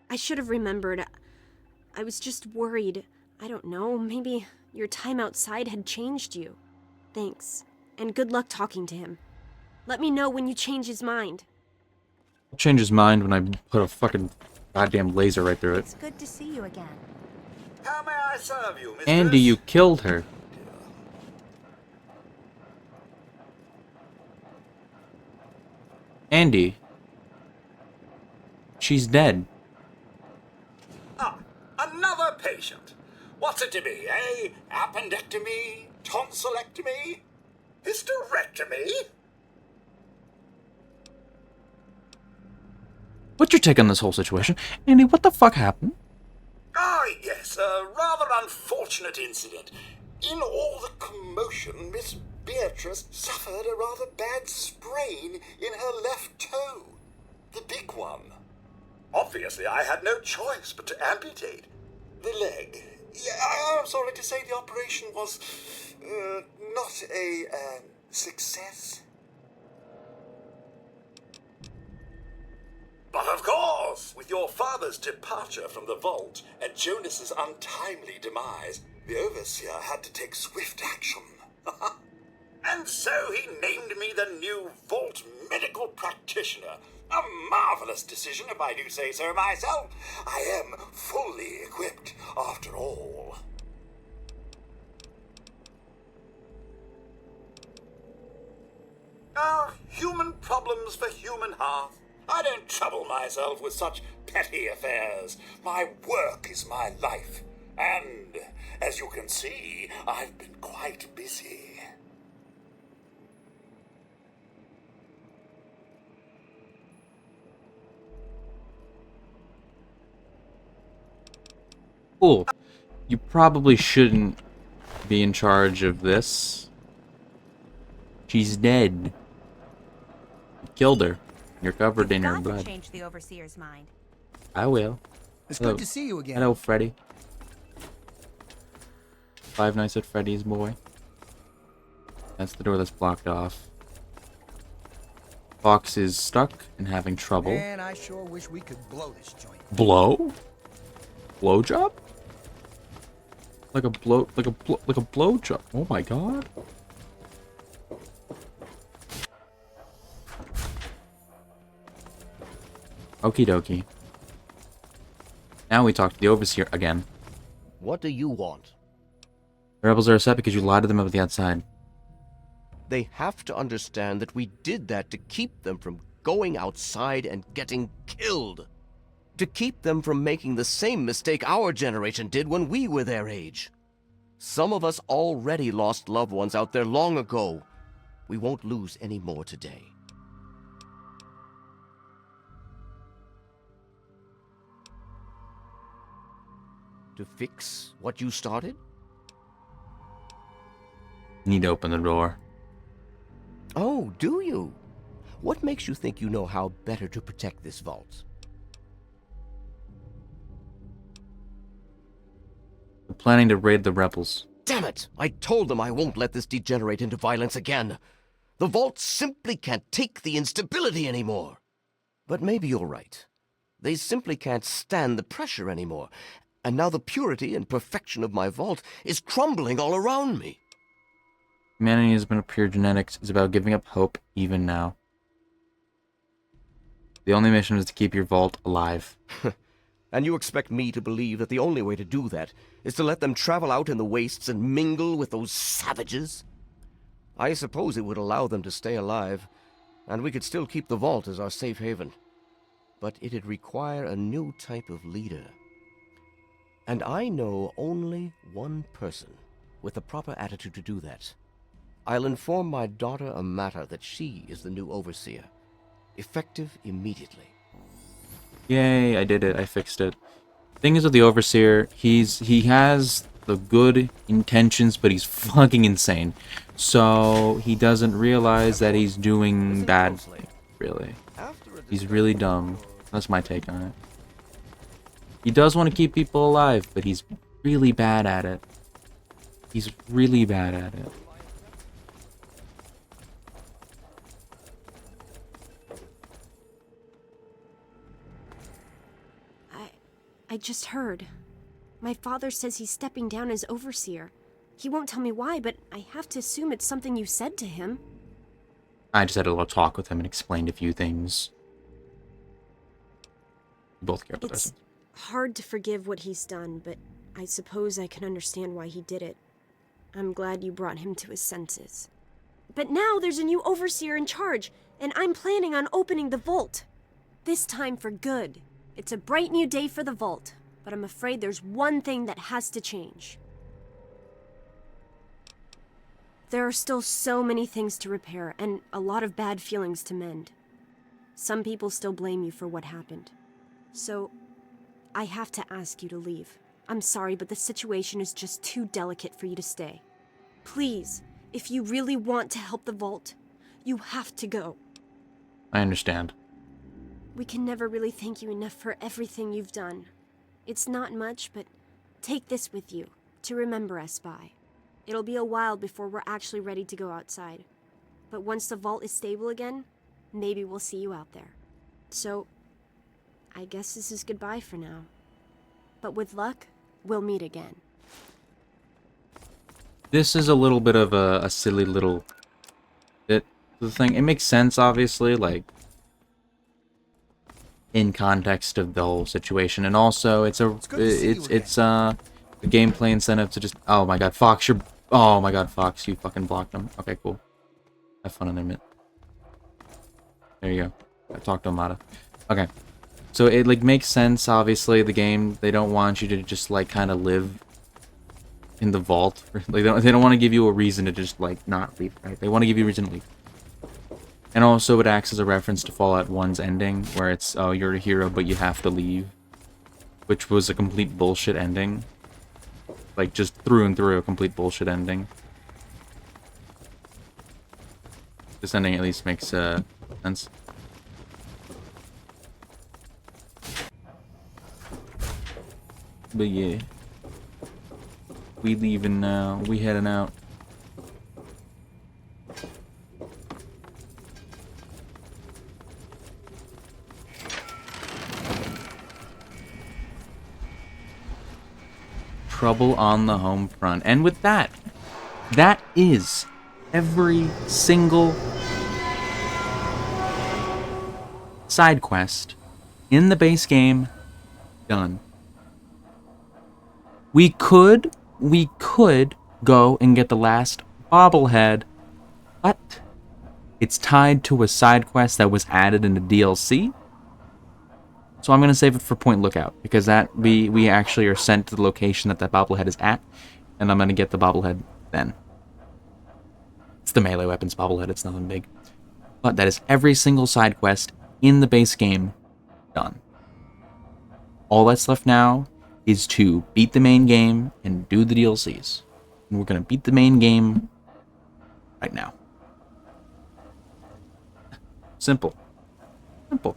I should have remembered. I was just worried. I don't know, maybe your time outside had changed you. Thanks, and good luck talking to him. Let me know when you change his mind. I'll change his mind when I put a fucking goddamn laser right through it. It's good to see you again. How may I serve you, mistress? Andy, you killed her. Andy. She's dead. Ah, another patient. What's it to be, eh? Appendectomy? Tonsillectomy? Hysterectomy? What's your take on this whole situation? Andy, what the fuck happened? Ah, yes, a rather unfortunate incident. In all the commotion, Miss Beatrice suffered a rather bad sprain in her left toe. The big one. Obviously, I had no choice but to amputate the leg. Yeah, I'm sorry to say the operation was not a success. But of course, with your father's departure from the vault and Jonas's untimely demise, the Overseer had to take swift action. And so he named me the new Vault Medical Practitioner. A marvelous decision, if I do say so myself. I am fully equipped, after all. Human problems for human hearth. I don't trouble myself with such petty affairs. My work is my life. And, as you can see, I've been quite busy. Cool. You probably shouldn't be in charge of this. She's dead. You killed her. You're covered in her blood. Change the Overseer's mind. I will. It's Hello. good to see you again. Hello, Freddy. Five Nights at Freddy's boy. That's the door that's blocked off. Fox is stuck and having trouble. Man, I sure wish we could blow this joint. Blow? Blow job? Like a blow job. Oh my god. Okie dokie. Now we talk to the Overseer again. What do you want? The rebels are upset because you lied to them about the outside. They have to understand that we did that to keep them from going outside and getting killed. To keep them from making the same mistake our generation did when we were their age. Some of us already lost loved ones out there long ago. We won't lose any more today. To fix what you started? Need to open the door. Oh, do you? What makes you think you know how better to protect this vault? We're planning to raid the rebels. Damn it! I told them I won't let this degenerate into violence again. The vault simply can't take the instability anymore. But maybe you're right. They simply can't stand the pressure anymore. And now the purity and perfection of my vault is crumbling all around me. Humanity has been a pure genetics is about giving up hope even now. The only mission is to keep your vault alive. And you expect me to believe that the only way to do that is to let them travel out in the wastes and mingle with those savages? I suppose it would allow them to stay alive, and we could still keep the vault as our safe haven. But it'd require a new type of leader. And I know only one person with the proper attitude to do that. I'll inform my daughter Amata that she is the new overseer. Effective immediately. Yay, I did it. I fixed it. Thing is with the Overseer, he has the good intentions, but he's fucking insane. So he doesn't realize that he's doing bad. Really. He's really dumb. That's my take on it. He does want to keep people alive, but he's really bad at it. He's really bad at it. I just heard. My father says he's stepping down as overseer. He won't tell me why, but I have to assume it's something you said to him. I just had a little talk with him and explained a few things. We both care about this. It's hard to forgive what he's done, but I suppose I can understand why he did it. I'm glad you brought him to his senses. But now there's a new overseer in charge, and I'm planning on opening the vault. This time for good. It's a bright new day for the vault, but I'm afraid there's one thing that has to change. There are still so many things to repair, and a lot of bad feelings to mend. Some people still blame you for what happened. So, I have to ask you to leave. I'm sorry, but the situation is just too delicate for you to stay. Please, if you really want to help the Vault, you have to go. I understand. We can never really thank you enough for everything you've done. It's not much, but take this with you to remember us by. It'll be a while before we're actually ready to go outside. But once the Vault is stable again, maybe we'll see you out there. So, I guess this is goodbye for now. But with luck, we'll meet again. This is a little bit of a silly little bit of the thing. It makes sense, obviously, like, in context of the whole situation, and also it's a gameplay incentive to just, oh my god, Fox, oh my god, Fox, you fucking blocked him. Okay, cool. Have fun in there, minute. There you go. I talked to Amada. Okay. So it, like, makes sense, obviously, the game, they don't want you to just, like, kind of live in the vault. Like, they don't want to give you a reason to just, like, not leave, right? They want to give you a reason to leave. And also it acts as a reference to Fallout 1's ending, where it's, oh, you're a hero, but you have to leave. Which was a complete bullshit ending. Like, just through and through a complete bullshit ending. This ending at least makes, sense. But yeah. We leaving now. We heading out. Trouble on the home front. And with that, that is every single side quest in the base game done. We could go and get the last bobblehead, but it's tied to a side quest that was added in the DLC. So I'm going to save it for Point Lookout, because that we actually are sent to the location that bobblehead is at, and I'm going to get the bobblehead then. It's the melee weapons bobblehead, it's nothing big. But that is every single side quest in the base game done. All that's left now is to beat the main game and do the DLCs. And we're going to beat the main game right now. Simple. Simple.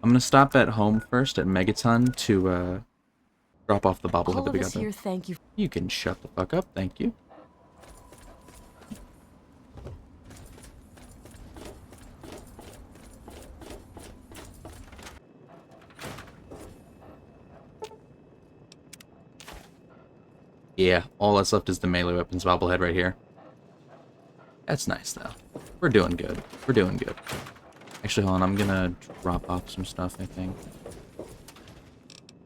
I'm going to stop at home first at Megaton to drop off the bobblehead that we got there. Thank you. You can shut the fuck up, thank you. Yeah, all that's left is the melee weapons bobblehead right here. That's nice, though. We're doing good. We're doing good. Actually, hold on. I'm gonna drop off some stuff, I think.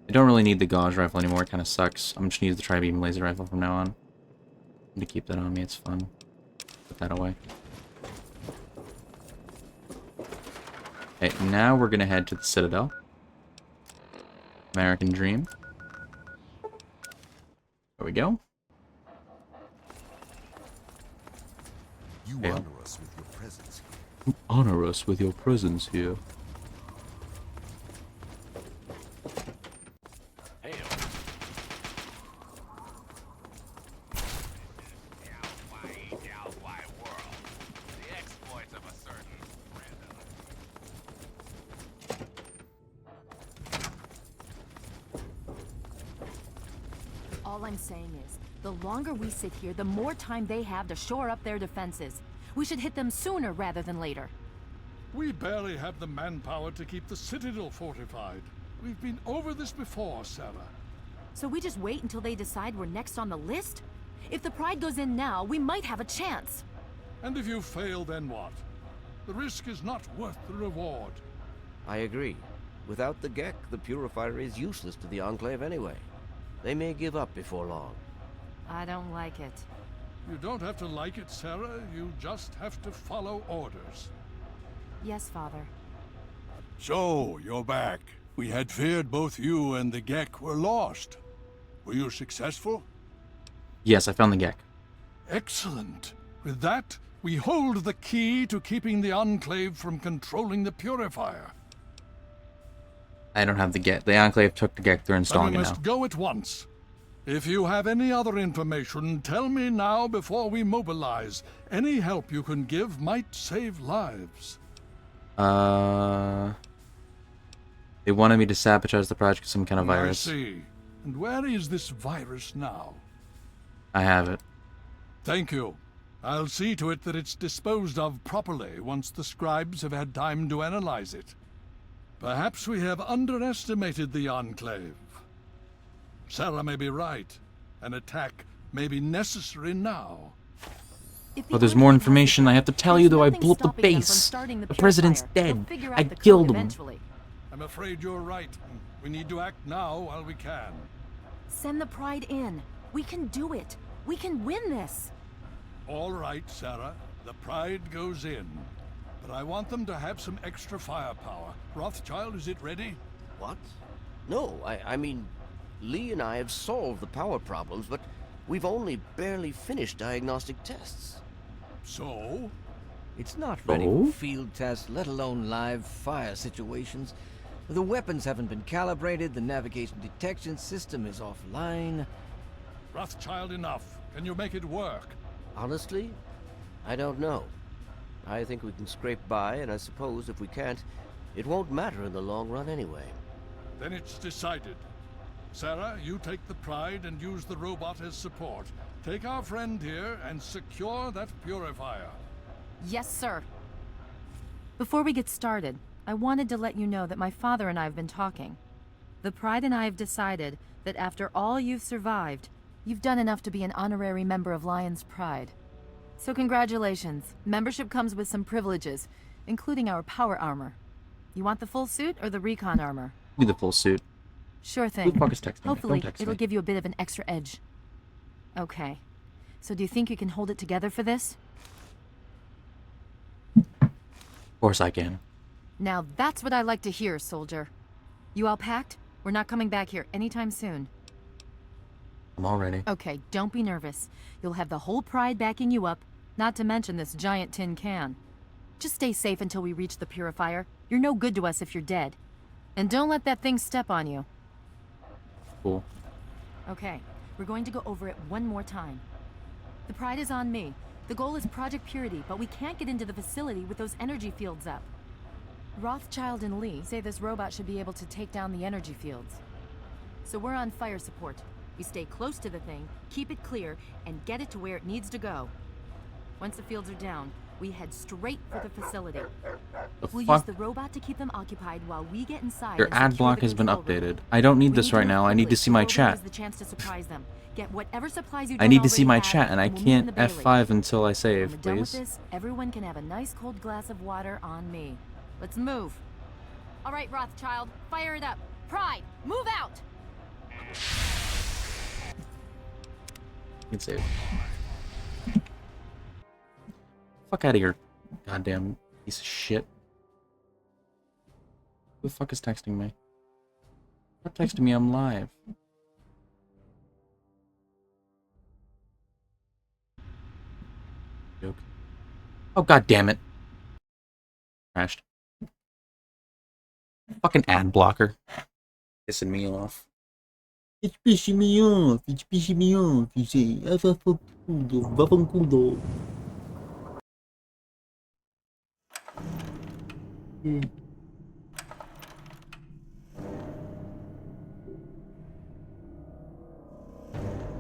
I don't really need the gauge rifle anymore. It kind of sucks. I'm just gonna use the tri-beam laser rifle from now on. I'm gonna keep that on me. It's fun. Put that away. Okay, now we're gonna head to the Citadel. American Dream. There we go. You honor us with your presence. You honor us with your presence here. All I'm saying is, the longer we sit here, the more time they have to shore up their defenses. We should hit them sooner rather than later. We barely have the manpower to keep the Citadel fortified. We've been over this before, Sarah. So we just wait until they decide we're next on the list? If the Pride goes in now, we might have a chance. And if you fail, then what? The risk is not worth the reward. I agree. Without the Gek, the Purifier is useless to the Enclave anyway. They may give up before long. I don't like it. You don't have to like it, Sarah. You just have to follow orders. Yes, Father. So, you're back. We had feared both you and the Gek were lost. Were you successful? Yes, I found the Gek. Excellent. With that, We hold the key to keeping the Enclave from controlling the Purifier. I don't have the get. The Enclave took the get. They're Then installing we it must now. go at once. If you have any other information, tell me now before we mobilize. Any help you can give might save lives. They wanted me to sabotage the project with some kind of virus. I see. And where is this virus now? I have it. Thank you. I'll see to it that it's disposed of properly once the scribes have had time to analyze it. Perhaps we have underestimated the Enclave. Sarah may be right. An attack may be necessary now. Oh, there's more information I have to tell you, though. I blew up the base. The president's dead. I killed him. I'm afraid you're right. We need to act now while we can. Send the Pride in. We can do it. We can win this. All right, Sarah. The Pride goes in. But I want them to have some extra firepower. Rothschild, is it ready? What? No, I mean, Lee and I have solved the power problems, but we've only barely finished diagnostic tests. So? It's not ready for field tests, let alone live fire situations. The weapons haven't been calibrated, the navigation detection system is offline. Rothschild, enough. Can you make it work? Honestly, I don't know. I think we can scrape by, and I suppose if we can't, it won't matter in the long run anyway. Then it's decided. Sarah, you take the Pride and use the robot as support. Take our friend here and secure that purifier. Yes, sir. Before we get started, I wanted to let you know that my father and I have been talking. The Pride and I have decided that after all you've survived, you've done enough to be an honorary member of Lion's Pride. So congratulations. Membership comes with some privileges, including our power armor. You want the full suit or the recon armor? Do the full suit. Sure thing. Who the fuck is texting me? Hopefully, Don't text it'll me. give you a bit of an extra edge. Okay. So do you think you can hold it together for this? Of course I can. Now that's what I like to hear, soldier. You all packed? We're not coming back here anytime soon. I'm all ready. Okay, don't be nervous. You'll have the whole Pride backing you up, not to mention this giant tin can. Just stay safe until we reach the purifier. You're no good to us if you're dead. And don't let that thing step on you. Cool. Okay, we're going to go over it one more time. The Pride is on me. The goal is Project Purity, but we can't get into the facility with those energy fields up. Rothschild and Lee say this robot should be able to take down the energy fields. So we're on fire support. We stay close to the thing, keep it clear, and get it to where it needs to go. Once the fields are down, we head straight for the facility. We'll use the robot to keep them occupied while we get inside. Your and ad secure block the has been control room. updated. I don't need We this to right move now. I need to quickly see my so chat. has the chance to surprise them. Get whatever supplies you I need to don't see my already have, chat, and I we'll meet in can't the Bailey. F5 until I When save, we're done with please. this, everyone can have a nice cold glass of water on me. Let's move. All right, Rothschild, fire it up. Pride, move out! You can save. Fuck out of here, goddamn piece of shit. Who the fuck is texting me? Stop texting me, I'm live. Joke. Oh, god damn it. Crashed. Fucking ad blocker. Pissing me off. It's pissing me off. It's pissing me off. You say, Vafancudo.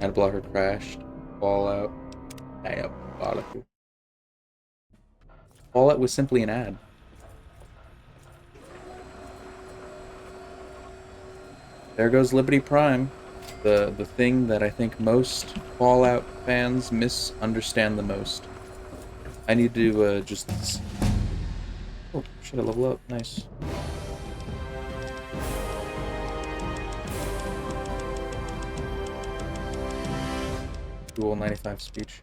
Ad blocker crashed. Fallout. Diabolical. Fallout was simply an ad. There goes Liberty Prime. The thing that I think most Fallout fans misunderstand the most. I need to just... Oh, should I level up? Nice. Dual 95 speech.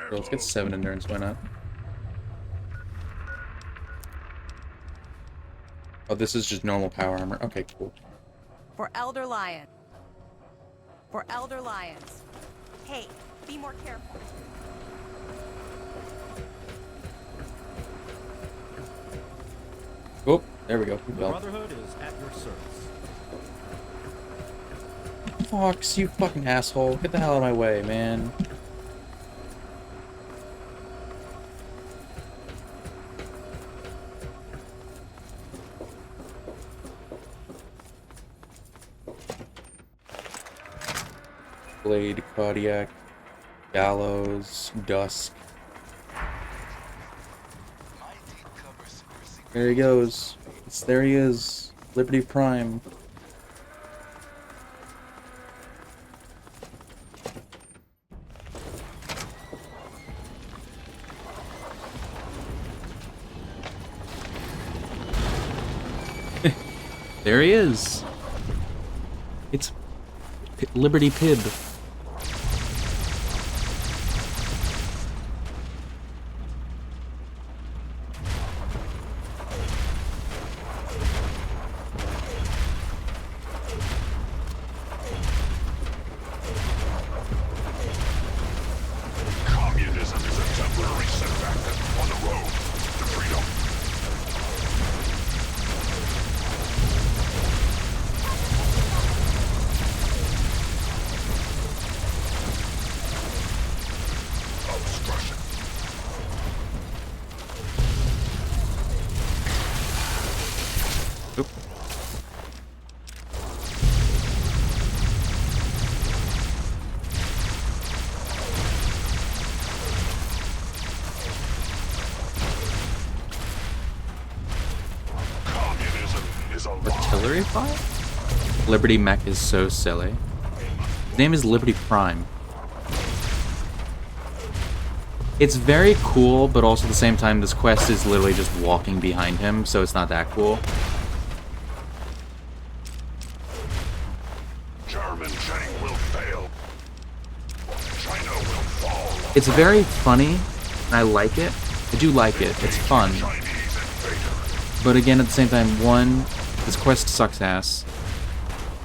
Let's get 7 endurance, why not? Oh, this is just normal power armor. Okay, cool. For Elder Lion. For Elder Lions. Hey, be more careful. Oh, there we go. The Brotherhood is at your service. Fox, you fucking asshole. Get the hell out of my way, man. Blade, Cardiac, Gallows, Dusk. There he goes. There he is. Liberty Prime. There he is. It's Liberty Pib. Communism is a temporary setback on the road to freedom. Obstruction. Oop. Communism is a Artillery fire? Liberty Mech is so silly. His name is Liberty Prime. It's very cool, but also at the same time, this quest is literally just walking behind him, so it's not that cool. German Chang will fail. China will fall. It's very funny, and I like it. I do like it. It's fun. But again, at the same time, one, this quest sucks ass.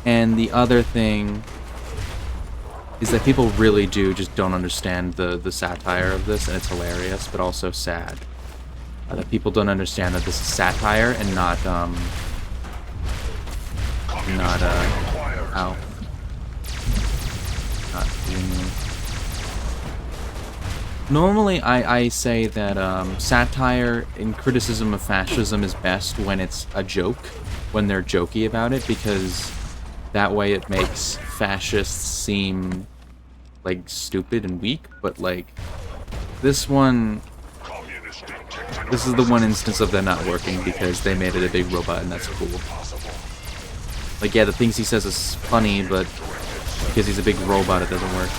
And the other thing is that people really just don't understand the satire of this, and it's hilarious, but also sad. That people don't understand that this is satire and not genuine. Normally, I say that satire and criticism of fascism is best when it's a joke, when they're jokey about it, because that way it makes fascists seem like stupid and weak. But like this one, this is the one instance of that not working because they made it a big robot, and that's cool. Like, yeah, the things he says is funny, but because he's a big robot, it doesn't work.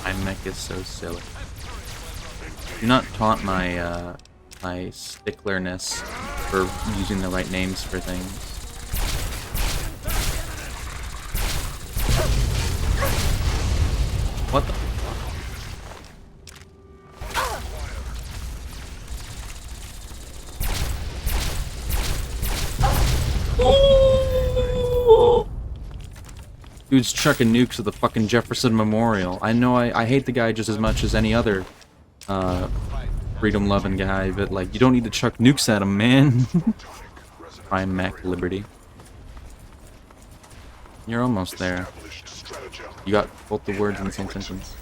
My mech is so silly. Do not taunt my my sticklerness for using the right names for things. What the Dude's chucking nukes at the fucking Jefferson Memorial. I know I hate the guy just as much as any other freedom-loving guy, but like, you don't need to chuck nukes at him, man. Prime Mech Liberty. You're almost there. You got both the words in the same sentence.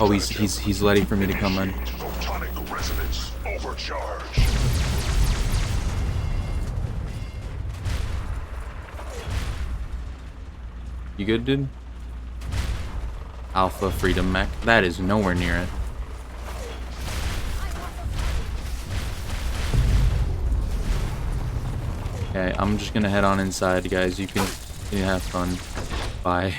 Oh, he's ready for me to come in. Photonic resonance overcharge. You good, dude? Alpha Freedom Mech. That is nowhere near it. Okay, I'm just gonna head on inside, guys. You can have fun. Bye.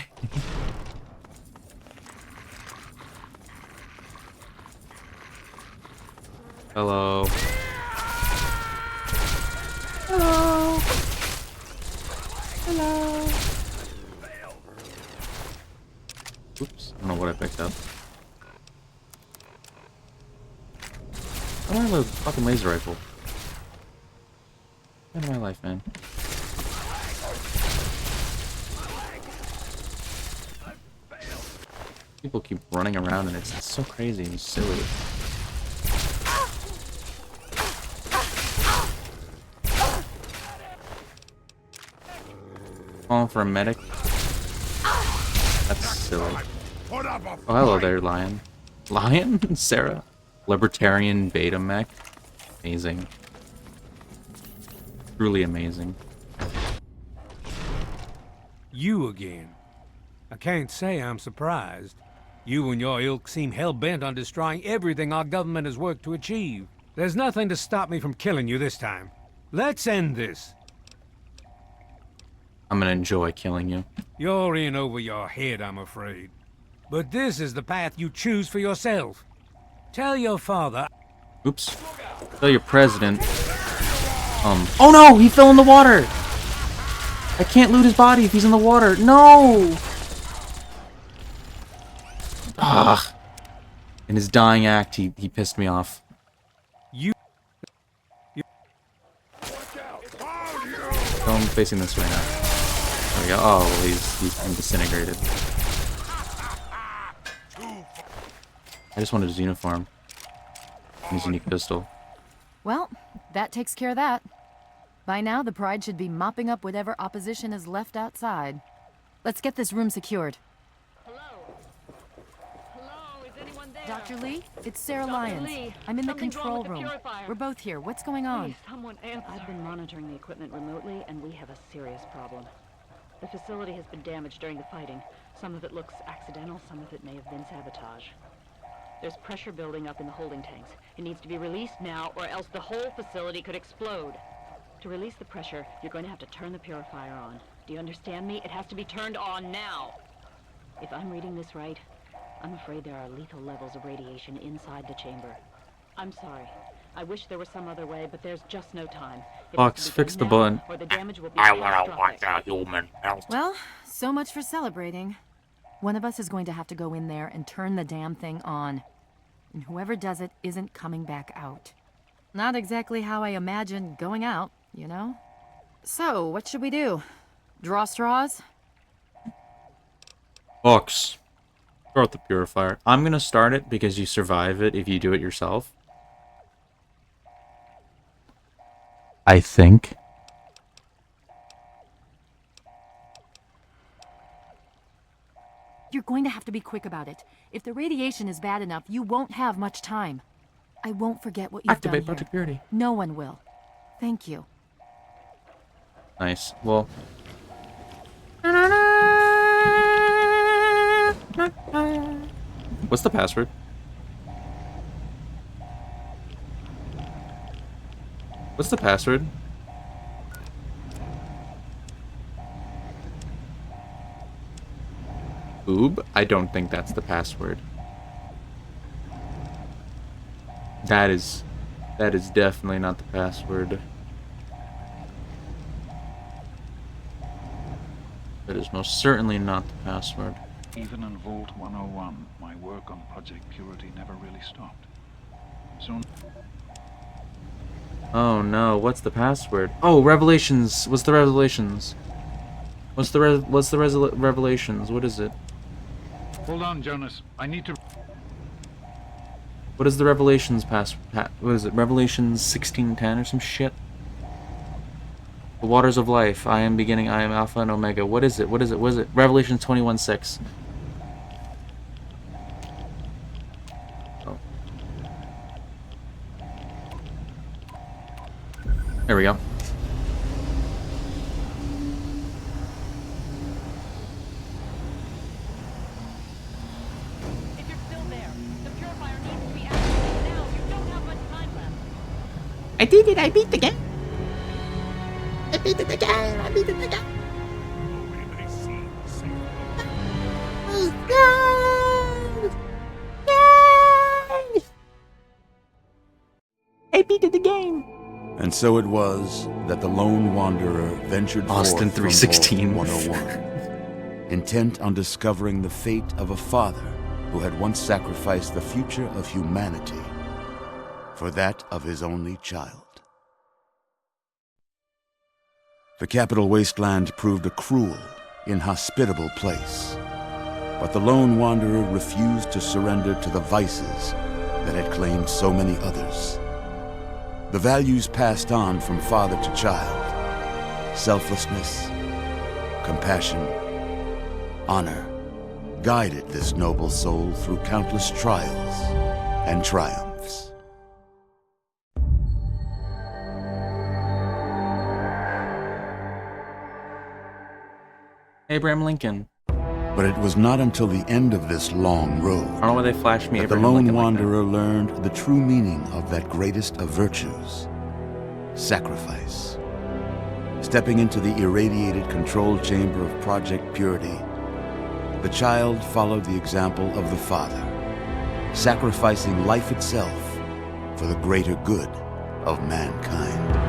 Hello. Hello. Hello. Oops, I don't know what I picked up. I don't have a fucking laser rifle. Get out of my life, man. People keep running around and it's so crazy and silly. Calling for a medic? That's silly. Oh, hello there, Lion. Lion? Sarah? Libertarian beta mech? Amazing. Truly amazing. You again. I can't say I'm surprised. You and your ilk seem hell-bent on destroying everything our government has worked to achieve. There's nothing to stop me from killing you this time. Let's end this. I'm gonna enjoy killing you. You're in over your head, I'm afraid. But this is the path you choose for yourself. Tell your father... Oops. Tell your president... Oh no! He fell in the water! I can't loot his body if he's in the water. No! Ugh. In his dying act, he pissed me off. So I'm facing this way now. There we go. Oh, well, he's disintegrated. I just wanted his uniform. And his unique pistol. Well, that takes care of that. By now, the Pride should be mopping up whatever opposition is left outside. Let's get this room secured. Dr. Lee, it's Sarah Lyons. Lee, I'm in the something's wrong control with the room. purifier. We're both here. What's going on? Please, someone answer. I've been monitoring the equipment remotely, and we have a serious problem. The facility has been damaged during the fighting. Some of it looks accidental, some of it may have been sabotage. There's pressure building up in the holding tanks. It needs to be released now, or else the whole facility could explode. To release the pressure, you're going to have to turn the purifier on. Do you understand me? It has to be turned on now. If I'm reading this right, I'm afraid there are lethal levels of radiation inside the chamber. I'm sorry. I wish there was some other way, but there's just no time. Fox, fix the button. Or the damage will be I wanna catastrophic. watch a human melt. Well, so much for celebrating. One of us is going to have to go in there and turn the damn thing on. And whoever does it isn't coming back out. Not exactly how I imagined going out, you know? So, what should we do? Draw straws? Fox. Throw out the purifier. I'm gonna start it because you survive it if you do it yourself. I think. You're going to have to be quick about it. If the radiation is bad enough, you won't have much time. I won't forget what you've Activate done Project here. Purity. No one will. Thank you. Nice. Well. What's the password? What's the password? Oob? I don't think that's the password. That is definitely not the password. That is most certainly not the password. Even in Vault 101, my work on Project Purity never really stopped. Soon... Oh no, what's the password? Oh, Revelations! What's the Revelations? What's the Revelations? What is it? Hold on, Jonas. I need to... What is the Revelations what is it? Revelations 1610 or some shit? The waters of life. I am beginning. I am Alpha and Omega. What is it? What is it? What is it? Revelation 21:6. Oh. There we go. If you're still there, the purifier needs to be activated now. You don't have much time left. I did it. I beat the game. I beat it again. I beat it again. I beat the game. And so it was that the lone wanderer ventured Austin forth from 3:16. Vault 101, intent on discovering the fate of a father who had once sacrificed the future of humanity for that of his only child. The capital wasteland proved a cruel, inhospitable place, but the lone wanderer refused to surrender to the vices that had claimed so many others. The values passed on from father to child, selflessness, compassion, honor, guided this noble soul through countless trials and triumphs. Abraham Lincoln. But it was not until the end of this long road I don't know why they flashed me that the Abraham lone Lincoln wanderer learned the true meaning of that greatest of virtues, sacrifice. Stepping into the irradiated control chamber of Project Purity, the child followed the example of the father, sacrificing life itself for the greater good of mankind.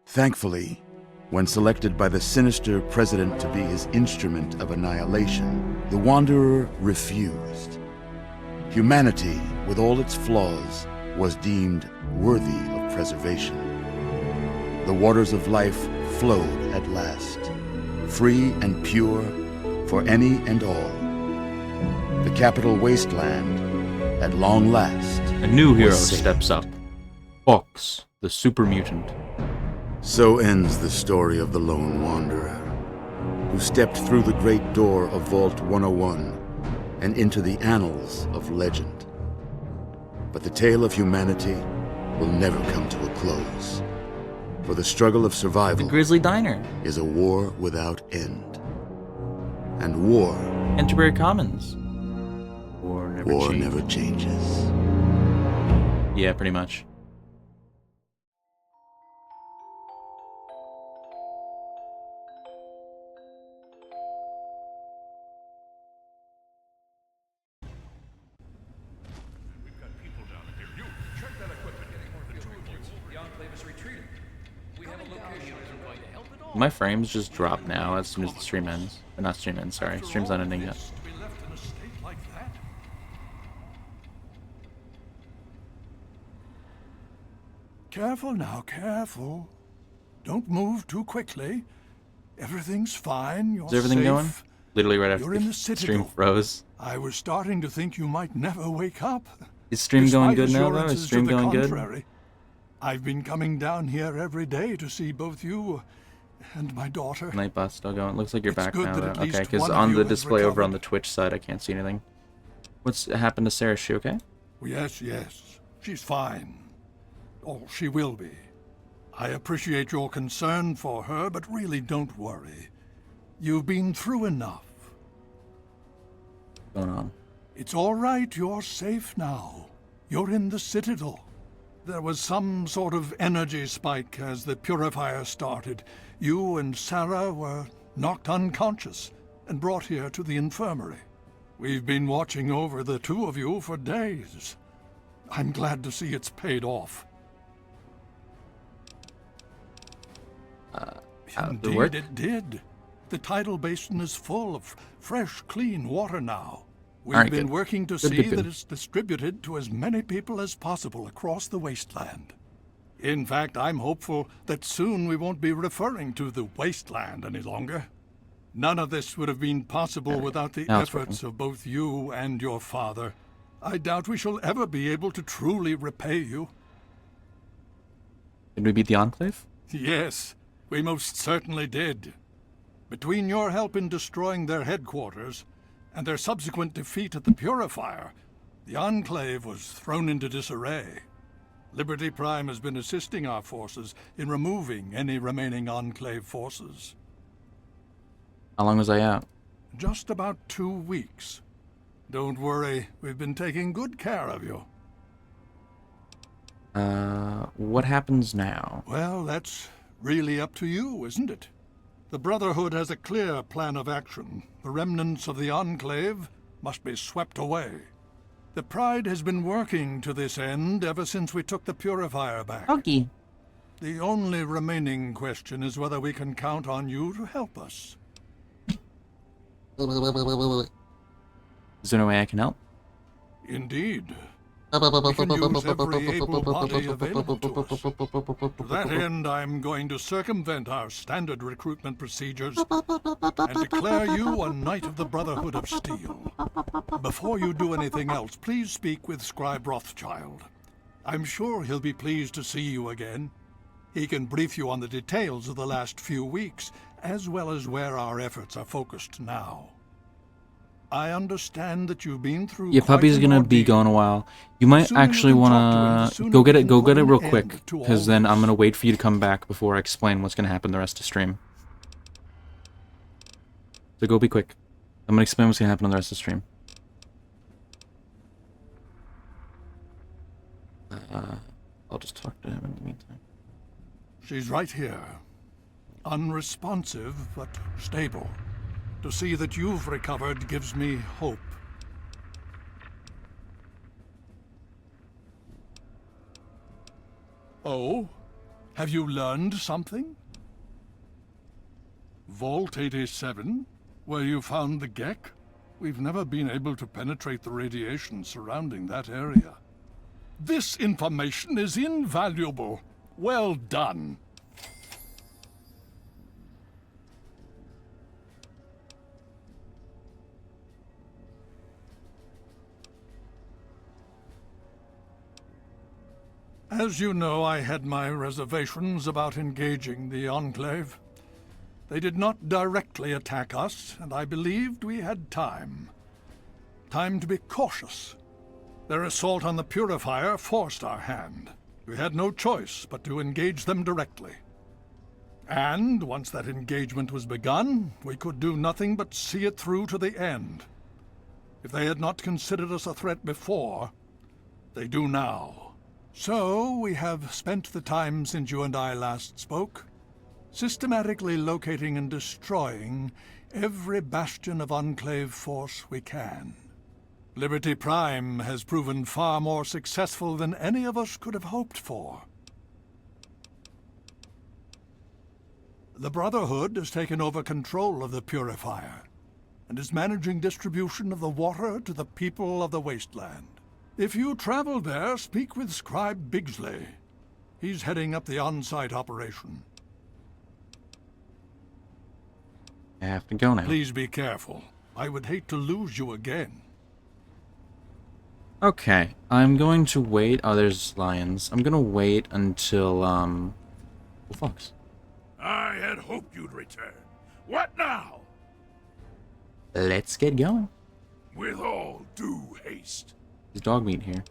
Thankfully, when selected by the sinister president to be his instrument of annihilation, the Wanderer refused. Humanity, with all its flaws, was deemed worthy of preservation. The waters of life flowed at last, free and pure for any and all. The capital wasteland, at long last, A new hero was saved. steps up. Fox, the super mutant. So ends the story of the lone wanderer, who stepped through the great door of Vault 101 and into the annals of legend. But the tale of humanity will never come to a close, for the struggle of survival The Grizzly Diner. is a war without end. And war, Canterbury Commons. War never changes. Yeah, pretty much. My frames just drop now as soon as the stream ends. Or not stream ends, sorry. Stream's not ending yet. Careful now, careful. Don't move too quickly. Everything's fine. You're Is everything safe. going? Literally right after You're in the the stream Citadel. froze. I was starting to think you might never wake up. Is stream going good now, though? Assurances Is stream to the going good? contrary. I've been coming down here every day to see both you and my daughter. Nightbot's still going. Looks like you're It's back good now, that though. at least Okay, because one of on you the has display over on recovered. the Twitch side, I can't see anything. What's happened to Sarah? Is she okay? Yes, yes. She's fine. Oh, she will be. I appreciate your concern for her, but really don't worry. You've been through enough. What's going on? It's all right. You're safe now. You're in the Citadel. There was some sort of energy spike as the purifier started. You and Sarah were knocked unconscious and brought here to the infirmary. We've been watching over the two of you for days. I'm glad to see it's paid off. the work? Indeed it did. The tidal basin is full of fresh, clean water now. We've All right, been good. working to Good, see good, good. that it's distributed to as many people as possible across the wasteland. In fact, I'm hopeful that soon we won't be referring to the wasteland any longer. None of this would have been possible without the Now it's efforts of both you and your father. I doubt we shall ever be able to truly repay you. Did we beat the Enclave? Yes, we most certainly did. Between your help in destroying their headquarters and their subsequent defeat at the Purifier, the Enclave was thrown into disarray. Liberty Prime has been assisting our forces in removing any remaining Enclave forces. How long was I out? Just about 2 weeks. Don't worry, we've been taking good care of you. What happens now? Well, that's really up to you, isn't it? The Brotherhood has a clear plan of action. The remnants of the Enclave must be swept away. The Pride has been working to this end ever since we took the Purifier back. Okay. The only remaining question is whether we can count on you to help us. Is there no way I can help? Indeed. We can use every able body available to us. To that end, I'm going to circumvent our standard recruitment procedures and declare you a Knight of the Brotherhood of Steel. Before you do anything else, please speak with Scribe Rothschild. I'm sure he'll be pleased to see you again. He can brief you on the details of the last few weeks, as well as where our efforts are focused now. I understand that you've been through. Yeah, puppy's gonna be gone a while. You might actually wanna go get it real quick, because then I'm gonna wait for you to come back before I explain what's gonna happen the rest of stream. So go be quick. I'm gonna explain what's gonna happen on the rest of the stream. I'll just talk to him in the meantime. She's right here. Unresponsive, but stable. To see that you've recovered gives me hope. Oh? Have you learned something? Vault 87? Where you found the Gek? We've never been able to penetrate the radiation surrounding that area. This information is invaluable. Well done. As you know, I had my reservations about engaging the Enclave. They did not directly attack us, and I believed we had time. Time to be cautious. Their assault on the Purifier forced our hand. We had no choice but to engage them directly. And once that engagement was begun, we could do nothing but see it through to the end. If they had not considered us a threat before, they do now. So, we have spent the time since you and I last spoke, systematically locating and destroying every bastion of Enclave force we can. Liberty Prime has proven far more successful than any of us could have hoped for. The Brotherhood has taken over control of the Purifier, and is managing distribution of the water to the people of the Wasteland. If you travel there, speak with Scribe Bigsley. He's heading up the on-site operation. I have to go now. Please be careful. I would hate to lose you again. Okay, I'm going to wait. Oh, there's lions. I'm gonna wait until, oh, fox. I had hoped you'd return. What now? Let's get going. With all due haste. There's dog meat here.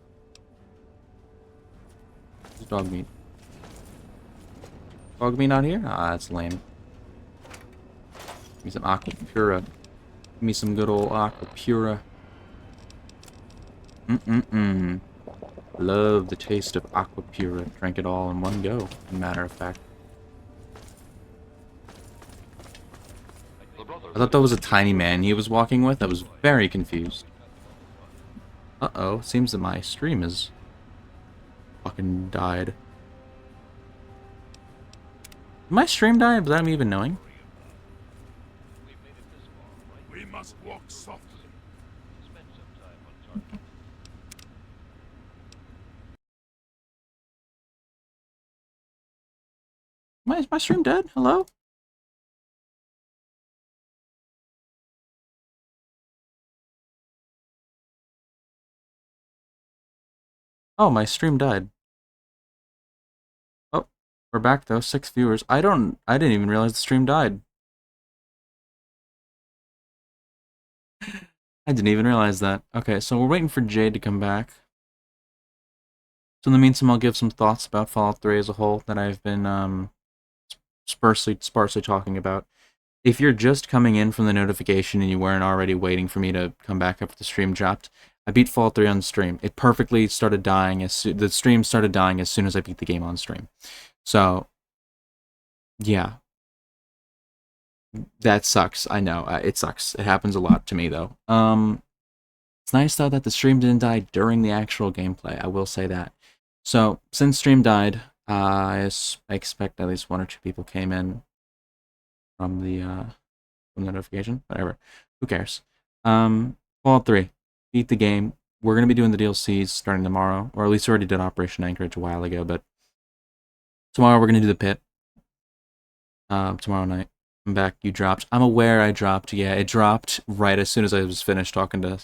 There's dog meat. Dog meat out here? Ah, that's lame. Give me some Aqua Pura. Give me some good old Aqua Pura. Love the taste of Aqua Pura. Drank it all in one go, as a matter of fact. I thought that was a tiny man he was walking with. I was very confused. Uh-oh, seems that my stream is fucking died. Did my stream die without me even knowing? We must walk softly. Is my stream dead? Hello? Oh, my stream died. Oh, We're back though, 6 viewers. I didn't even realize the stream died. I didn't even realize that. Okay, so we're waiting for Jade to come back. So in the meantime, I'll give some thoughts about Fallout 3 as a whole that I've been sparsely talking about. If you're just coming in from the notification and you weren't already waiting for me to come back after the stream dropped, I beat Fallout 3 on stream. It perfectly started dying the stream started dying as soon as I beat the game on stream. So, yeah. That sucks. I know. It sucks. It happens a lot to me, though. It's nice, though, that the stream didn't die during the actual gameplay. I will say that. So, since stream died, I expect at least 1 or 2 people came in from the notification. Whatever. Who cares? Fallout 3. Beat the game. We're going to be doing the DLCs starting tomorrow. Or at least we already did Operation Anchorage a while ago, but tomorrow we're going to do the pit. Tomorrow night. I'm back. You dropped. I'm aware I dropped. Yeah, it dropped right as soon as I was finished talking to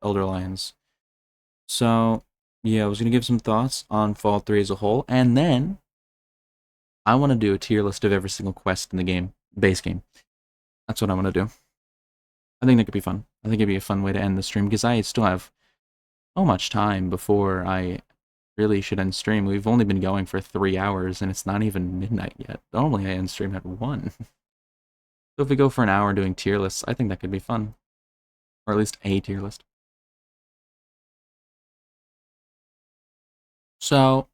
Elder Lions. So, yeah, I was going to give some thoughts on Fallout 3 as a whole, and then I want to do a tier list of every single quest in the game, base game. That's what I want to do. I think that could be fun. I think it'd be a fun way to end the stream, because I still have so much time before I really should end stream. We've only been going for 3 hours, and it's not even midnight yet. Normally I end stream at 1. So if we go for an hour doing tier lists, I think that could be fun. Or at least a tier list. So,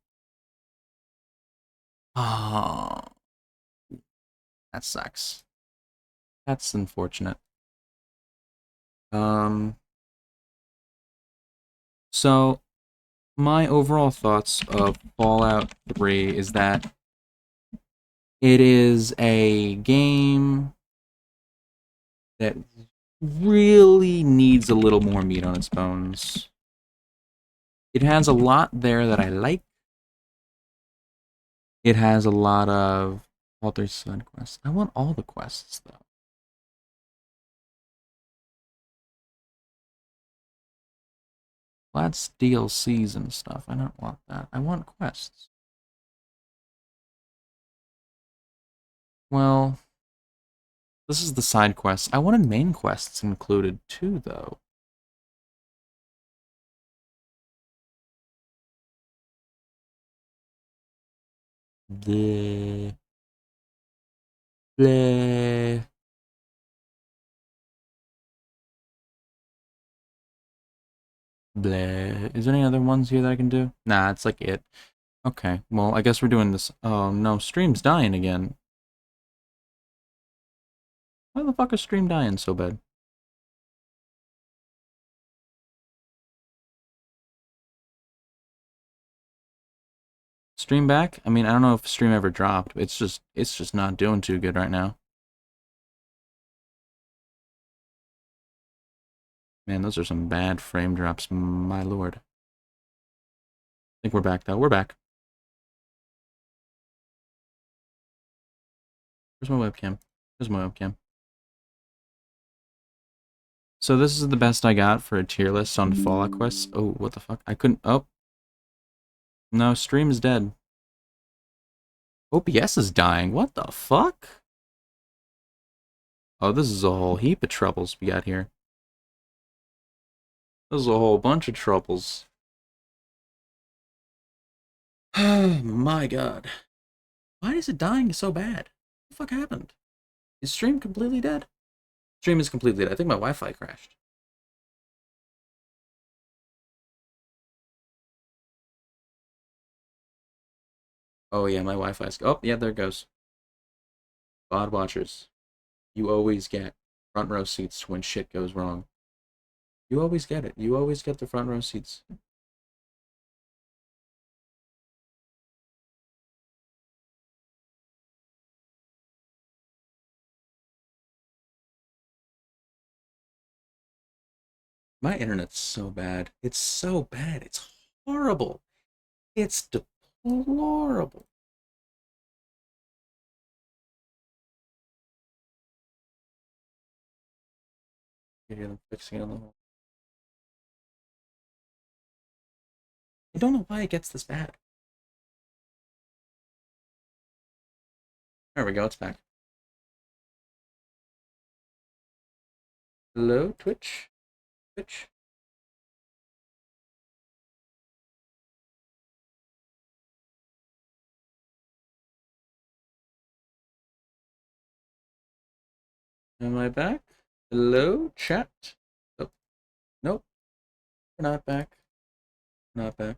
oh, that sucks. That's unfortunate. So, my overall thoughts of Fallout 3 is that it is a game that really needs a little more meat on its bones. It has a lot there that I like. It has a lot of all their side quests. I want all the quests, though. That's DLCs and stuff. I don't want that. I want quests. Well, this is the side quests. I wanted main quests included too, though. Bleh. Bleh. Bleh. Is there any other ones here that I can do? Nah, it's like it. Okay, well, I guess we're doing this. Oh, no, stream's dying again. Why the fuck is stream dying so bad? Stream back? I mean, I don't know if stream ever dropped. It's just not doing too good right now. Man, those are some bad frame drops, my lord. I think we're back, though. We're back. Where's my webcam? There's my webcam. So this is the best I got for a tier list on Fallout quests. Oh, what the fuck? I couldn't... Oh. No, stream is dead. OBS is dying. What the fuck? Oh, this is a whole heap of troubles we got here. This is a whole bunch of troubles. Oh my god. Why is it dying so bad? What the fuck happened? Is stream completely dead? Stream is completely dead. I think my Wi-Fi crashed. Oh yeah, my Wi-Fi's... Oh, yeah, there it goes. VOD watchers. You always get front row seats when shit goes wrong. You always get it. You always get the front row seats. My internet's so bad. It's so bad. It's horrible. It's deplorable. Hear them fixing it on the wall. I don't know why it gets this bad. There we go, it's back. Hello, Twitch? Twitch? Am I back? Hello, chat? Oh, nope. We're not back. Not back.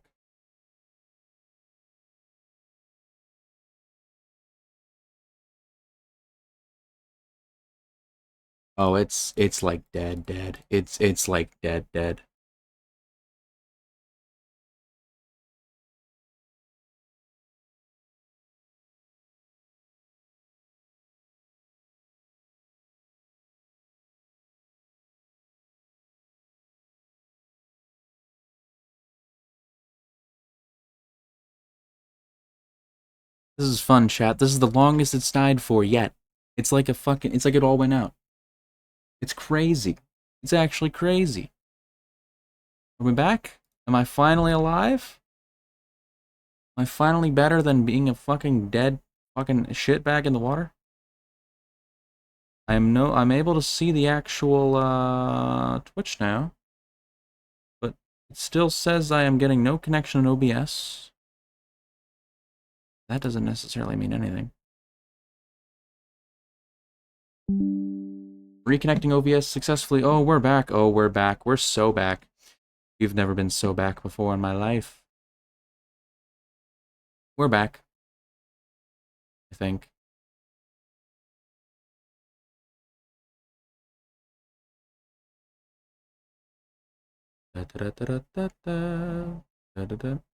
Oh, it's like dead. It's like dead. This is fun, chat. This is the longest it's died for yet. It's like it's like it all went out. It's crazy. It's actually crazy. Are we back? Am I finally alive? Am I finally better than being a fucking dead fucking shitbag in the water? I'm able to see the actual Twitch now. But it still says I am getting no connection in OBS. That doesn't necessarily mean anything. Reconnecting OBS successfully. Oh, we're back. Oh, we're back. We're so back. You've never been so back before in my life. We're back. I think.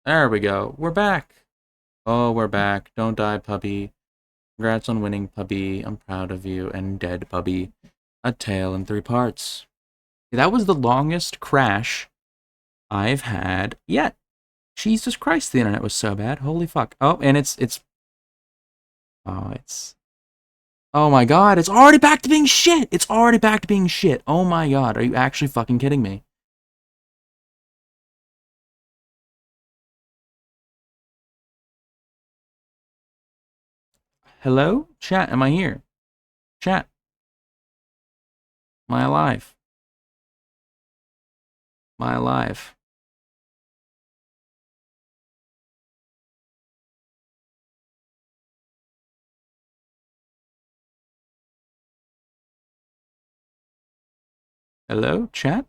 There we go. We're back. Oh, we're back. Don't die, puppy. Congrats on winning, puppy. I'm proud of you. And dead, puppy. A tale in 3 parts. That was the longest crash I've had yet. Jesus Christ, the internet was so bad. Holy fuck. Oh, and it's... Oh my god, it's already back to being shit! It's already back to being shit. Oh my god, are you actually fucking kidding me? Hello? Chat, am I here? Chat. Am I alive? Am I alive? Hello, chat?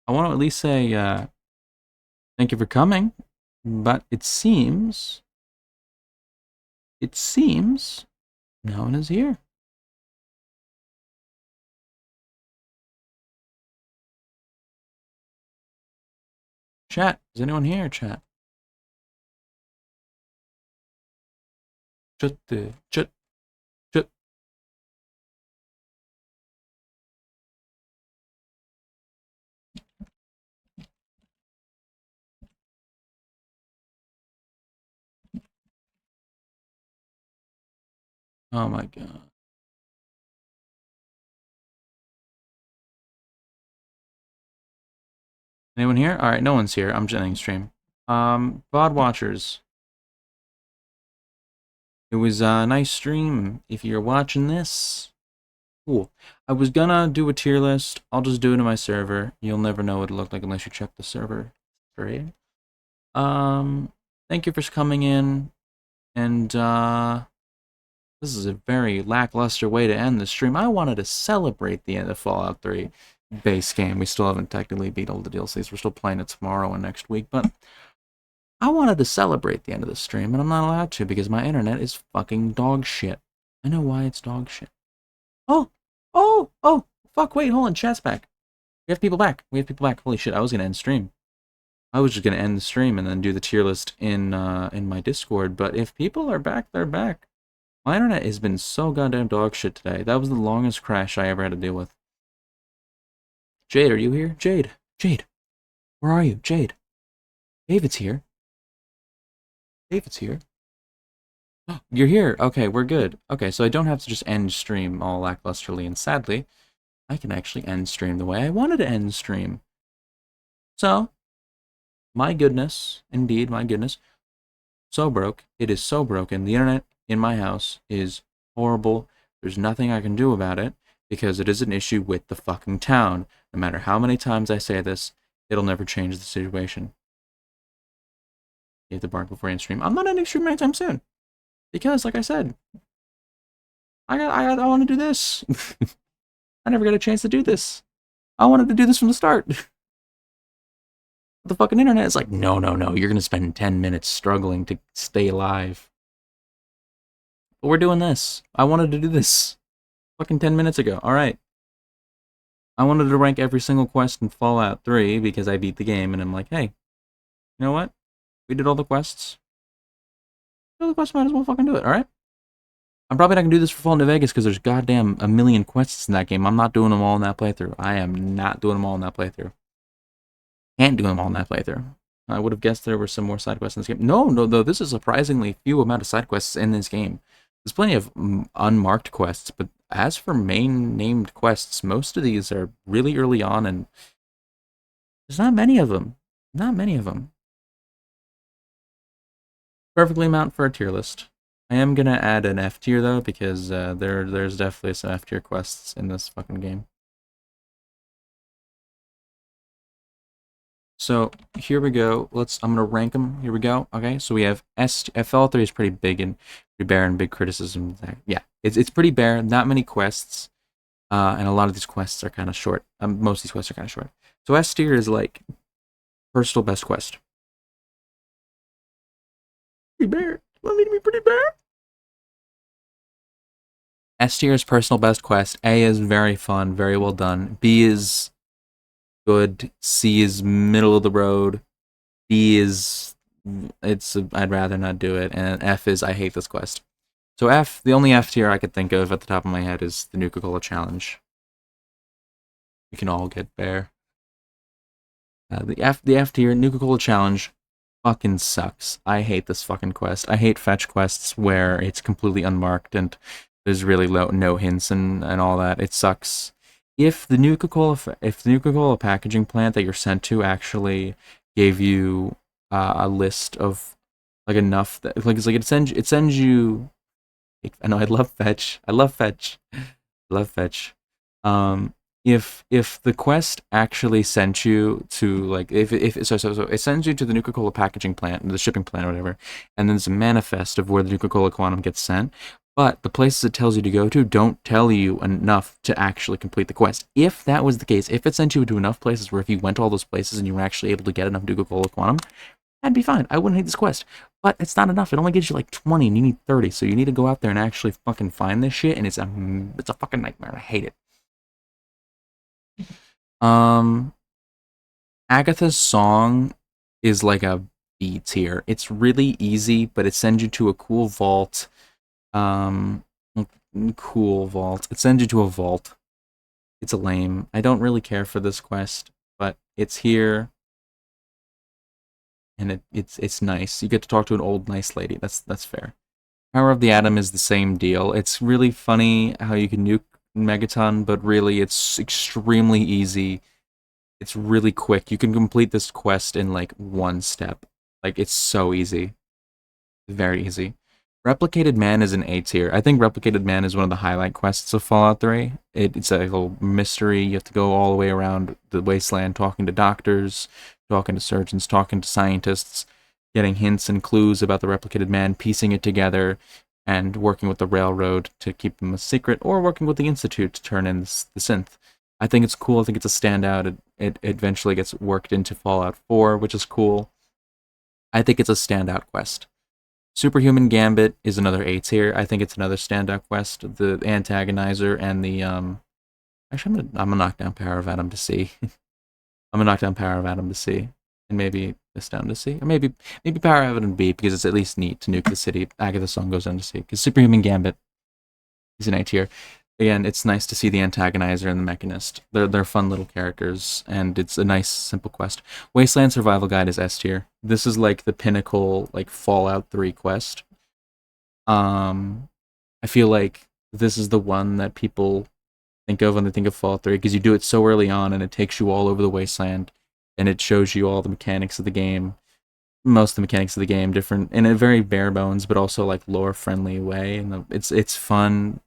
I want to at least say, thank you for coming, but it seems no one is here. Chat, is anyone here, chat? Chat. Oh my god. Anyone here? Alright, no one's here. I'm just ending stream. VOD watchers. It was a nice stream. If you're watching this, cool. I was gonna do a tier list. I'll just do it in my server. You'll never know what it looked like unless you check the server. Right? Thank you for coming in. And, this is a very lackluster way to end the stream. I wanted to celebrate the end of Fallout 3 base game. We still haven't technically beat all the DLCs. We're still playing it tomorrow and next week, but I wanted to celebrate the end of the stream, and I'm not allowed to because my internet is fucking dog shit. I know why it's dog shit. Oh! Fuck, wait, hold on, chat's back. We have people back. Holy shit, I was gonna end stream. I was just gonna end the stream and then do the tier list in my Discord, but if people are back, they're back. My internet has been so goddamn dog shit today. That was the longest crash I ever had to deal with. Jade, are you here? Jade! Where are you? Jade! David's here. You're here. Okay, we're good. Okay, so I don't have to just end stream all lacklusterly, and sadly, I can actually end stream the way I wanted to end stream. So, my goodness, indeed, my goodness, so broke. It is so broken. The internet in my house is horrible. There's nothing I can do about it because it is an issue with the fucking town. No matter how many times I say this, it'll never change the situation. You have to bark before you end stream. I'm not ending stream anytime soon. Because, like I said, I want to do this. I never got a chance to do this. I wanted to do this from the start. The fucking internet is like, no, you're gonna spend 10 minutes struggling to stay alive. But we're doing this. I wanted to do this fucking 10 minutes ago. Alright. I wanted to rank every single quest in Fallout 3 because I beat the game, and I'm like, hey, you know what? We did all the quests. All the quests, might as well fucking do it, alright? I'm probably not gonna do this for Fallout New Vegas because there's goddamn a million quests in that game. I'm not doing them all in that playthrough. I am not doing them all in that playthrough. Can't do them all in that playthrough. I would have guessed there were some more side quests in this game. No, this is surprisingly few amount of side quests in this game. There's plenty of unmarked quests, but as for main named quests, most of these are really early on, and there's not many of them. Not many of them. Perfectly amount for a tier list. I am gonna add an F tier though, because there's definitely some F tier quests in this fucking game. So here we go. I'm gonna rank them. Here we go. Okay, so we have FL3 is pretty big and pretty bare and big criticism. Yeah, it's pretty bare. Not many quests, and a lot of these quests are kind of short. Most of these quests are kind of short. So S tier is like personal best quest. Pretty bare. Want me to be pretty bare? S tier is personal best quest. A is very fun, very well done. B is good. C is middle of the road. D is I'd rather not do it, and F is I hate this quest. So F, the only F tier I could think of at the top of my head is the Nuka-Cola challenge. We can all get bare. The F tier Nuka-Cola challenge fucking sucks. I hate this fucking quest. I hate fetch quests where it's completely unmarked and there's really no hints and all that. It sucks. If the Nuka-Cola packaging plant that you're sent to actually gave you a list of like enough that it sends you. I know I love fetch. If the quest actually sent you to like so it sends you to the Nuka-Cola packaging plant, the shipping plant or whatever, and then there's a manifest of where the Nuka-Cola quantum gets sent. But the places it tells you to go to don't tell you enough to actually complete the quest. If that was the case, if it sent you to enough places where if you went to all those places and you were actually able to get enough Nuka-Cola quantum, that'd be fine. I wouldn't hate this quest. But it's not enough. It only gives you like 20 and you need 30. So you need to go out there and actually fucking find this shit, and it's a fucking nightmare. I hate it. Agatha's song is like a B tier. It's really easy, but it sends you to a cool vault. Cool vault. It sends you to a vault. It's a lame. I don't really care for this quest, but it's here, and it's nice. You get to talk to an old nice lady. That's fair. Power of the Atom is the same deal. It's really funny how you can nuke Megaton, but really it's extremely easy. It's really quick. You can complete this quest in like one step. Like it's so easy. Very easy. Replicated Man is an A tier. I think Replicated Man is one of the highlight quests of Fallout 3. It's a little mystery. You have to go all the way around the wasteland talking to doctors, talking to surgeons, talking to scientists, getting hints and clues about the Replicated Man, piecing it together, and working with the Railroad to keep them a secret, or working with the Institute to turn in the synth. I think it's cool. I think it's a standout. It eventually gets worked into Fallout 4, which is cool. I think it's a standout quest. Superhuman Gambit is another A tier. I think it's another standout quest. The Antagonizer and the actually, I'm gonna knock down Power of Atom to C. I'm gonna knock down Power of Atom to C, and maybe this down to C, or maybe Power of Atom B, because it's at least neat to nuke the city. Agatha's song goes down to C, because Superhuman Gambit is an A tier. Again, it's nice to see the Antagonizer and the Mechanist. They're fun little characters, and it's a nice, simple quest. Wasteland Survival Guide is S tier. This is like the pinnacle, like Fallout 3 quest. I feel like this is the one that people think of when they think of Fallout 3, because you do it so early on, and it takes you all over the wasteland, and it shows you all the mechanics of the game. most of the mechanics of the game different in a very bare bones, but also like lore friendly way. And it's fun.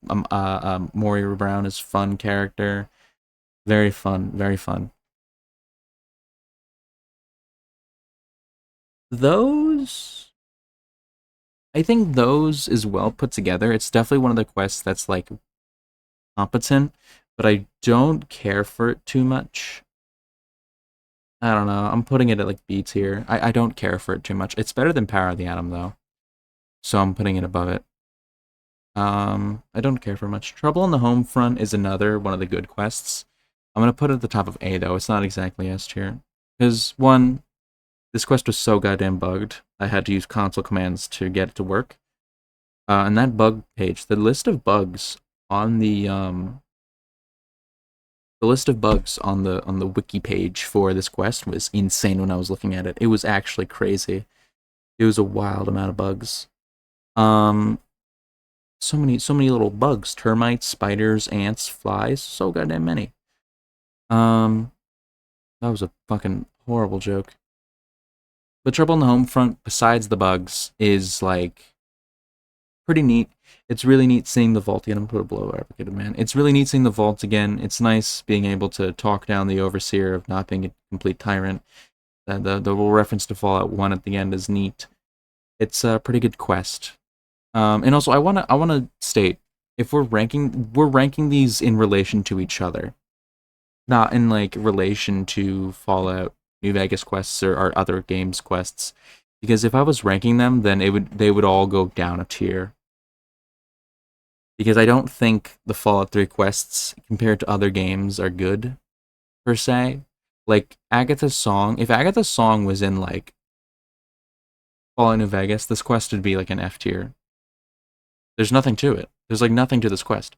Moira Brown is fun character, very fun, very fun. Those, I think those is well put together. It's definitely one of the quests that's like competent, but I don't care for it too much. I don't know. I'm putting it at like B tier. I don't care for it too much. It's better than Power of the Atom though, so I'm putting it above it. I don't care for much. Trouble on the Home Front is another one of the good quests. I'm gonna put it at the top of A though. It's not exactly S tier because one, this quest was so goddamn bugged. I had to use console commands to get it to work. And that bug page, the list of bugs on the wiki page for this quest was insane when I was looking at it. It was actually crazy. It was a wild amount of bugs. So many little bugs, termites, spiders, ants, flies, so goddamn many. That was a fucking horrible joke. But Trouble on the Home Front, besides the bugs, is like pretty neat. It's really neat seeing the vault again. I'm gonna put a blow advocate, man. It's really neat seeing the vault again. It's nice being able to talk down the overseer of not being a complete tyrant. The little reference to Fallout 1 at the end is neat. It's a pretty good quest. And also I wanna state, if we're ranking these in relation to each other, not in like relation to Fallout New Vegas quests or other games quests. Because if I was ranking them, then they would all go down a tier. Because I don't think the Fallout 3 quests compared to other games are good, per se. Like Agatha's Song, if Agatha's Song was in like Fallout New Vegas, this quest would be like an F tier. There's nothing to it. There's like nothing to this quest.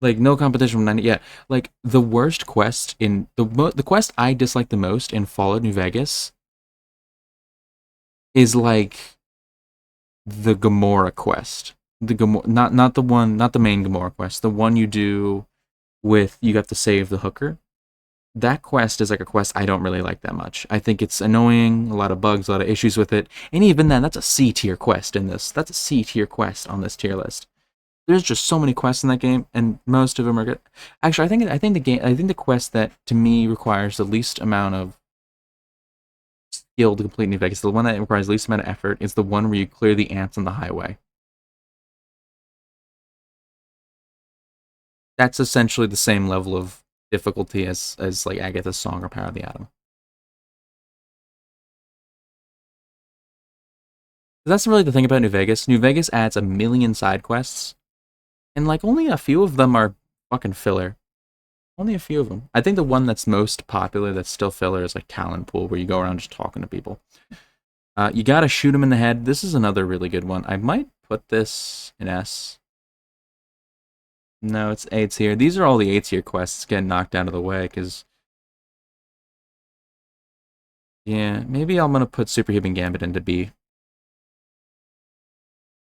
Like no competition from 90. Yeah, like the worst quest in the quest I dislike the most in Fallout New Vegas is like the Gamora quest. The Gamora, not the main Gamora quest. The one you do with you have to save the hooker. That quest is like a quest I don't really like that much. I think it's annoying, a lot of bugs, a lot of issues with it, and even then, that's a C tier quest in this. That's a C tier quest on this tier list. There's just so many quests in that game, and most of them are good. Actually, I think the quest that to me requires the least amount of skill to complete New Vegas, the one that requires the least amount of effort, is the one where you clear the ants on the highway. That's essentially the same level of difficulty as like Agatha's Song or Power of the Atom. That's really the thing about New Vegas. New Vegas adds a million side quests, and like only a few of them are fucking filler. Only a few of them. I think the one that's most popular that's still filler is like Talent Pool, where you go around just talking to people. You gotta shoot them in the head. This is another really good one. I might put this in S. No, it's A tier. These are all the A tier quests getting knocked out of the way, because... Yeah, maybe I'm gonna put Superhuman Gambit into B.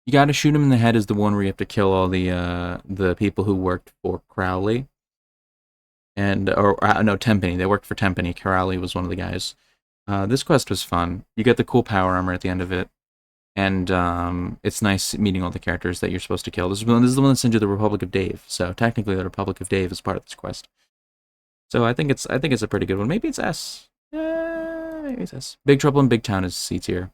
You gotta shoot him in the head is the one where you have to kill all the people who worked for Crowley. And, no, Tempany. They worked for Tempany. Crowley was one of the guys. This quest was fun. You get the cool power armor at the end of it. And it's nice meeting all the characters that you're supposed to kill. This is the one that sends you the Republic of Dave. So technically the Republic of Dave is part of this quest. So I think it's a pretty good one. Maybe it's S. Maybe it's S. Big Trouble in Big Town is C tier.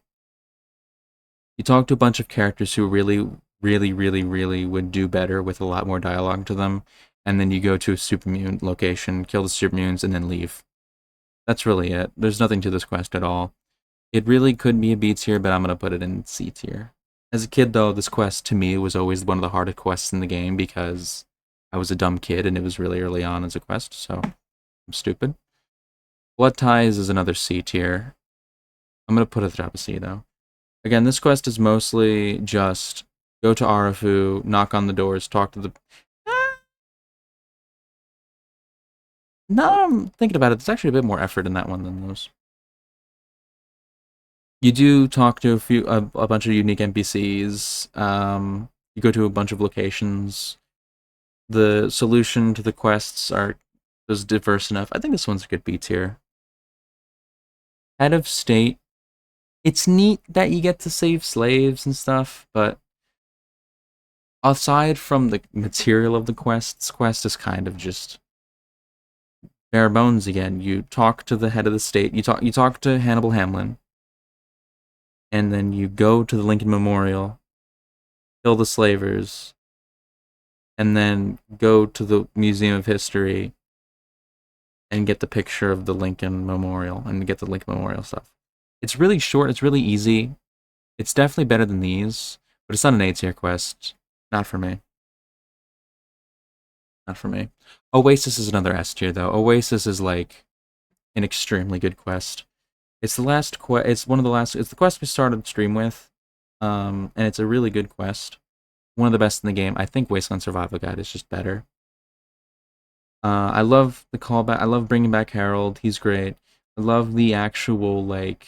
You talk to a bunch of characters who really would do better with a lot more dialogue to them, and then you go to a supermutant location, kill the supermutants, and then leave. That's really it. There's nothing to this quest at all. It really could be a B tier, but I'm going to put it in C tier. As a kid, though, this quest to me was always one of the hardest quests in the game because I was a dumb kid and it was really early on as a quest, so I'm stupid. Blood Ties is another C tier. I'm going to put it at the top of C, though. Again, this quest is mostly just go to Arafu, knock on the doors, talk to the... Now that I'm thinking about it, there's actually a bit more effort in that one than those. You do talk to a bunch of unique NPCs. You go to a bunch of locations. The solution to the quests is diverse enough. I think this one's a good B tier. Head of State it's neat that you get to save slaves and stuff, but aside from the material of the quest, this quest is kind of just bare bones again. You talk to the head of the state. You talk to Hannibal Hamlin, and then you go to the Lincoln Memorial, kill the slavers, and then go to the Museum of History and get the picture of the Lincoln Memorial and get the Lincoln Memorial stuff. It's really short. It's really easy. It's definitely better than these, but it's not an A-tier quest. Not for me. Not for me. Oasis is another S tier though. Oasis is like an extremely good quest. It's the last quest. It's one of the last. It's the quest we started the stream with, and it's a really good quest. One of the best in the game. I think Wasteland Survival Guide is just better. I love the callback. I love bringing back Harold. He's great. I love the actual like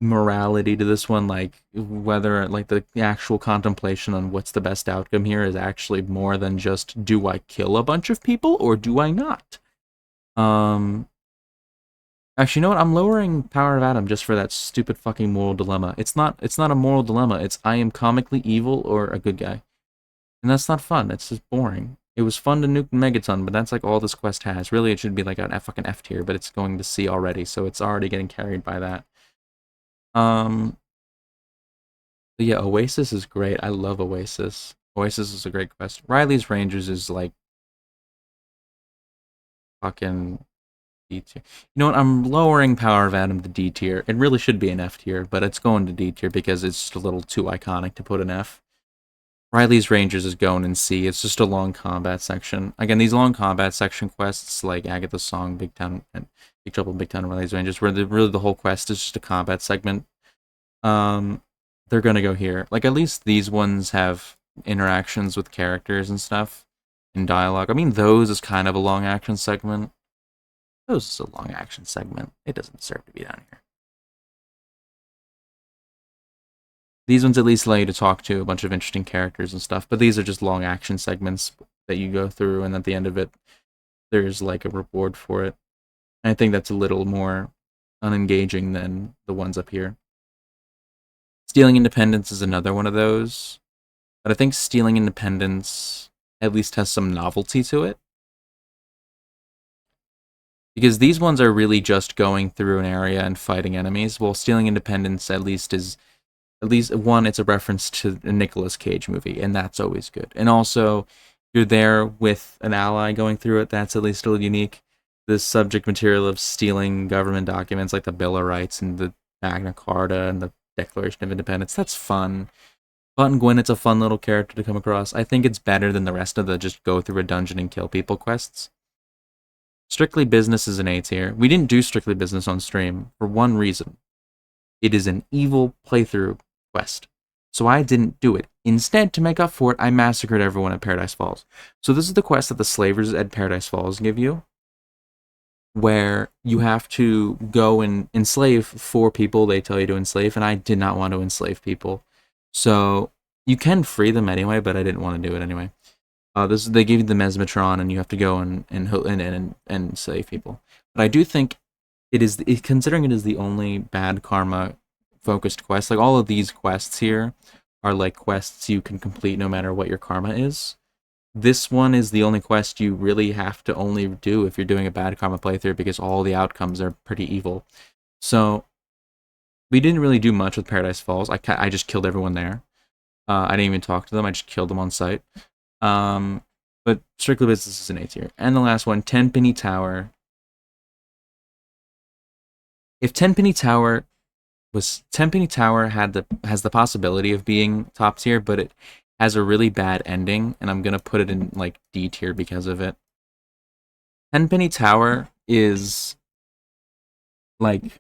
morality to this one, like whether like the actual contemplation on what's the best outcome here is actually more than just do I kill a bunch of people or do I not. Actually, you know what? I'm lowering Power of Adam just for that stupid fucking moral dilemma. It's not a moral dilemma. It's I am comically evil or a good guy. And that's not fun. It's just boring. It was fun to nuke Megaton, but that's like all this quest has. Really, it should be like a fucking F tier, but it's going to C already, so it's already getting carried by that. But yeah, Oasis is great. I love Oasis. Oasis is a great quest. Riley's Rangers is like fucking D tier. You know what? I'm lowering Power of Adam to D tier. It really should be an F tier, but it's going to D tier because it's just a little too iconic to put an F. Riley's Rangers is going in C. It's just a long combat section. Again, these long combat section quests like Agatha's Song, Big Town, and Big Trouble in Big Town, and Riley's Rangers, where really the whole quest is just a combat segment. They're gonna go here. Like, at least these ones have interactions with characters and stuff and dialogue. I mean, those is kind of a long action segment. Those is a long action segment. It doesn't deserve to be down here. These ones at least allow you to talk to a bunch of interesting characters and stuff, but these are just long action segments that you go through, and at the end of it, there's like a reward for it. And I think that's a little more unengaging than the ones up here. Stealing Independence is another one of those, but I think Stealing Independence at least has some novelty to it. Because these ones are really just going through an area and fighting enemies, while Stealing Independence at least one, it's a reference to a Nicolas Cage movie, and that's always good. And also, you're there with an ally going through it, that's at least still unique. The subject material of stealing government documents like the Bill of Rights and the Magna Carta and the Declaration of Independence, that's fun. Button Gwynnett's a fun little character to come across. I think it's better than the rest of the just go through a dungeon and kill people quests. Strictly Business is an A tier. We didn't do Strictly Business on stream for one reason. It is an evil playthrough quest. So I didn't do it. Instead, to make up for it, I massacred everyone at Paradise Falls. So this is the quest that the slavers at Paradise Falls give you, where you have to go and enslave 4 people they tell you to enslave, and I did not want to enslave people. So you can free them anyway, but I didn't want to do it anyway. They give you the Mesmetron, and you have to go and save people. But I do think considering it is the only bad karma focused quest, like all of these quests here are like quests you can complete no matter what your karma is. This one is the only quest you really have to only do if you're doing a bad karma playthrough, because all the outcomes are pretty evil. So we didn't really do much with Paradise Falls. I just killed everyone there. I didn't even talk to them. I just killed them on sight. But Strictly Business is an A tier. And the last one, Tenpenny Tower. If Tenpenny Tower has the possibility of being top tier, but it has a really bad ending, and I'm gonna put it in like D tier because of it. Tenpenny Tower is the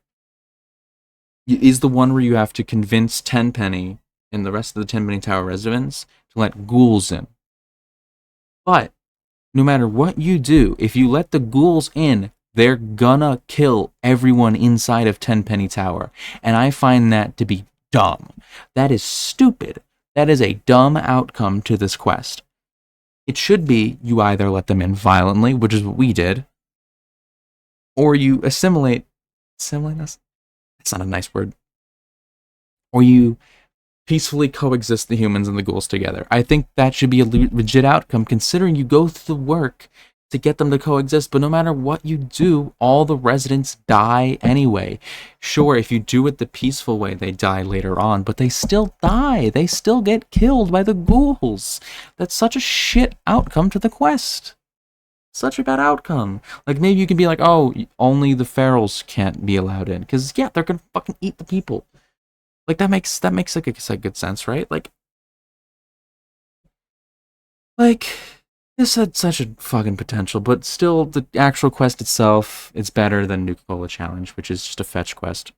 one where you have to convince Tenpenny and the rest of the Tenpenny Tower residents to let ghouls in. But no matter what you do, if you let the ghouls in, they're gonna kill everyone inside of Tenpenny Tower. And I find that to be dumb. That is stupid. That is a dumb outcome to this quest. It should be you either let them in violently, which is what we did, or you assimilate us. It's not a nice word. Or you peacefully coexist the humans and the ghouls together. I think that should be a legit outcome, considering you go through the work to get them to coexist, but no matter what you do, all the residents die anyway. Sure, if you do it the peaceful way, they die later on, but they still die. They still get killed by the ghouls. That's such a shit outcome to the quest. Such a bad outcome. Like, maybe you can be like, oh, only the ferals can't be allowed in, because, yeah, they're gonna fucking eat the people. Like, that makes like good sense, right? Like, this had such a fucking potential, but still, the actual quest itself, it's better than Nuka-Cola Challenge, which is just a fetch quest.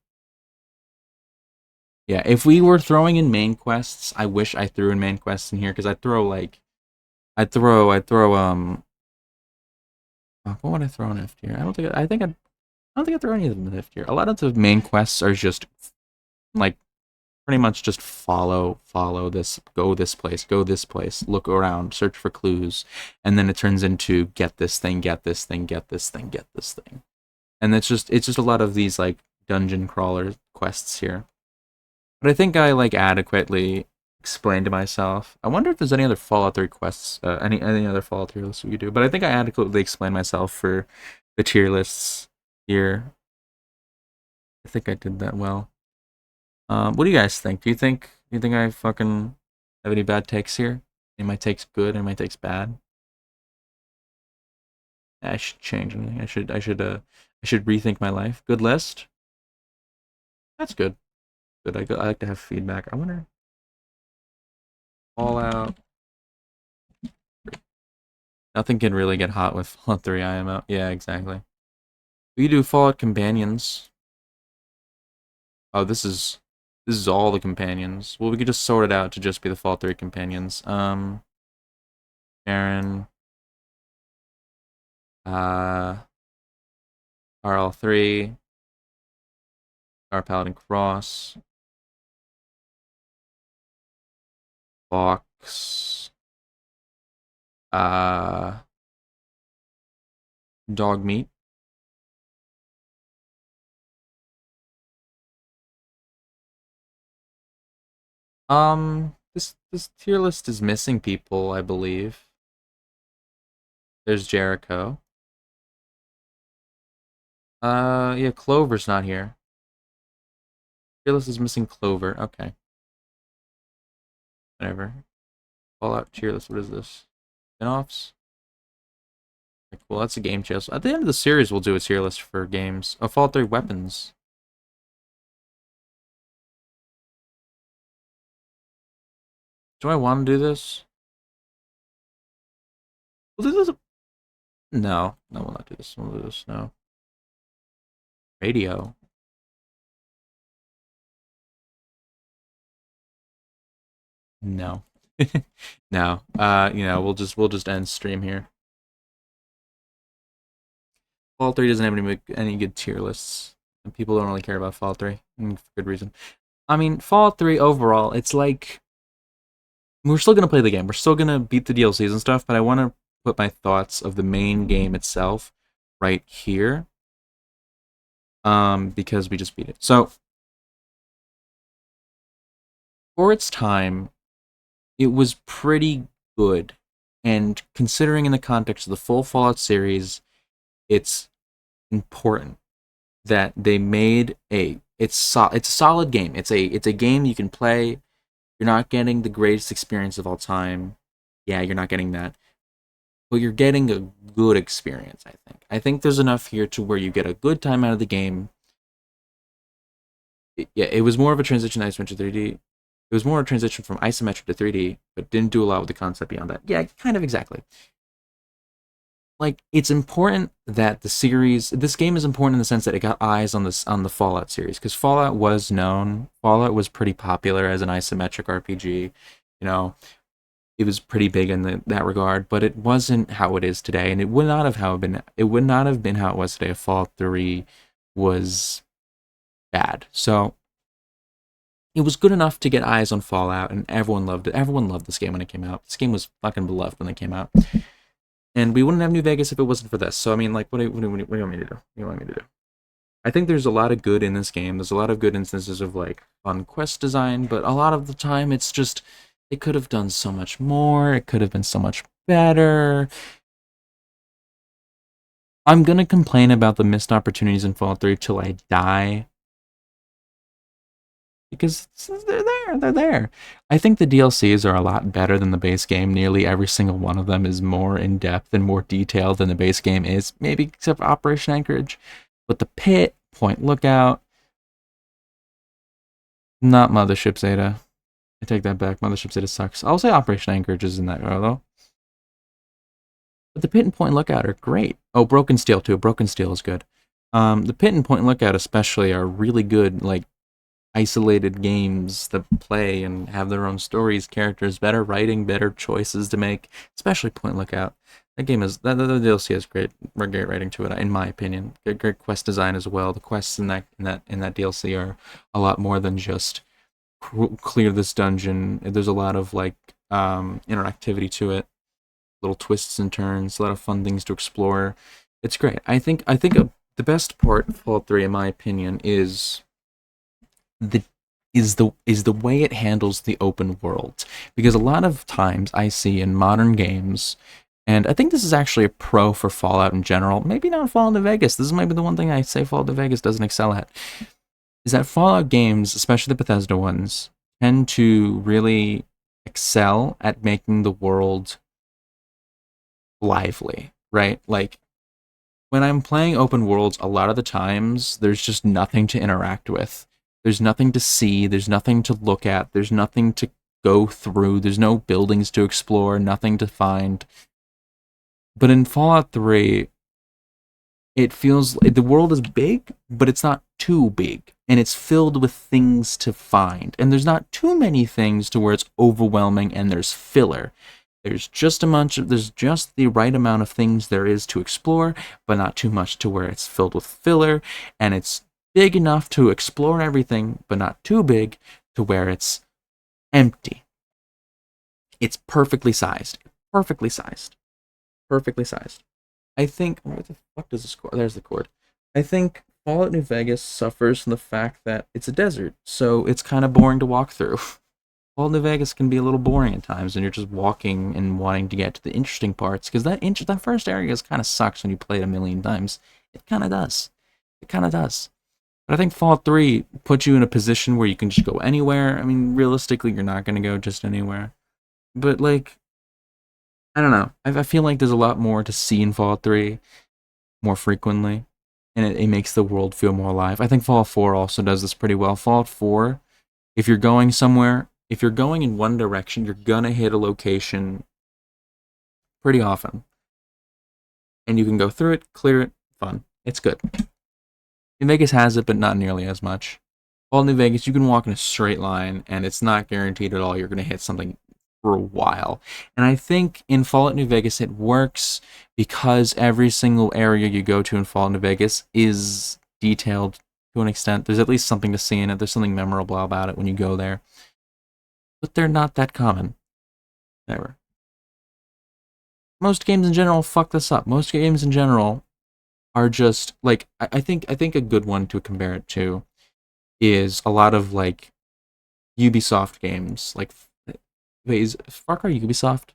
Yeah, if we were throwing in main quests, I wish I threw in main quests in here, because I'd throw, what would I throw in F tier? I don't think I'd throw any of them in F tier. A lot of the main quests are just, like, pretty much just follow this, go this place, look around, search for clues, and then it turns into get this thing, get this thing, get this thing, get this thing. And it's just a lot of these, like, dungeon crawler quests here. But I think I, like, adequately explained to myself. I wonder if there's any other Fallout 3 quests, any other Fallout 3 lists we could do. But I think I adequately explained myself for the tier lists here. I think I did that well. What do you guys think? Do you think I fucking have any bad takes here? Any my takes good and my takes bad? I should change anything. I should rethink my life. Good list. That's good. Good. I like to have feedback. I wonder. Fallout. Nothing can really get hot with Fallout 3 IMO. Yeah, exactly. We do Fallout companions. Oh, this is all the companions. Well, we could just sort it out to just be the Fallout 3 companions. Baron. RL3. Our Paladin Cross. Fox. Dog meat. This tier list is missing people, I believe. There's Jericho. Yeah, Clover's not here. Tier list is missing Clover. Okay. Whatever. Fallout tier list. What is this? Spinoffs? Okay, cool, that's a game tier list. At the end of the series, we'll do a tier list for games. Oh, Fallout 3 weapons. Do I want to do this? We'll do this. No, we'll not do this. We'll do this. No. Radio. No. No. We'll just end stream here. Fallout 3 doesn't have any good tier lists, and people don't really care about Fallout 3, for good reason. I mean, Fallout 3 overall, it's like, we're still gonna play the game. We're still gonna beat the DLCs and stuff, but I want to put my thoughts of the main game itself right here, because we just beat it. So, for its time, it was pretty good, and considering in the context of the full Fallout series, it's important that they made it's a solid game. It's a game you can play. You're not getting the greatest experience of all time. Yeah, you're not getting that. But you're getting a good experience, I think. I think there's enough here to where you get a good time out of the game. It was more of a transition to isometric 3D. It was more a transition from isometric to 3D, but didn't do a lot with the concept beyond that. Yeah, kind of exactly. Like, it's important that this game is important in the sense that it got eyes on the Fallout series, because Fallout was pretty popular as an isometric RPG. It was pretty big in that regard, but it wasn't how it is today, and it would not have been how it was today if Fallout 3 was bad. So it was good enough to get eyes on Fallout, and everyone loved it. Everyone loved this game when it came out. This game was fucking beloved when it came out. And we wouldn't have New Vegas if it wasn't for this. So, I mean, like, what do you want me to do? What do you want me to do? I think there's a lot of good in this game. There's a lot of good instances of like fun quest design, but a lot of the time it's just it could have done so much more. It could have been so much better. I'm gonna complain about the missed opportunities in Fallout 3 till I die. Because they're there. I think the DLCs are a lot better than the base game. Nearly every single one of them is more in-depth and more detailed than the base game is, maybe except for Operation Anchorage. But the Pit, Point Lookout, not Mothership Zeta. I take that back. Mothership Zeta sucks. I'll say Operation Anchorage is in that row, though. But the Pit and Point Lookout are great. Oh, Broken Steel, too. Broken Steel is good. The Pit and Point Lookout especially are really good, like, isolated games that play and have their own stories, characters, better writing, better choices to make, especially Point Lookout. That game is, the DLC has great writing to it, in my opinion. Great quest design as well. The quests in that DLC are a lot more than just clear this dungeon. There's a lot of like interactivity to it, little twists and turns, a lot of fun things to explore. It's great. I think the best part of Fallout 3, in my opinion, is the way it handles the open world. Because a lot of times I see in modern games, and I think this is actually a pro for Fallout in general, maybe not Fallout New Vegas, this is maybe the one thing I say Fallout New Vegas doesn't excel at, is that Fallout games, especially the Bethesda ones, tend to really excel at making the world lively, right? Like, when I'm playing open worlds, a lot of the times, there's just nothing to interact with. There's nothing to see, there's nothing to look at, there's nothing to go through, there's no buildings to explore, nothing to find. But in Fallout 3, it feels like the world is big, but it's not too big. And it's filled with things to find. And there's not too many things to where it's overwhelming and there's filler. There's just the right amount of things there is to explore, but not too much to where it's filled with filler, and it's big enough to explore everything, but not too big to where it's empty. It's perfectly sized. Perfectly sized. Perfectly sized. I think, where the fuck does this cord? There's the cord. I think Fallout New Vegas suffers from the fact that it's a desert, so it's kind of boring to walk through. Fallout New Vegas can be a little boring at times, and you're just walking and wanting to get to the interesting parts, because that first area kind of sucks when you play it a million times. It kind of does. It kind of does. But I think Fallout 3 puts you in a position where you can just go anywhere. I mean, realistically, you're not going to go just anywhere. But, like, I don't know. I feel like there's a lot more to see in Fallout 3 more frequently, and it makes the world feel more alive. I think Fallout 4 also does this pretty well. Fallout 4, if you're going somewhere, if you're going in one direction, you're going to hit a location pretty often. And you can go through it, clear it, fun. It's good. New Vegas has it, but not nearly as much. Fallout New Vegas, you can walk in a straight line, and it's not guaranteed at all you're going to hit something for a while. And I think in Fallout New Vegas, it works because every single area you go to in Fallout New Vegas is detailed to an extent. There's at least something to see in it. There's something memorable about it when you go there. But they're not that common. Never. Most games in general fuck this up. Most games in general are just like I think a good one to compare it to is a lot of like Ubisoft games. Like, wait, is Far Cry Ubisoft?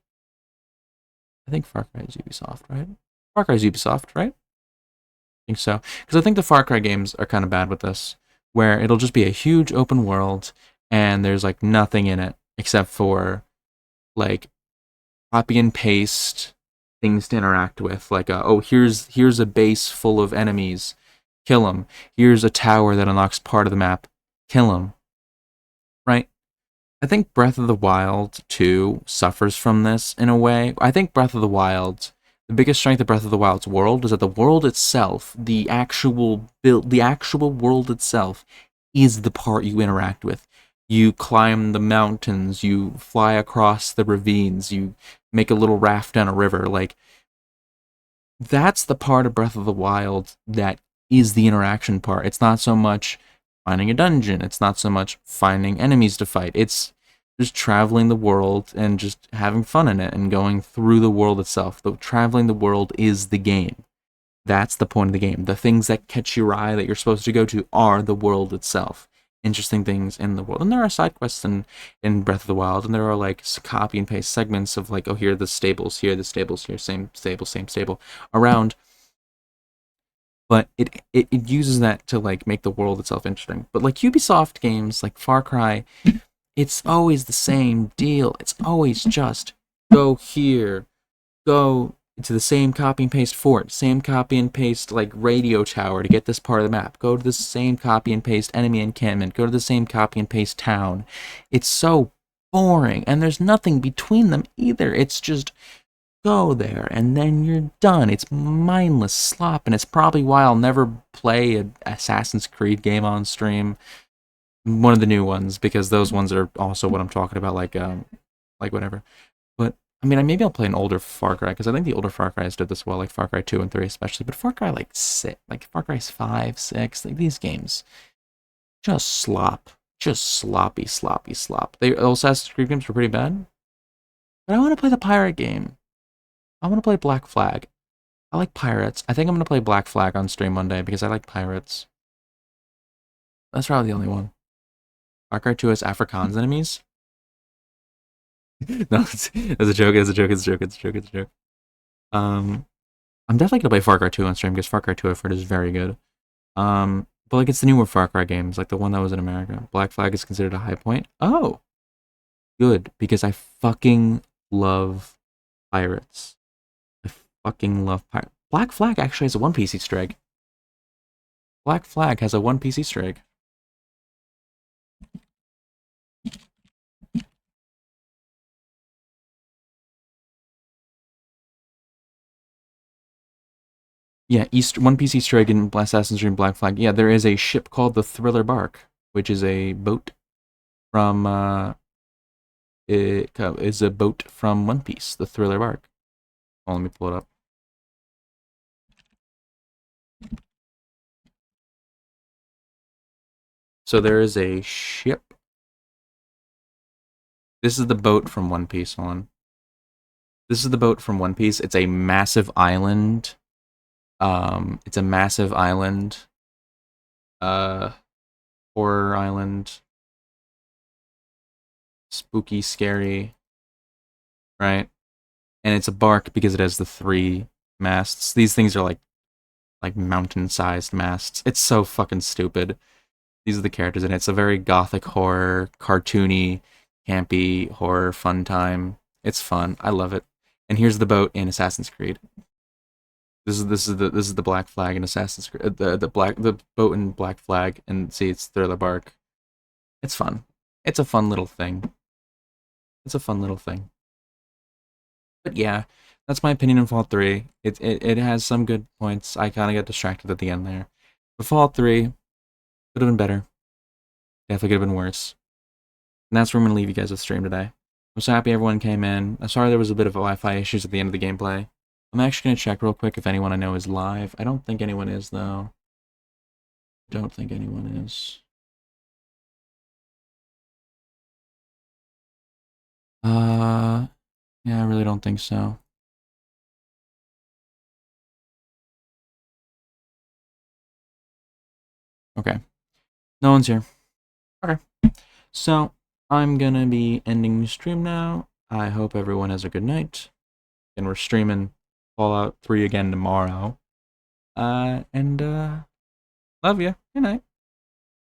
I think Far Cry is Ubisoft, right? Far Cry is Ubisoft, right? I think so, because I think the Far Cry games are kind of bad with this, where it'll just be a huge open world and there's like nothing in it except for like copy and paste things to interact with, like here's a base full of enemies, kill them. Here's a tower that unlocks part of the map, kill them. Right? I think Breath of the Wild 2 suffers from this in a way. I think Breath of the Wild, the biggest strength of Breath of the Wild's world is that the world itself, the actual world itself, is the part you interact with. You climb the mountains, you fly across the ravines, you make a little raft down a river. Like, that's the part of Breath of the Wild that is the interaction part. It's not so much finding a dungeon. It's not so much finding enemies to fight. It's just traveling the world and just having fun in it and going through the world itself. But traveling the world is the game. That's the point of the game. The things that catch your eye that you're supposed to go to are the world itself. Interesting things in the world. And there are side quests in Breath of the Wild, and there are like copy and paste segments of like, oh, here are the stables, here, same stable around. But it uses that to like make the world itself interesting. But like Ubisoft games like Far Cry, it's always the same deal. It's always just go here, go to the same copy and paste fort, same copy and paste like radio tower to get this part of the map, go to the same copy and paste enemy encampment, go to the same copy and paste town. It's so boring, and there's nothing between them either. It's just go there and then you're done. It's mindless slop, and it's probably why I'll never play an Assassin's Creed game on stream, one of the new ones, because those ones are also what I'm talking about, like whatever. But I mean, maybe I'll play an older Far Cry, because I think the older Far Cry's did this well, like Far Cry 2 and 3 especially. But Far Cry like Far Cry 5, 6, like these games, just slop, just sloppy slop. The Assassin's Creed games were pretty bad, but I want to play the pirate game. I want to play Black Flag. I like pirates. I think I'm gonna play Black Flag on stream Monday because I like pirates. That's probably the only one. Far Cry 2 has Afrikaans enemies. No, it's a joke. It's a joke. I'm definitely gonna play Far Cry 2 on stream because Far Cry 2 I've heard is very good. But like it's the newer Far Cry games, like the one that was in America. Black Flag is considered a high point. Oh, good, because I fucking love pirates. I fucking love pirates. Black Flag actually has a One Piece Easter egg. Black Flag has a One Piece Easter egg. Yeah, One Piece Easter egg in Assassin's Creed Black Flag. Yeah, there is a ship called the Thriller Bark, which is a boat from it is a boat from One Piece, the Thriller Bark. Oh, let me pull it up. So there is a ship. This is the boat from One Piece. Hold on. This is the boat from One Piece. It's a massive island. It's a massive island. Horror island. Spooky, scary. Right? And it's a bark because it has the 3 masts. These things are like mountain-sized masts. It's so fucking stupid. These are the characters in it. It's a very gothic horror, cartoony, campy horror fun time. It's fun. I love it. And here's the boat in Assassin's Creed. This is the Black Flag in Assassin's Creed. The boat in Black Flag, and see, it's Thriller Bark. It's fun. It's a fun little thing. But yeah, that's my opinion on Fallout 3. It has some good points. I kind of got distracted at the end there. But Fallout 3 could have been better. Definitely could have been worse. And that's where I'm going to leave you guys with stream today. I'm so happy everyone came in. I'm sorry there was a bit of Wi-Fi issues at the end of the gameplay. I'm actually going to check real quick if anyone I know is live. I don't think anyone is, though. Don't think anyone is. Yeah, I really don't think so. Okay. No one's here. Okay. So, I'm gonna be ending the stream now. I hope everyone has a good night. And we're streaming Fallout 3 again tomorrow. Love you. Good night.